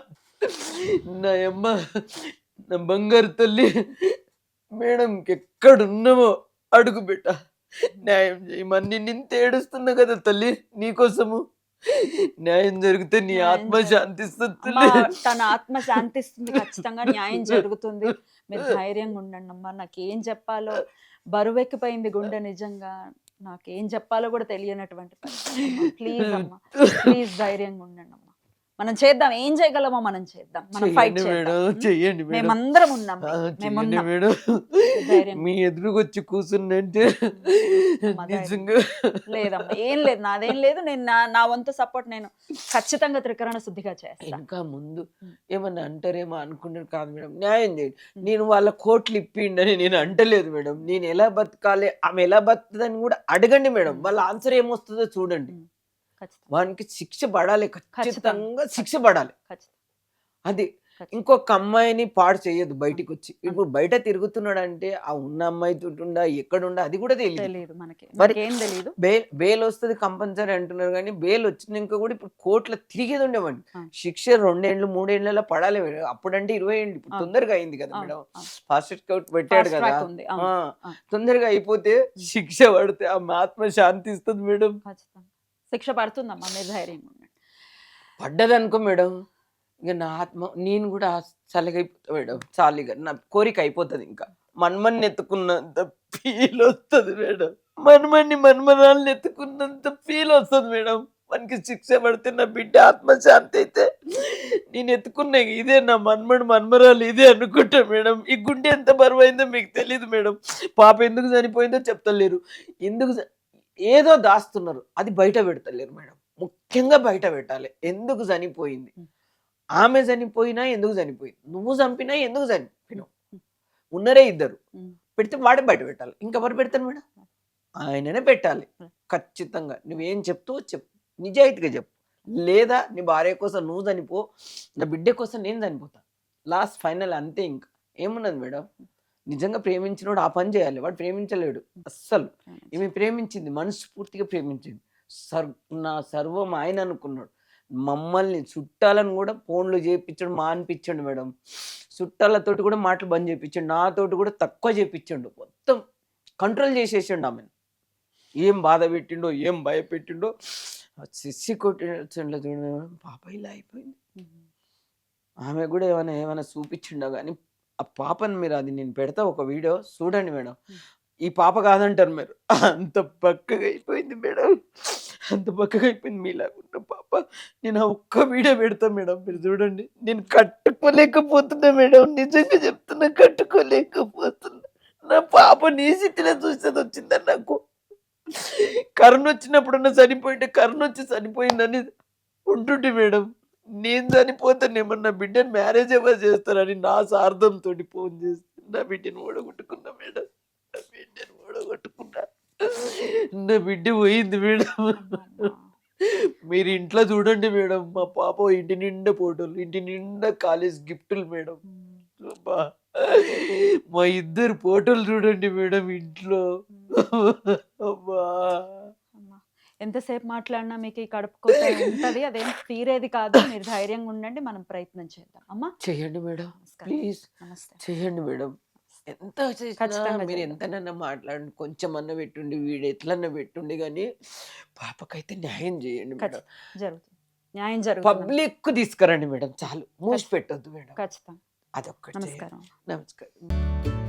B: నా అమ్మ నా బంగారు తల్లి మేడం, ఎక్కడున్నామో అడుగు బెట, న్యాయం చేయమని నింత ఏడుస్తున్నా కదా తల్లి నీకోసము. న్యాయం జరిగితే నీ ఆత్మ శాంతిస్తుంది.
A: తన ఆత్మ శాంతిస్తుంది, ఖచ్చితంగా న్యాయం జరుగుతుంది. మీరు ధైర్యంగా ఉండండి అమ్మా. నాకేం చెప్పాలో బరువెక్కిపోయింది గుండె. నిజంగా నాకేం చెప్పాలో కూడా తెలియనటువంటి పరిస్థితి. ప్లీజ్ అమ్మా, ప్లీజ్ ధైర్యంగా ఉండండి అమ్మా. మనం చేద్దాం, ఏం చేయగలమో మనం చేద్దాం, మనం ఫైట్
B: చేయండి.
A: మేమందరం ఉన్నాం,
B: మేడం. మీ ఎదురుగా వచ్చి కూర్చుందంటే
A: లేదమ్మా, ఏం లేదు, నాదేం లేదు. నేను నా వంతు సపోర్ట్ నేను ఖచ్చితంగా త్రికరణ శుద్ధిగా చేస్తాను.
B: ఇంకా ముందు ఏమన్నా అంటారేమో అనుకున్నాను కాదు మేడం. న్యాయం చేయండి. నేను వాళ్ళ కోట్లు ఇప్పిండని నేను అంటలేదు మేడం. నేను ఎలా బతకాలి, ఆమె ఎలా బతుకుతుందని కూడా అడగండి మేడం. వాళ్ళ ఆన్సర్ ఏమొస్తుందో చూడండి. వానికి శిక్ష పడాలి, ఖచ్చితంగా శిక్ష పడాలి. అది ఇంకొక అమ్మాయిని పాడు చేయొద్దు బయటికి వచ్చి. ఇప్పుడు బయట తిరుగుతున్నాడు అంటే ఆ ఉన్న అమ్మాయి తోటుండా ఎక్కడుండా అది కూడా తెలియదు మనకి. బెయిల్ వస్తుంది కంపల్సరీ అంటున్నారు కానీ బెయిల్ వచ్చినాక కూడా ఇప్పుడు కోర్టులో తిరిగేది ఉండేవాడిని. శిక్ష 2 ఏళ్ళు 3 ఏళ్ళలో పడాలి. అప్పుడంటే 20 ఏళ్ళు, ఇప్పుడు తొందరగా అయింది కదా మేడం. ఫాస్ట్ కోర్ట్ పెట్టాడు కదా, తొందరగా అయిపోతే శిక్ష పడితే ఆ ఆత్మ శాంతి ఇస్తుంది మేడం.
A: శిక్ష పడుతుందమ్మా, మీరు ధైర్యంగా ఉండండి.
B: పడ్డదనుకో మేడం, ఇంకా నా ఆత్మ నేను కూడా చల్లగైపోతా మేడం. చాలిగా నా కోరిక అయిపోతుంది. ఇంకా మన్మన్ని ఎత్తుకున్నంత ఫీల్ వస్తుంది మేడం. మన్మరాలను ఎత్తుకున్నంత ఫీల్ వస్తుంది మేడం. మనకి శిక్ష పడితే నా బిడ్డ ఆత్మశాంతి అయితే నేను ఎత్తుకున్నా ఇదే నా మన్మరాలు ఇదే అనుకుంటా మేడం. ఈ గుండె ఎంత బరువు అయిందో మీకు తెలియదు మేడం. పాప ఎందుకు చనిపోయిందో చెప్తలేరు, ఎందుకు ఏదో దాస్తున్నారు, అది బయట పెడతలేరు మేడం. ముఖ్యంగా బయట పెట్టాలి. ఎందుకు చనిపోయింది, ఆమె చనిపోయినా ఎందుకు చనిపోయింది, నువ్వు చంపినా ఎందుకు చనిపోయినావు, ఉన్నరే ఇద్దరు, పెడితే వాడే బయట పెట్టాలి. ఇంకెవరు పెడతారు మేడం? ఆయననే పెట్టాలి ఖచ్చితంగా. నువ్వేం చెప్తావో చెప్పు, నిజాయితీగా చెప్పు. లేదా నీ భార్య కోసం నువ్వు చనిపో, నా బిడ్డ కోసం నేను చనిపోతా, లాస్ట్ ఫైనల్ అంతే. ఇంకా ఏమున్నది మేడం? నిజంగా ప్రేమించినోడు ఆ పని చేయాలి. వాడు ప్రేమించలేడు అస్సలు. ఈమె ప్రేమించింది, మనస్ఫూర్తిగా ప్రేమించింది. నా సర్వం ఆయన అనుకున్నాడు. మమ్మల్ని చుట్టాలను కూడా ఫోన్లు చేయించాడు, అనిపించాడు మేడం. చుట్టాలతోటి కూడా మాటలు బంద్ చేయించాడు, నాతోటి కూడా తక్కువ చేయించాడు. మొత్తం కంట్రోల్ చేసేసాడు ఆమెను. ఏం బాధ పెట్టిండో, ఏం భయపెట్టిండో. సిసి కొట్టిండో చూడండి, పాప ఇలా అయిపోయింది. ఆమె కూడా ఏమైనా చూపించిండో కానీ ఆ పాపని మీరు అది నేను పెడతా ఒక వీడియో చూడండి మేడం. ఈ పాప కాదంటారు మీరు. అంత బక్కగా అయిపోయింది మేడం. అంత బక్కగా అయిపోయింది మీలాగున్న పాప. నేను ఆ ఒక్క వీడియో పెడతా మేడం మీరు చూడండి. నేను కట్టుకోలేకపోతున్నా మేడం. నిజంగా చెప్తున్నా కట్టుకోలేకపోతున్నా. నా పాప నీ స్థితిలో చూసేది వచ్చిందని నాకు. కరోనా వచ్చినప్పుడన్నా చనిపోయింటే కరోనా వచ్చి చనిపోయిందని ఉంటుంటే మేడం. నేను చనిపోతానేమన్నా బిడ్డని మ్యారేజ్ ఎవరు చేస్తారని నా స్వార్థంతో ఫోన్ చేసి నా బిడ్డని ఓడగొట్టుకున్నా మేడం. నా బిడ్డని ఓడగొట్టుకున్నా. నా బిడ్డ పోయింది మేడం.
A: అమ్మా.
B: మీరు ఇంట్లో చూడండి మేడం. మా పాప ఇంటి నిండా ఫోటోలు, ఇంటి నిండా కాలేజ్ గిఫ్టులు మేడం.
A: ఉమ్.
B: అబ్బా! మా ఇద్దరు ఫోటోలు చూడండి మేడం ఇంట్లో. అబ్బా!
A: అమ్మా. ఎంతసేపు మాట్లాడినా మీకు ఈ కడుపు కోత ఉంటది, అదేం తీరేది కాదు. మీరు ధైర్యంగా ఉండండి, మనం ప్రయత్నం చేద్దాం. అమ్మా
B: చేయండి మేడం.
A: నమస్కారం.
B: ప్లీజ్
A: నమస్తే.
B: చేయండి మేడం. ఎంత చేసినా
A: ఖచ్చితంగా
B: మీరు
A: చేద్దాం.
B: ఎంతనన్నా మాట్లాడండి. కొంచెమన్నా పెట్టుండి వీడు ఎట్లన్నా పెట్టుండి కానీ పాపకైతే న్యాయం చేయండి మేడం.
A: జరుగుతుంది, న్యాయం జరుగుతుంది.
B: పబ్లిక్ తీసుకురండి మేడం. చాలు మూసి పెట్టొద్దు మేడం.
A: ఖచ్చితంగా.
B: అదొక్కటి చేయండి.
A: నమస్కారం.
B: నమస్కారం.